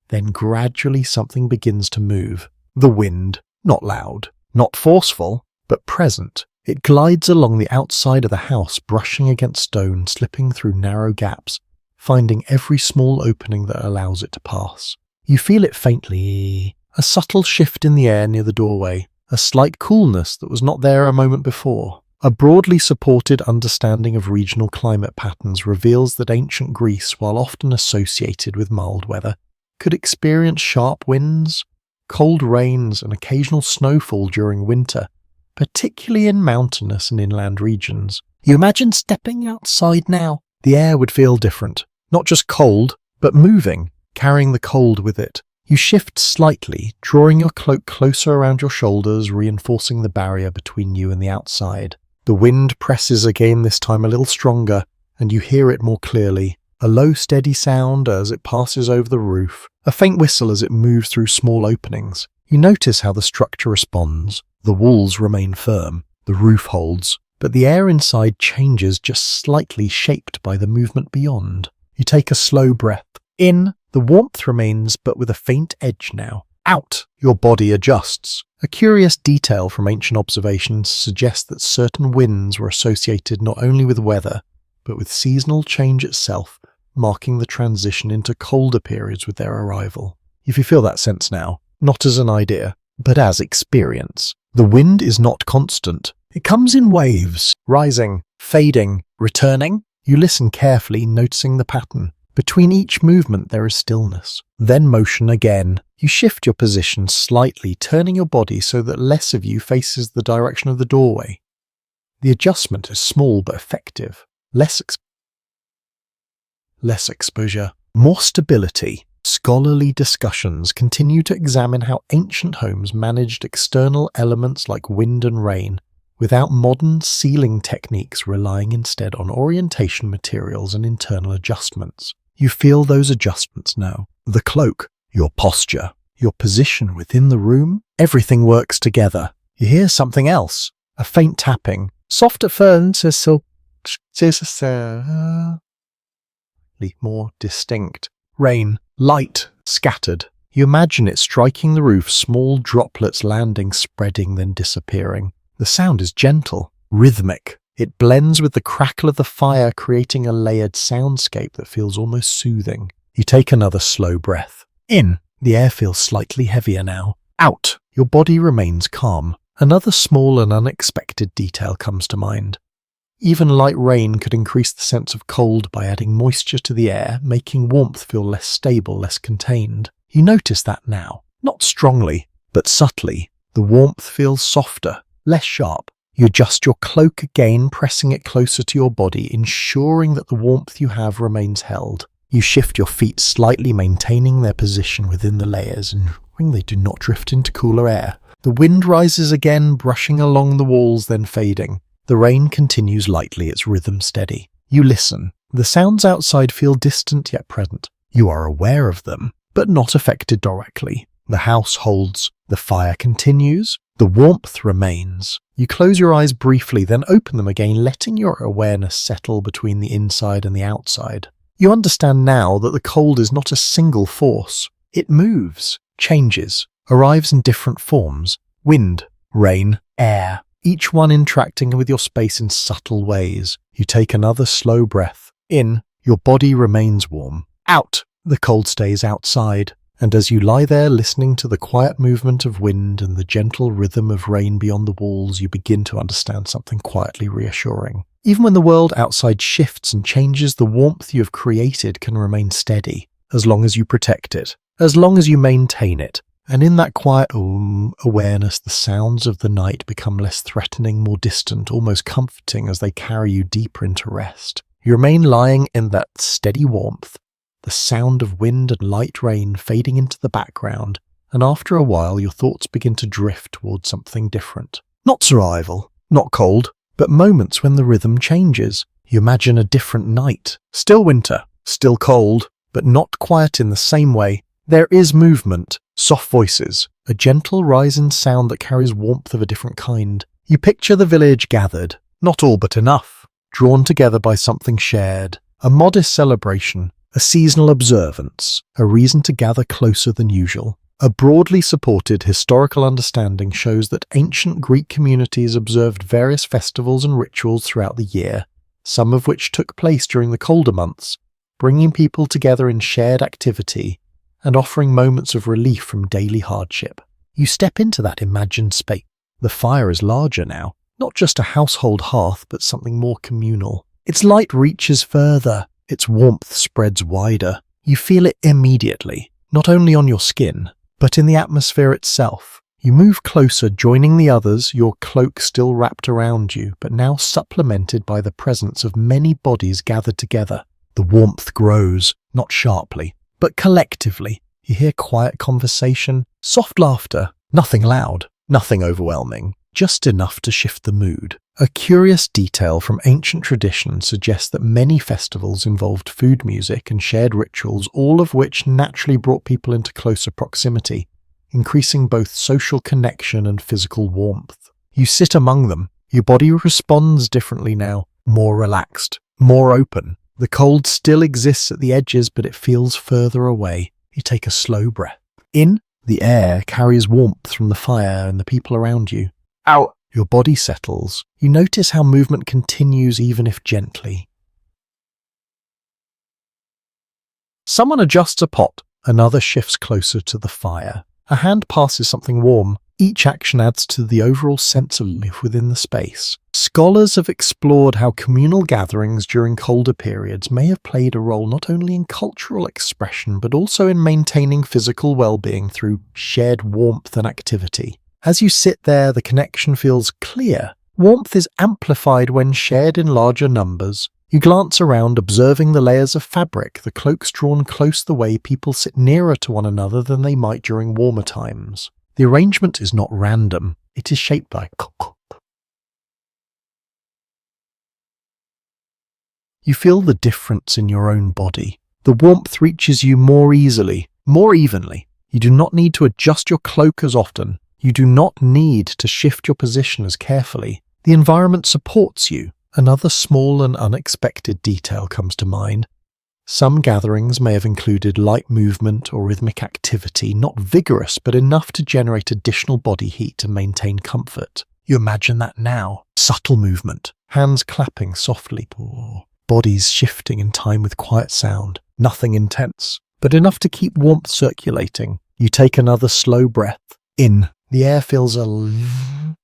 Then gradually something begins to move. The wind, not loud, not forceful, but present. It glides along the outside of the house, brushing against stone, slipping through narrow gaps, finding every small opening that allows it to pass. You feel it faintly, a subtle shift in the air near the doorway, a slight coolness that was not there a moment before. A broadly supported understanding of regional climate patterns reveals that ancient Greece, while often associated with mild weather, could experience sharp winds, cold rains, and occasional snowfall during winter, particularly in mountainous and inland regions. You imagine stepping outside now. The air would feel different, not just cold, but moving, carrying the cold with it. You shift slightly, drawing your cloak closer around your shoulders, reinforcing the barrier between you and the outside. The wind presses again, this time a little stronger, and you hear it more clearly. A low, steady sound as it passes over the roof, a faint whistle as it moves through small openings. You notice how the structure responds. The walls remain firm, the roof holds, but the air inside changes, just slightly shaped by the movement beyond. You take a slow breath. In, the warmth remains, but with a faint edge now. Out, your body adjusts. A curious detail from ancient observations suggests that certain winds were associated not only with weather, but with seasonal change itself, marking the transition into colder periods with their arrival. If you feel that sense now, not as an idea, but as experience. The wind is not constant. It comes in waves, rising, fading, returning. You listen carefully, noticing the pattern. Between each movement there is stillness, then motion again. You shift your position slightly, turning your body so that less of you faces the direction of the doorway. The adjustment is small but effective. Less exposure, more stability. Scholarly discussions continue to examine how ancient homes managed external elements like wind and rain, without modern sealing techniques, relying instead on orientation materials and internal adjustments. You feel those adjustments now. The cloak, your posture, your position within the room, everything works together. You hear something else, a faint tapping, soft at first, more distinct. Rain, light, scattered. You imagine it striking the roof, small droplets landing, spreading, then disappearing. The sound is gentle, rhythmic. It blends with the crackle of the fire, creating a layered soundscape that feels almost soothing. You take another slow breath. In, the air feels slightly heavier now. Out, your body remains calm. Another small and unexpected detail comes to mind. Even light rain could increase the sense of cold by adding moisture to the air, making warmth feel less stable, less contained. You notice that now. Not strongly, but subtly. The warmth feels softer, less sharp. You adjust your cloak again, pressing it closer to your body, ensuring that the warmth you have remains held. You shift your feet slightly, maintaining their position within the layers, ensuring they do not drift into cooler air. The wind rises again, brushing along the walls, then fading. The rain continues lightly, its rhythm steady. You listen. The sounds outside feel distant yet present. You are aware of them, but not affected directly. The house holds. The fire continues. The warmth remains. You close your eyes briefly, then open them again, letting your awareness settle between the inside and the outside. You understand now that the cold is not a single force. It moves, changes, arrives in different forms. Wind, rain, air, each one interacting with your space in subtle ways. You take another slow breath. In, your body remains warm. Out, the cold stays outside. And as you lie there listening to the quiet movement of wind and the gentle rhythm of rain beyond the walls, you begin to understand something quietly reassuring. Even when the world outside shifts and changes, the warmth you have created can remain steady, as long as you protect it, as long as you maintain it. And in that quiet awareness, the sounds of the night become less threatening, more distant, almost comforting as they carry you deeper into rest. You remain lying in that steady warmth, the sound of wind and light rain fading into the background, and after a while your thoughts begin to drift towards something different. Not survival, not cold, but moments when the rhythm changes. You imagine a different night, still winter, still cold, but not quiet in the same way. There is movement, soft voices, a gentle rise in sound that carries warmth of a different kind. You picture the village gathered, not all but enough, drawn together by something shared, a modest celebration, a seasonal observance, a reason to gather closer than usual. A broadly supported historical understanding shows that ancient Greek communities observed various festivals and rituals throughout the year, some of which took place during the colder months, bringing people together in shared activity and offering moments of relief from daily hardship. You step into that imagined space. The fire is larger now, not just a household hearth, but something more communal. Its light reaches further. Its warmth spreads wider. You feel it immediately, not only on your skin, but in the atmosphere itself. You move closer, joining the others, your cloak still wrapped around you, but now supplemented by the presence of many bodies gathered together. The warmth grows, not sharply, but collectively. You hear quiet conversation, soft laughter, nothing loud, nothing overwhelming, just enough to shift the mood. A curious detail from ancient tradition suggests that many festivals involved food, music, and shared rituals, all of which naturally brought people into closer proximity. increasing both social connection and physical warmth. You sit among them. Your body responds differently now, more relaxed, more open. The cold still exists at the edges, but it feels further away. You take a slow breath. In, the air carries warmth from the fire and the people around you. Out, your body settles. You notice how movement continues even if gently. Someone adjusts a pot. Another shifts closer to the fire. A hand passes something warm. Each action adds to the overall sense of life within the space. Scholars have explored how communal gatherings during colder periods may have played a role not only in cultural expression but also in maintaining physical well-being through shared warmth and activity. As you sit there, the connection feels clear. Warmth is amplified when shared in larger numbers. You glance around, observing the layers of fabric, the cloaks drawn close the way people sit nearer to one another than they might during warmer times. The arrangement is not random, it is shaped by You feel the difference in your own body. The warmth reaches you more easily, more evenly. You do not need to adjust your cloak as often. You do not need to shift your position as carefully. The environment supports you. Another small and unexpected detail comes to mind. Some gatherings may have included light movement or rhythmic activity, not vigorous but enough to generate additional body heat and maintain comfort. You imagine that now. Subtle movement, hands clapping softly, bodies shifting in time with quiet sound. Nothing intense, but enough to keep warmth circulating. You take another slow breath. In, the air feels alive.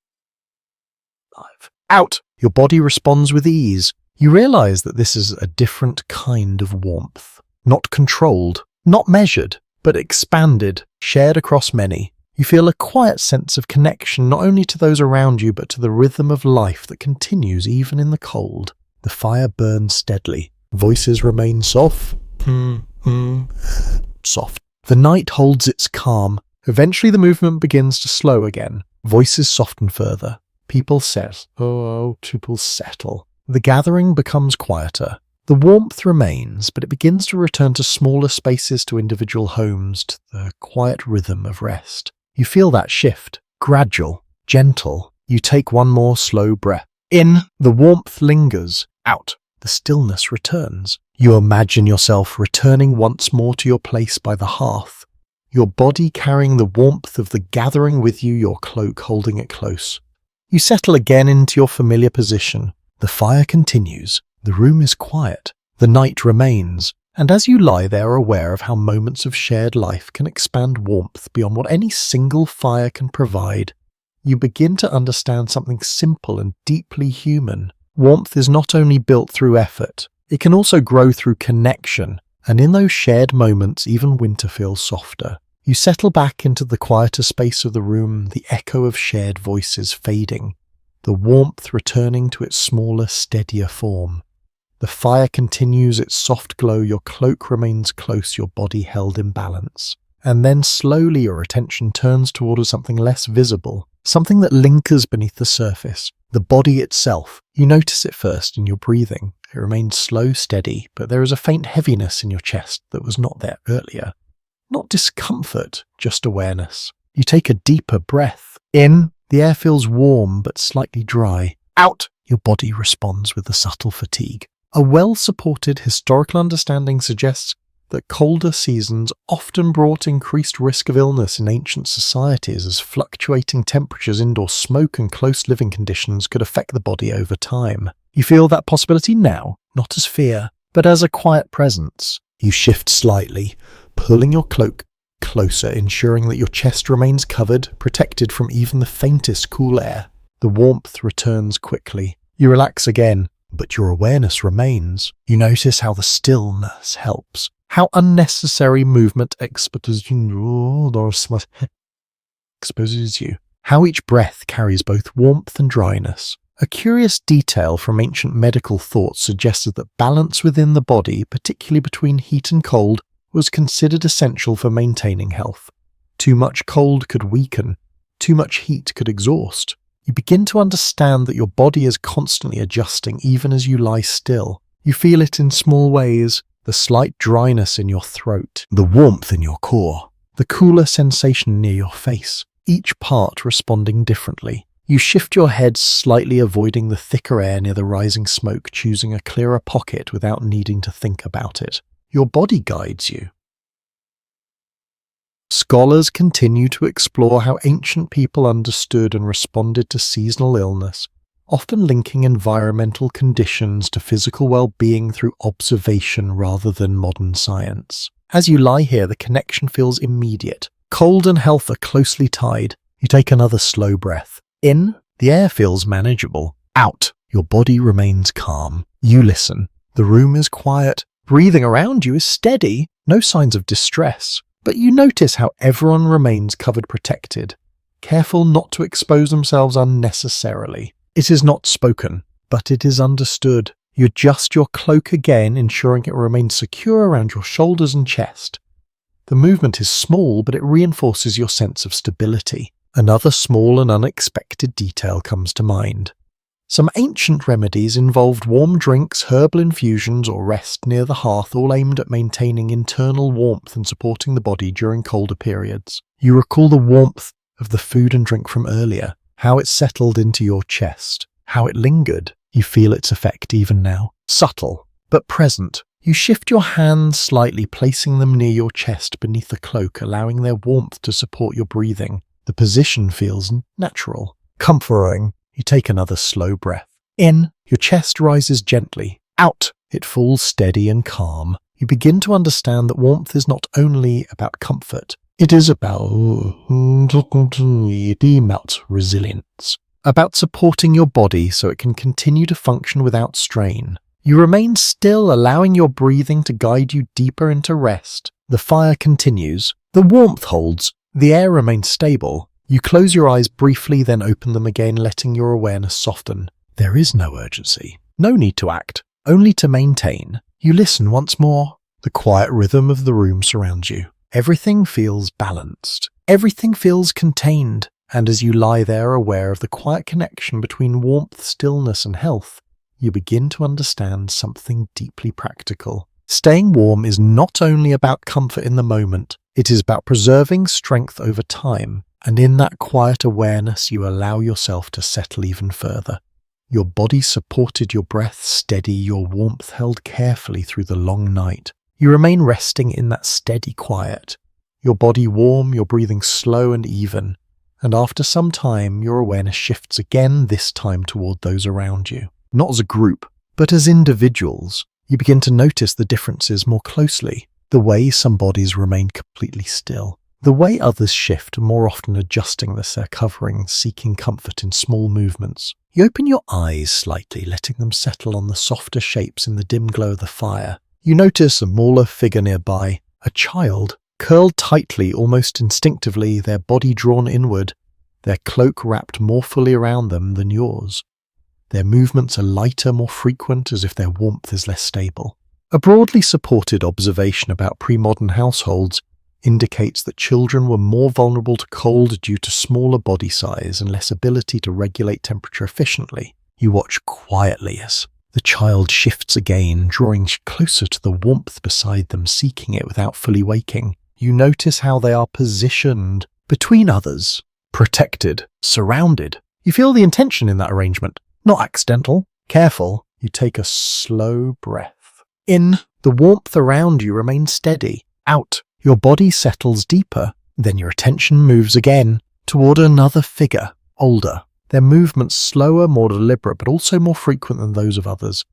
Out, your body responds with ease. You realize that this is a different kind of warmth. Not controlled, not measured, but expanded, shared across many. You feel a quiet sense of connection not only to those around you but to the rhythm of life that continues even in the cold. The fire burns steadily. Voices remain soft. Soft. The night holds its calm. Eventually the movement begins to slow again. Voices soften further. People settle. The gathering becomes quieter. The warmth remains, but it begins to return to smaller spaces, to individual homes, to the quiet rhythm of rest. You feel that shift. Gradual, gentle. You take one more slow breath. In, the warmth lingers. Out, the stillness returns. You imagine yourself returning once more to your place by the hearth. Your body carrying the warmth of the gathering with you, your cloak holding it close. You settle again into your familiar position. The fire continues. The room is quiet. The night remains. And as you lie there aware of how moments of shared life can expand warmth beyond what any single fire can provide, you begin to understand something simple and deeply human. Warmth is not only built through effort, it can also grow through connection. And in those shared moments, even winter feels softer. You settle back into the quieter space of the room, the echo of shared voices fading, the warmth returning to its smaller, steadier form. The fire continues its soft glow, your cloak remains close, your body held in balance. And then slowly your attention turns towards something less visible, something that lingers beneath the surface, the body itself. You notice it first in your breathing. It remains slow, steady, but there is a faint heaviness in your chest that was not there earlier. Not discomfort, just awareness. You take a deeper breath. In, the air feels warm but slightly dry. Out, your body responds with a subtle fatigue. A well-supported historical understanding suggests that colder seasons often brought increased risk of illness in ancient societies, as fluctuating temperatures, indoor smoke and close living conditions could affect the body over time. You feel that possibility now, not as fear, but as a quiet presence. You shift slightly, pulling your cloak closer, ensuring that your chest remains covered, protected from even the faintest cool air. The warmth returns quickly. You relax again, but your awareness remains. You notice how the stillness helps, how unnecessary movement exposes you, how each breath carries both warmth and dryness. A curious detail from ancient medical thought suggested that balance within the body, particularly between heat and cold, was considered essential for maintaining health. Too much cold could weaken, too much heat could exhaust. You begin to understand that your body is constantly adjusting even as you lie still. You feel it in small ways, the slight dryness in your throat, the warmth in your core. the cooler sensation near your face, each part responding differently. You shift your head slightly, avoiding the thicker air near the rising smoke, choosing a clearer pocket without needing to think about it. Your body guides you. Scholars continue to explore how ancient people understood and responded to seasonal illness, often linking environmental conditions to physical well-being through observation rather than modern science. As you lie here, the connection feels immediate. Cold and health are closely tied. You take another slow breath. In, the air feels manageable. Out, your body remains calm. You listen. The room is quiet. Breathing around you is steady. No signs of distress. But you notice how everyone remains covered, protected, careful not to expose themselves unnecessarily. It is not spoken, but it is understood. You adjust your cloak again, ensuring it remains secure around your shoulders and chest. The movement is small, but it reinforces your sense of stability. Another small and unexpected detail comes to mind. Some ancient remedies involved warm drinks, herbal infusions, or rest near the hearth, all aimed at maintaining internal warmth and supporting the body during colder periods. You recall the warmth of the food and drink from earlier, how it settled into your chest, how it lingered. You feel its effect even now. Subtle, but present. You shift your hands slightly, placing them near your chest beneath the cloak, allowing their warmth to support your breathing. The position feels natural, comforting. You take another slow breath. In, your chest rises gently. Out, it falls steady and calm. You begin to understand that warmth is not only about comfort, it is about resilience, about supporting your body so it can continue to function without strain. You remain still, allowing your breathing to guide you deeper into rest. The fire continues. The warmth holds. The air remains stable. You close your eyes briefly, then open them again, letting your awareness soften. There is no urgency. No need to act, only to maintain. You listen once more. The quiet rhythm of the room surrounds you. Everything feels balanced. Everything feels contained. And as you lie there, aware of the quiet connection between warmth, stillness, and health, you begin to understand something deeply practical. Staying warm is not only about comfort in the moment, it is about preserving strength over time. And in that quiet awareness, you allow yourself to settle even further. Your body supported, your breath steady, your warmth held carefully through the long night. You remain resting in that steady quiet. Your body warm, your breathing slow and even. And after some time, your awareness shifts again, this time toward those around you. Not as a group, but as individuals. You begin to notice the differences more closely. The way some bodies remain completely still. The way others shift, more often adjusting their covering, seeking comfort in small movements. You open your eyes slightly, letting them settle on the softer shapes in the dim glow of the fire. You notice a smaller figure nearby, a child, curled tightly, almost instinctively, their body drawn inward, their cloak wrapped more fully around them than yours. Their movements are lighter, more frequent, as if their warmth is less stable. A broadly supported observation about pre-modern households indicates that children were more vulnerable to cold due to smaller body size and less ability to regulate temperature efficiently. You watch quietly as the child shifts again, drawing closer to the warmth beside them, seeking it without fully waking. You notice how they are positioned between others, protected, surrounded. You feel the intention in that arrangement, not accidental, careful. You take a slow breath. In, the warmth around you remains steady. Out, your body settles deeper, then your attention moves again toward another figure, older. Their movements slower, more deliberate, but also more frequent than those of others.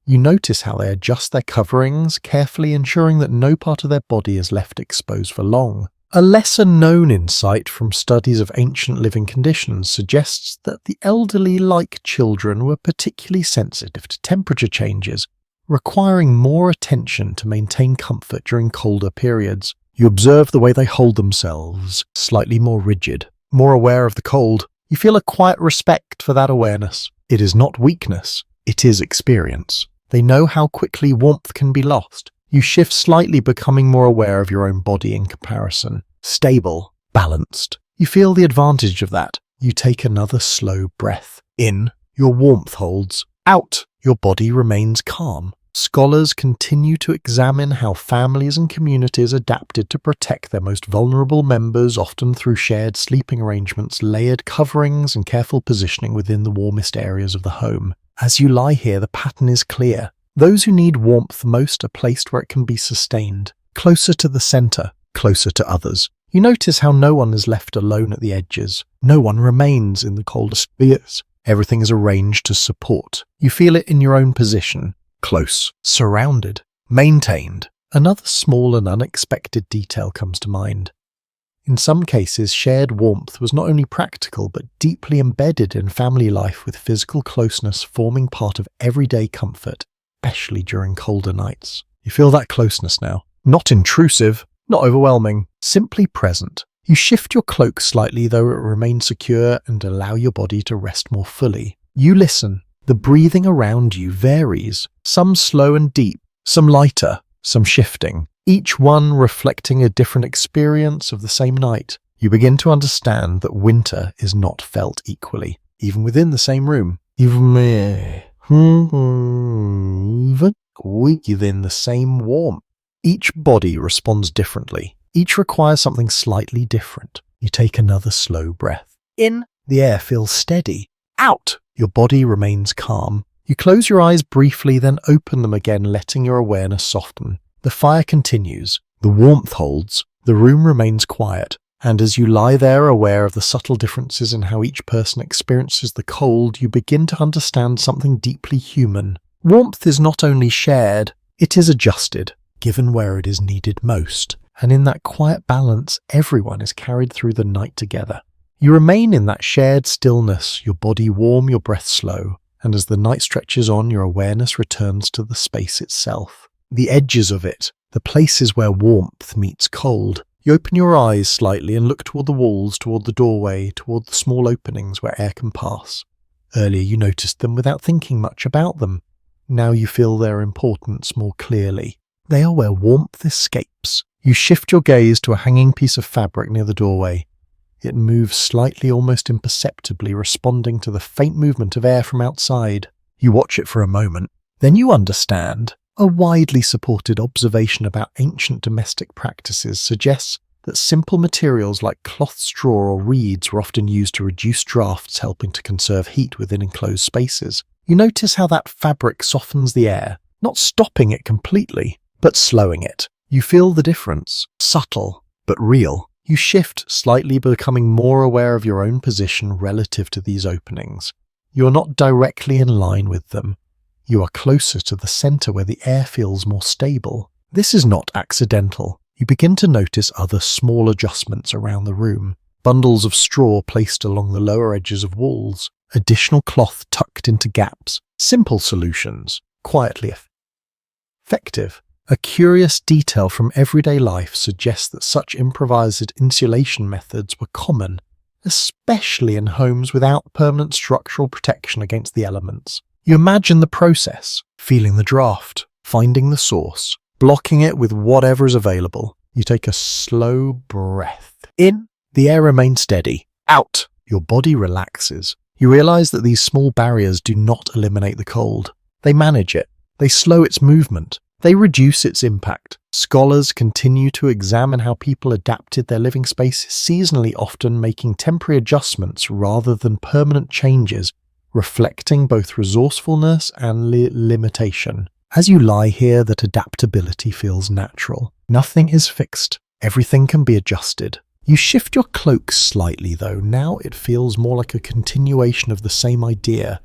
You notice how they adjust their coverings, carefully ensuring that no part of their body is left exposed for long. A lesser-known insight from studies of ancient living conditions suggests that the elderly, like children, were particularly sensitive to temperature changes, requiring more attention to maintain comfort during colder periods. You observe the way they hold themselves, slightly more rigid, more aware of the cold. You feel a quiet respect for that awareness. It is not weakness, it is experience. They know how quickly warmth can be lost. You shift slightly, becoming more aware of your own body in comparison. Stable, balanced. You feel the advantage of that. You take another slow breath. In, your warmth holds. Out, your body remains calm. Scholars continue to examine how families and communities adapted to protect their most vulnerable members, often through shared sleeping arrangements, layered coverings, and careful positioning within the warmest areas of the home. As you lie here, the pattern is clear. Those who need warmth most are placed where it can be sustained, closer to the center, closer to others. You notice how no one is left alone at the edges. No one remains in the coldest spheres. Everything is arranged to support. You feel it in your own position. Close, surrounded, maintained. Another small and unexpected detail comes to mind. In some cases, shared warmth was not only practical but deeply embedded in family life, with physical closeness forming part of everyday comfort, especially during colder nights. You feel that closeness now. Not intrusive, not overwhelming, simply present. You shift your cloak slightly, though it remains secure, and allow your body to rest more fully. You listen. The breathing around you varies, some slow and deep, some lighter, some shifting, each one reflecting a different experience of the same night. You begin to understand that winter is not felt equally, even within the same room. Even within the same warmth. Each body responds differently. Each requires something slightly different. You take another slow breath. In, the air feels steady. Out, your body remains calm. You close your eyes briefly, then open them again, letting your awareness soften. The fire continues. The warmth holds. The room remains quiet. And as you lie there, aware of the subtle differences in how each person experiences the cold, you begin to understand something deeply human. Warmth is not only shared, it is adjusted, given where it is needed most. And in that quiet balance, everyone is carried through the night together. You remain in that shared stillness, your body warm, your breath slow, and as the night stretches on, your awareness returns to the space itself. The edges of it, the places where warmth meets cold. You open your eyes slightly and look toward the walls, toward the doorway, toward the small openings where air can pass. Earlier you noticed them without thinking much about them. Now you feel their importance more clearly. They are where warmth escapes. You shift your gaze to a hanging piece of fabric near the doorway. It moves slightly, almost imperceptibly, responding to the faint movement of air from outside. You watch it for a moment. Then you understand. A widely supported observation about ancient domestic practices suggests that simple materials like cloth, straw, or reeds were often used to reduce drafts, helping to conserve heat within enclosed spaces. You notice how that fabric softens the air, not stopping it completely, but slowing it. You feel the difference, subtle, but real. You shift slightly, becoming more aware of your own position relative to these openings. You are not directly in line with them. You are closer to the center where the air feels more stable. This is not accidental. You begin to notice other small adjustments around the room. Bundles of straw placed along the lower edges of walls. Additional cloth tucked into gaps. Simple solutions, quietly effective. A curious detail from everyday life suggests that such improvised insulation methods were common, especially in homes without permanent structural protection against the elements. You imagine the process, feeling the draft, finding the source, blocking it with whatever is available. You take a slow breath. In, the air remains steady. Out, your body relaxes. You realize that these small barriers do not eliminate the cold. They manage it. They slow its movement. They reduce its impact. Scholars continue to examine how people adapted their living spaces seasonally, often making temporary adjustments rather than permanent changes, reflecting both resourcefulness and limitation. As you lie here, that adaptability feels natural. Nothing is fixed. Everything can be adjusted. You shift your cloak slightly, though. Now it feels more like a continuation of the same idea.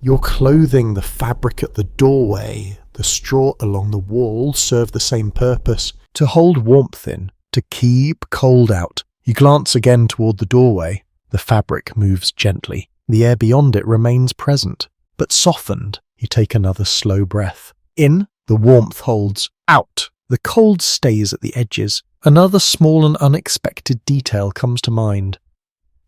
Your clothing, the fabric at the doorway, the straw along the wall serve the same purpose, to hold warmth in, to keep cold out. You glance again toward the doorway. The fabric moves gently. The air beyond it remains present, but softened. You take another slow breath. In, the warmth holds. Out, the cold stays at the edges. Another small and unexpected detail comes to mind.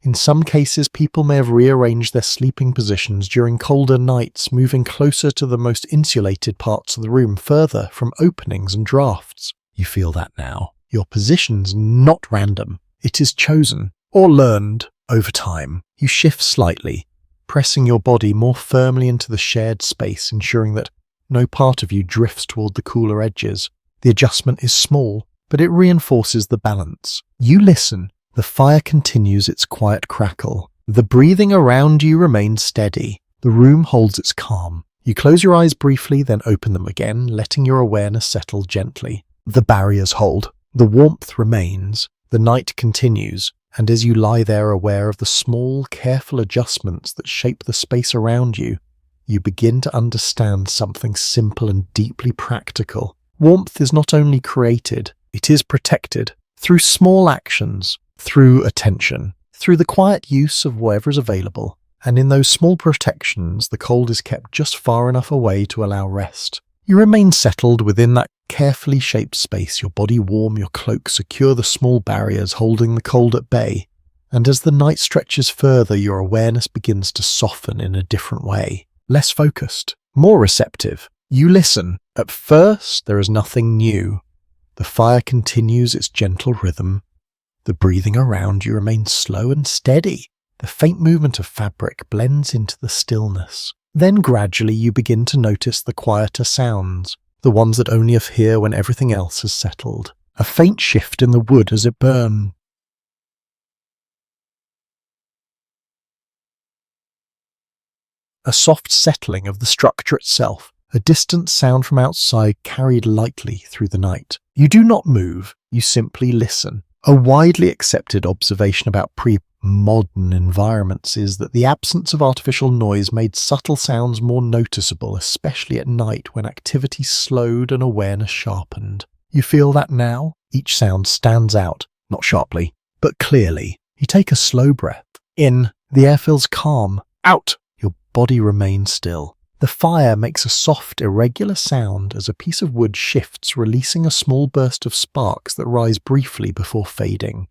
In some cases, people may have rearranged their sleeping positions during colder nights, moving closer to the most insulated parts of the room, further from openings and drafts. You feel that now. Your position's not random. It is chosen, or learned, over time. You shift slightly, pressing your body more firmly into the shared space, ensuring that No part of you drifts toward the cooler edges. The adjustment is small, but it reinforces the balance. You listen. The fire continues its quiet crackle. The breathing around you remains steady. The room holds its calm. You close your eyes briefly, then open them again, letting your awareness settle gently. The barriers hold. The warmth remains. The night continues. And as you lie there aware of the small, careful adjustments that shape the space around you, you begin to understand something simple and deeply practical. Warmth is not only created, it is protected through small actions, through attention, through the quiet use of whatever is available. And in those small protections, the cold is kept just far enough away to allow rest. You remain settled within that carefully shaped space, your body warm, your cloak secure, the small barriers holding the cold at bay. And as the night stretches further, your awareness begins to soften in a different way. Less focused, more receptive. You listen. At first, there is nothing new. The fire continues its gentle rhythm. The breathing around you remains slow and steady. The faint movement of fabric blends into the stillness. Then gradually you begin to notice the quieter sounds, the ones that only appear when everything else has settled. A faint shift in the wood as it burns. A soft settling of the structure itself, a distant sound from outside carried lightly through the night. You do not move, you simply listen. A widely accepted observation about pre-modern environments is that the absence of artificial noise made subtle sounds more noticeable, especially at night when activity slowed and awareness sharpened. You feel that now? Each sound stands out, not sharply, but clearly. You take a slow breath. In, the air feels calm. Out, your body remains still. The fire makes a soft, irregular sound as a piece of wood shifts, releasing a small burst of sparks that rise briefly before fading.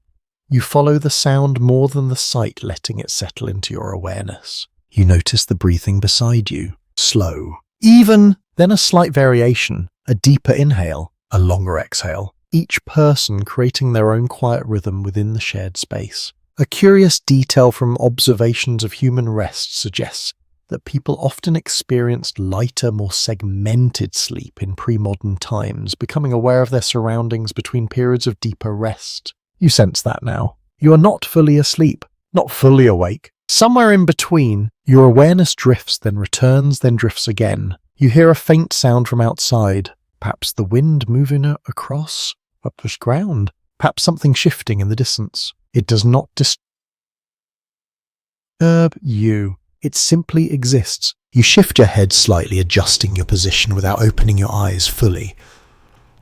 You follow the sound more than the sight, letting it settle into your awareness. You notice the breathing beside you. Slow. Even, then a slight variation, a deeper inhale, a longer exhale. Each person creating their own quiet rhythm within the shared space. A curious detail from observations of human rest suggests that people often experienced lighter, more segmented sleep in pre-modern times, becoming aware of their surroundings between periods of deeper rest. You sense that now. You are not fully asleep, not fully awake. Somewhere in between, your awareness drifts, then returns, then drifts again. You hear a faint sound from outside, perhaps the wind moving across the ground, perhaps something shifting in the distance. It does not disturb you. It simply exists. You shift your head slightly, adjusting your position without opening your eyes fully.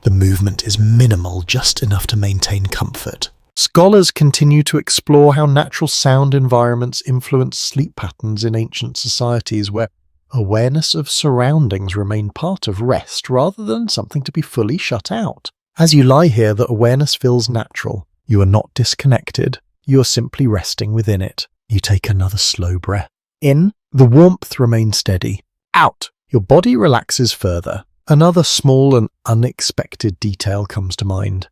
The movement is minimal, just enough to maintain comfort. Scholars continue to explore how natural sound environments influence sleep patterns in ancient societies where awareness of surroundings remained part of rest rather than something to be fully shut out. As you lie here, the awareness feels natural. You are not disconnected. You are simply resting within it. You take another slow breath. In, the warmth remains steady. Out, your body relaxes further. Another small and unexpected detail comes to mind.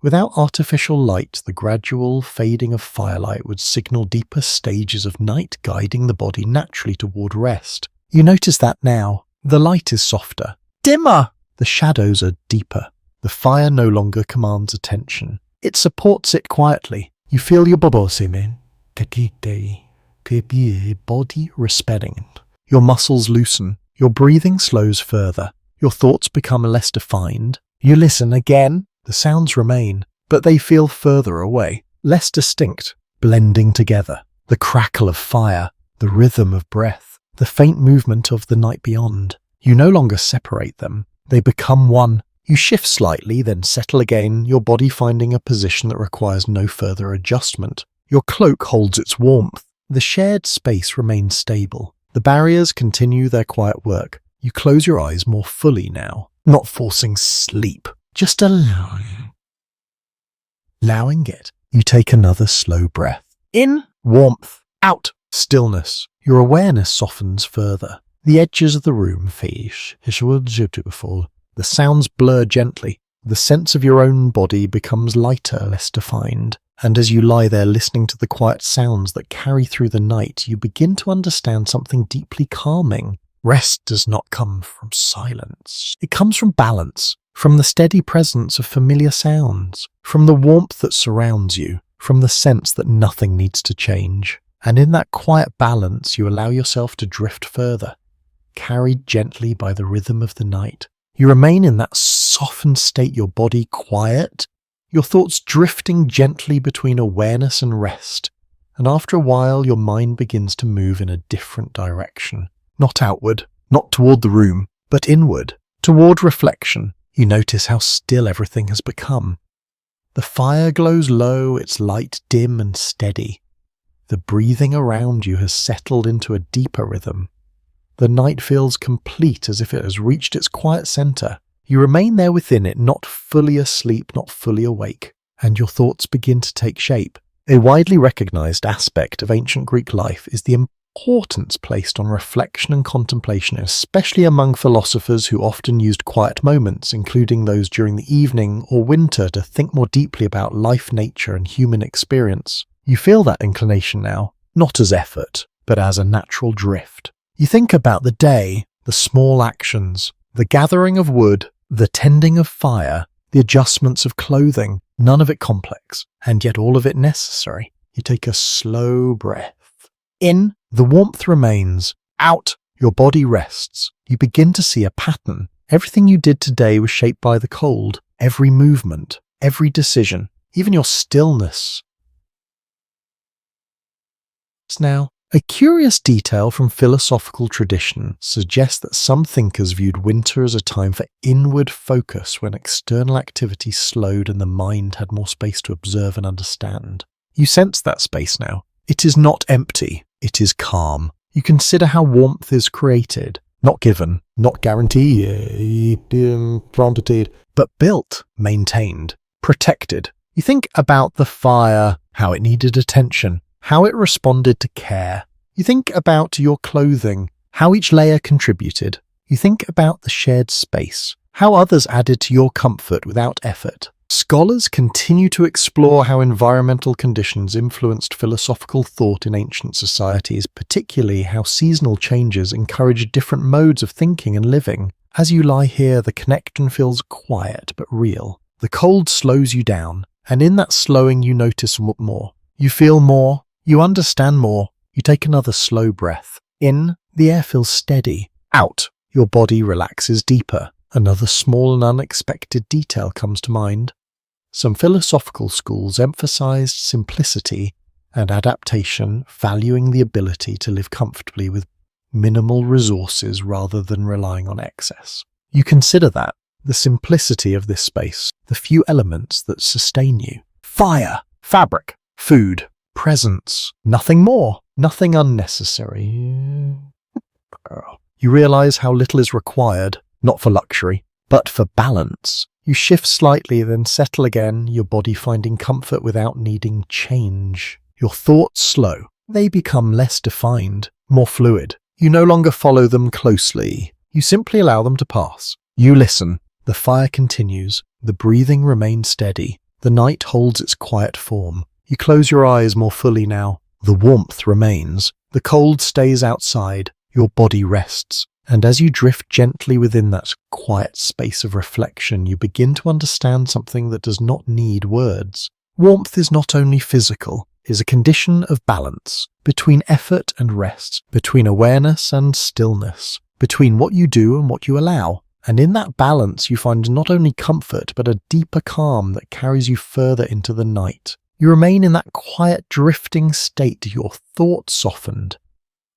Without artificial light, the gradual fading of firelight would signal deeper stages of night, guiding the body naturally toward rest. You notice that now. The light is softer. Dimmer! The shadows are deeper. The fire no longer commands attention. It supports it quietly. You feel your body responding. Your muscles loosen. Your breathing slows further. Your thoughts become less defined. You listen again. The sounds remain, but they feel further away, less distinct, blending together. The crackle of fire, the rhythm of breath, the faint movement of the night beyond. You no longer separate them. They become one. You shift slightly, then settle again, your body finding a position that requires no further adjustment. Your cloak holds its warmth. The shared space remains stable. The barriers continue their quiet work. You close your eyes more fully now, not forcing sleep, just allowing it. You take another slow breath. In, warmth. Out, stillness. Your awareness softens further. The edges of the room fade. The sounds blur gently. The sense of your own body becomes lighter, less defined. And as you lie there listening to the quiet sounds that carry through the night, you begin to understand something deeply calming. Rest does not come from silence. It comes from balance, from the steady presence of familiar sounds, from the warmth that surrounds you, from the sense that nothing needs to change. And in that quiet balance, you allow yourself to drift further, carried gently by the rhythm of the night. You remain in that softened state, your body quiet, your thoughts drifting gently between awareness and rest. And after a while, your mind begins to move in a different direction. Not outward, not toward the room, but inward, toward reflection. You notice how still everything has become. The fire glows low, its light dim and steady. The breathing around you has settled into a deeper rhythm. The night feels complete, as if it has reached its quiet center. You remain there within it, not fully asleep, not fully awake, and your thoughts begin to take shape. A widely recognized aspect of ancient Greek life is the importance placed on reflection and contemplation, especially among philosophers who often used quiet moments, including those during the evening or winter, to think more deeply about life, nature, and human experience. You feel that inclination now, not as effort, but as a natural drift. You think about the day, the small actions, the gathering of wood, the tending of fire, the adjustments of clothing, none of it complex, and yet all of it necessary. You take a slow breath. In, the warmth remains. Out, your body rests. You begin to see a pattern. Everything you did today was shaped by the cold. Every movement, every decision, even your stillness. Now, a curious detail from philosophical tradition suggests that some thinkers viewed winter as a time for inward focus when external activity slowed and the mind had more space to observe and understand. You sense that space now. It is not empty, it is calm. You consider how warmth is created, not given, not guaranteed, but built, maintained, protected. You think about the fire, how it needed attention, how it responded to care. You think about your clothing, how each layer contributed. You think about the shared space, how others added to your comfort without effort. Scholars continue to explore how environmental conditions influenced philosophical thought in ancient societies, particularly how seasonal changes encouraged different modes of thinking and living. As you lie here, the connection feels quiet but real. The cold slows you down, and in that slowing you notice more. You feel more. You understand more. You take another slow breath. In, the air feels steady. Out, your body relaxes deeper. Another small and unexpected detail comes to mind. Some philosophical schools emphasized simplicity and adaptation, valuing the ability to live comfortably with minimal resources rather than relying on excess. You consider that, the simplicity of this space, the few elements that sustain you. Fire, fabric, food, presence, nothing more, nothing unnecessary. You realize how little is required, not for luxury, but for balance. You shift slightly, then settle again, your body finding comfort without needing change. Your thoughts slow. They become less defined, more fluid. You no longer follow them closely. You simply allow them to pass. You listen. The fire continues. The breathing remains steady. The night holds its quiet form. You close your eyes more fully now. The warmth remains. The cold stays outside. Your body rests. And as you drift gently within that quiet space of reflection, you begin to understand something that does not need words. Warmth is not only physical, it is a condition of balance between effort and rest, between awareness and stillness, between what you do and what you allow. And in that balance, you find not only comfort, but a deeper calm that carries you further into the night. You remain in that quiet, drifting state, your thoughts softened,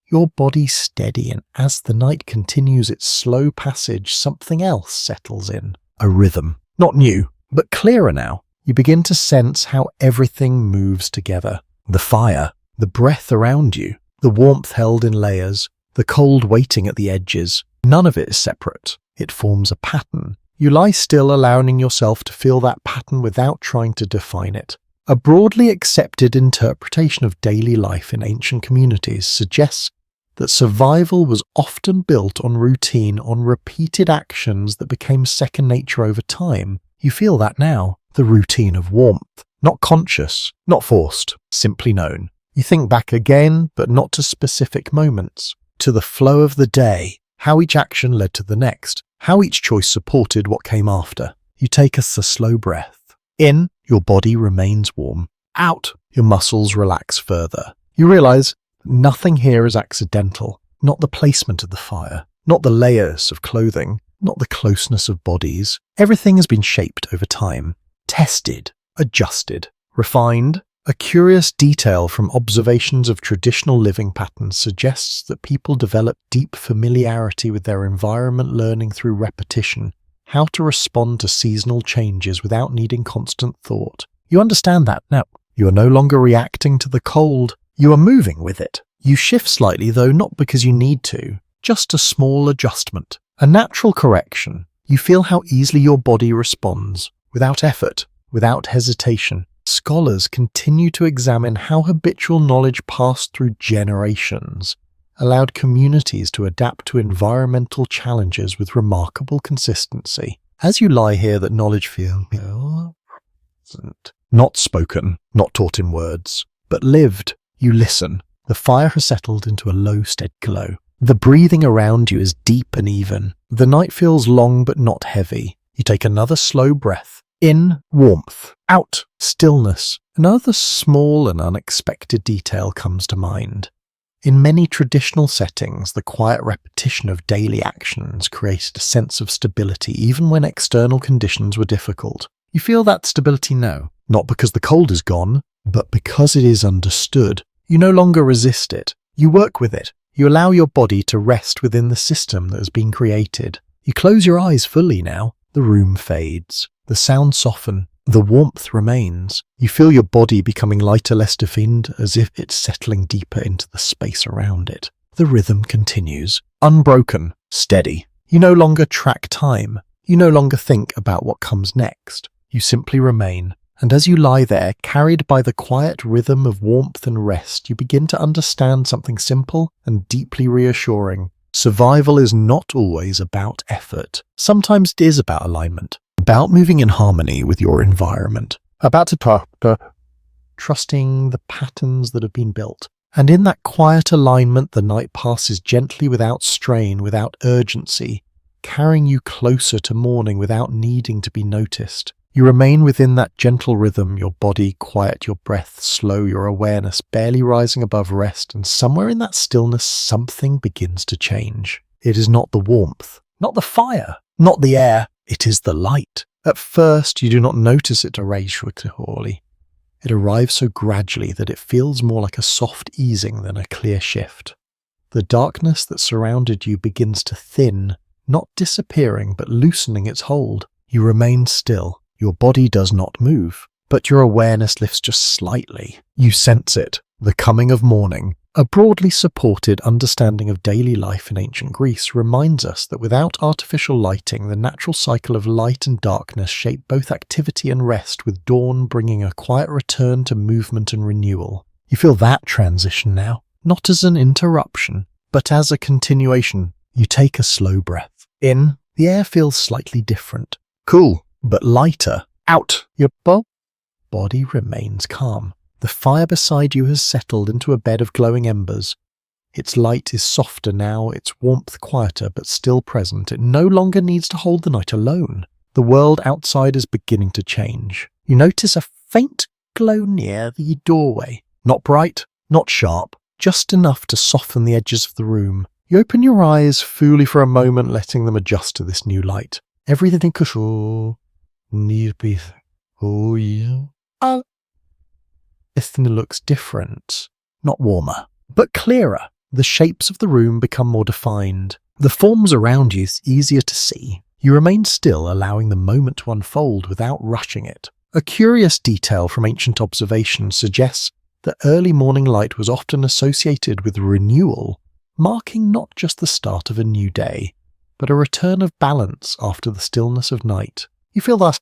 your body steady, and as the night continues its slow passage, something else settles in. A rhythm. Not new, but clearer now. You begin to sense how everything moves together. The fire, the breath around you, the warmth held in layers, the cold waiting at the edges. None of it is separate. It forms a pattern. You lie still, allowing yourself to feel that pattern without trying to define it. A broadly accepted interpretation of daily life in ancient communities suggests that survival was often built on routine, on repeated actions that became second nature over time. You feel that now, the routine of warmth. Not conscious, not forced, simply known. You think back again, but not to specific moments, to the flow of the day, how each action led to the next, how each choice supported what came after. You take a slow breath. In, your body remains warm. Out, your muscles relax further. You realize nothing here is accidental. Not the placement of the fire, not the layers of clothing, not the closeness of bodies. Everything has been shaped over time, tested, adjusted, refined. A curious detail from observations of traditional living patterns suggests that people develop deep familiarity with their environment, learning through repetition how to respond to seasonal changes without needing constant thought. You understand that now. You are no longer reacting to the cold. You are moving with it. You shift slightly, though not because you need to. Just a small adjustment. A natural correction. You feel how easily your body responds, without effort, without hesitation. Scholars continue to examine how habitual knowledge passed through generations allowed communities to adapt to environmental challenges with remarkable consistency. As you lie here, that knowledge feels not spoken, not taught in words, but lived. You listen. The fire has settled into a low, steady glow. The breathing around you is deep and even. The night feels long but not heavy. You take another slow breath. In, warmth. Out, stillness. Another small and unexpected detail comes to mind. In many traditional settings, the quiet repetition of daily actions created a sense of stability even when external conditions were difficult. You feel that stability now, not because the cold is gone, but because it is understood. You no longer resist it. You work with it. You allow your body to rest within the system that has been created. You close your eyes fully now. The room fades. The sounds soften. The warmth remains. You feel your body becoming lighter, less defined, as if it's settling deeper into the space around it. The rhythm continues. Unbroken. Steady. You no longer track time. You no longer think about what comes next. You simply remain. And as you lie there, carried by the quiet rhythm of warmth and rest, you begin to understand something simple and deeply reassuring. Survival is not always about effort. Sometimes it is about alignment, about moving in harmony with your environment, about trusting the patterns that have been built. And in that quiet alignment, the night passes gently, without strain, without urgency, carrying you closer to morning without needing to be noticed. You remain within that gentle rhythm, your body quiet, your breath slow, your awareness barely rising above rest, and somewhere in that stillness something begins to change. It is not the warmth, not the fire, not the air, it is the light. At first you do not notice it arrives quickly. It arrives so gradually that it feels more like a soft easing than a clear shift. The darkness that surrounded you begins to thin, not disappearing but loosening its hold. You remain still. Your body does not move, but your awareness lifts just slightly. You sense it, the coming of morning. A broadly supported understanding of daily life in ancient Greece reminds us that without artificial lighting, the natural cycle of light and darkness shape both activity and rest, with dawn bringing a quiet return to movement and renewal. You feel that transition now, not as an interruption, but as a continuation. You take a slow breath. In, the air feels slightly different. Cool. But lighter. Out. Your body remains calm. The fire beside you has settled into a bed of glowing embers. Its light is softer now, its warmth quieter but still present. It no longer needs to hold the night alone. The world outside is beginning to change. You notice a faint glow near the doorway. Not bright, not sharp, just enough to soften the edges of the room. You open your eyes fully for a moment, letting them adjust to this new light. Everything looks different, not warmer, but clearer. The shapes of the room become more defined. The forms around you is easier to see. You remain still, allowing the moment to unfold without rushing it. A curious detail from ancient observation suggests that early morning light was often associated with renewal, marking not just the start of a new day, but a return of balance after the stillness of night. You feel that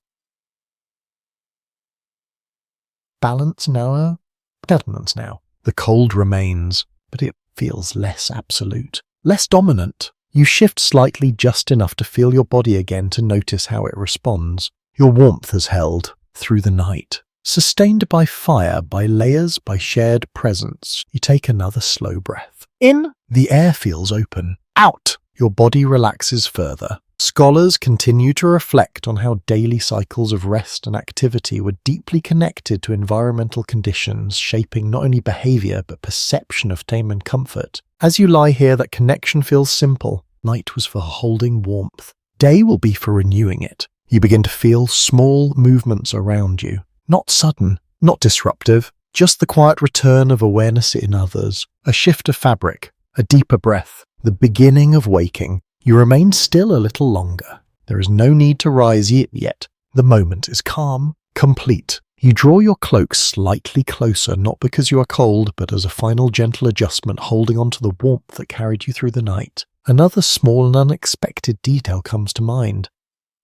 balance now. The cold remains, but it feels less absolute, less dominant. You shift slightly, just enough to feel your body again, to notice how it responds. Your warmth has held through the night. Sustained by fire, by layers, by shared presence, you take another slow breath. In, the air feels open. Out, your body relaxes further. Scholars continue to reflect on how daily cycles of rest and activity were deeply connected to environmental conditions, shaping not only behavior but perception of time and comfort. As you lie here, that connection feels simple. Night was for holding warmth. Day will be for renewing it. You begin to feel small movements around you. Not sudden, not disruptive, just the quiet return of awareness in others. A shift of fabric, a deeper breath, the beginning of waking. You remain still a little longer. There is no need to rise yet. The moment is calm, complete. You draw your cloak slightly closer, not because you are cold, but as a final gentle adjustment, holding on to the warmth that carried you through the night. Another small and unexpected detail comes to mind.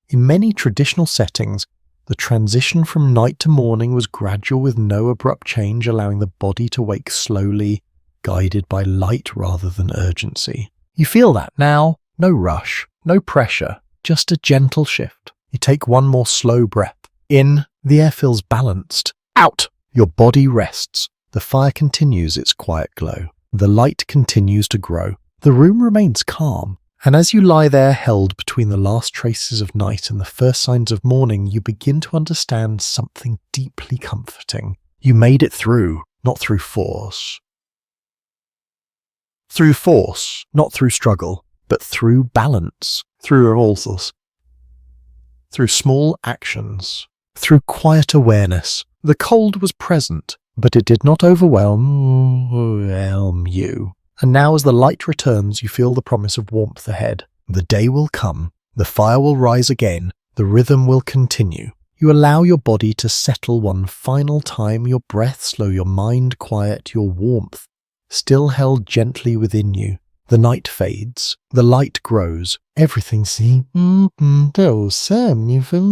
In many traditional settings, the transition from night to morning was gradual with no abrupt change, allowing the body to wake slowly, guided by light rather than urgency. You feel that now. No rush, no pressure, just a gentle shift. You take one more slow breath. In, the air feels balanced. Out, your body rests. The fire continues its quiet glow. The light continues to grow. The room remains calm. And as you lie there held between the last traces of night and the first signs of morning, you begin to understand something deeply comforting. You made it through, not through force. Through force, not through struggle, but through balance, through revolvers, through small actions, through quiet awareness. The cold was present, but it did not overwhelm you. And now as the light returns, you feel the promise of warmth ahead. The day will come, the fire will rise again, the rhythm will continue. You allow your body to settle one final time, your breath slow, your mind quiet, your warmth still held gently within you. The night fades, the light grows, everything seems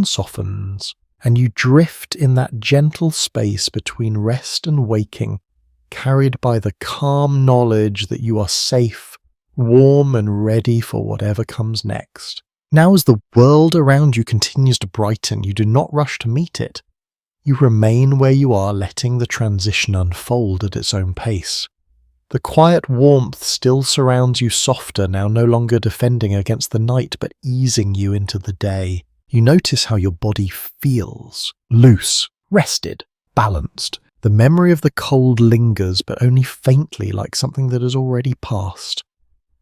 softens, and you drift in that gentle space between rest and waking, carried by the calm knowledge that you are safe, warm and ready for whatever comes next. Now as the world around you continues to brighten, you do not rush to meet it. You remain where you are, letting the transition unfold at its own pace. The quiet warmth still surrounds you, softer, now no longer defending against the night, but easing you into the day. You notice how your body feels, loose, rested, balanced. The memory of the cold lingers, but only faintly, like something that has already passed.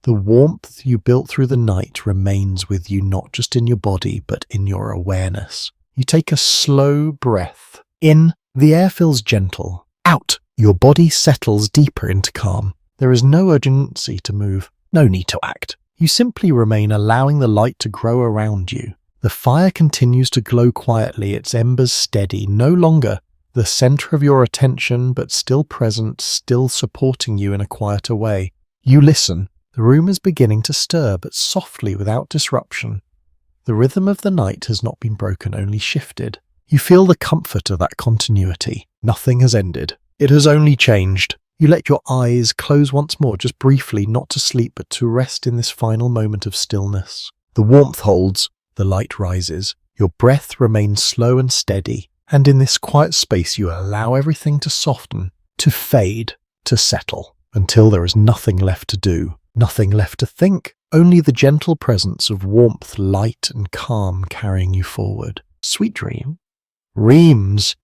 The warmth you built through the night remains with you, not just in your body, but in your awareness. You take a slow breath. In, the air feels gentle. Out, your body settles deeper into calm. There is no urgency to move, no need to act. You simply remain, allowing the light to grow around you. The fire continues to glow quietly, its embers steady, no longer the center of your attention, but still present, still supporting you in a quieter way. You listen. The room is beginning to stir, but softly, without disruption. The rhythm of the night has not been broken, only shifted. You feel the comfort of that continuity. Nothing has ended. It has only changed. You let your eyes close once more, just briefly, not to sleep, but to rest in this final moment of stillness. The warmth holds. The light rises. Your breath remains slow and steady. And in this quiet space, you allow everything to soften, to fade, to settle, until there is nothing left to do, nothing left to think, only the gentle presence of warmth, light, and calm carrying you forward. Sweet dream. Reams.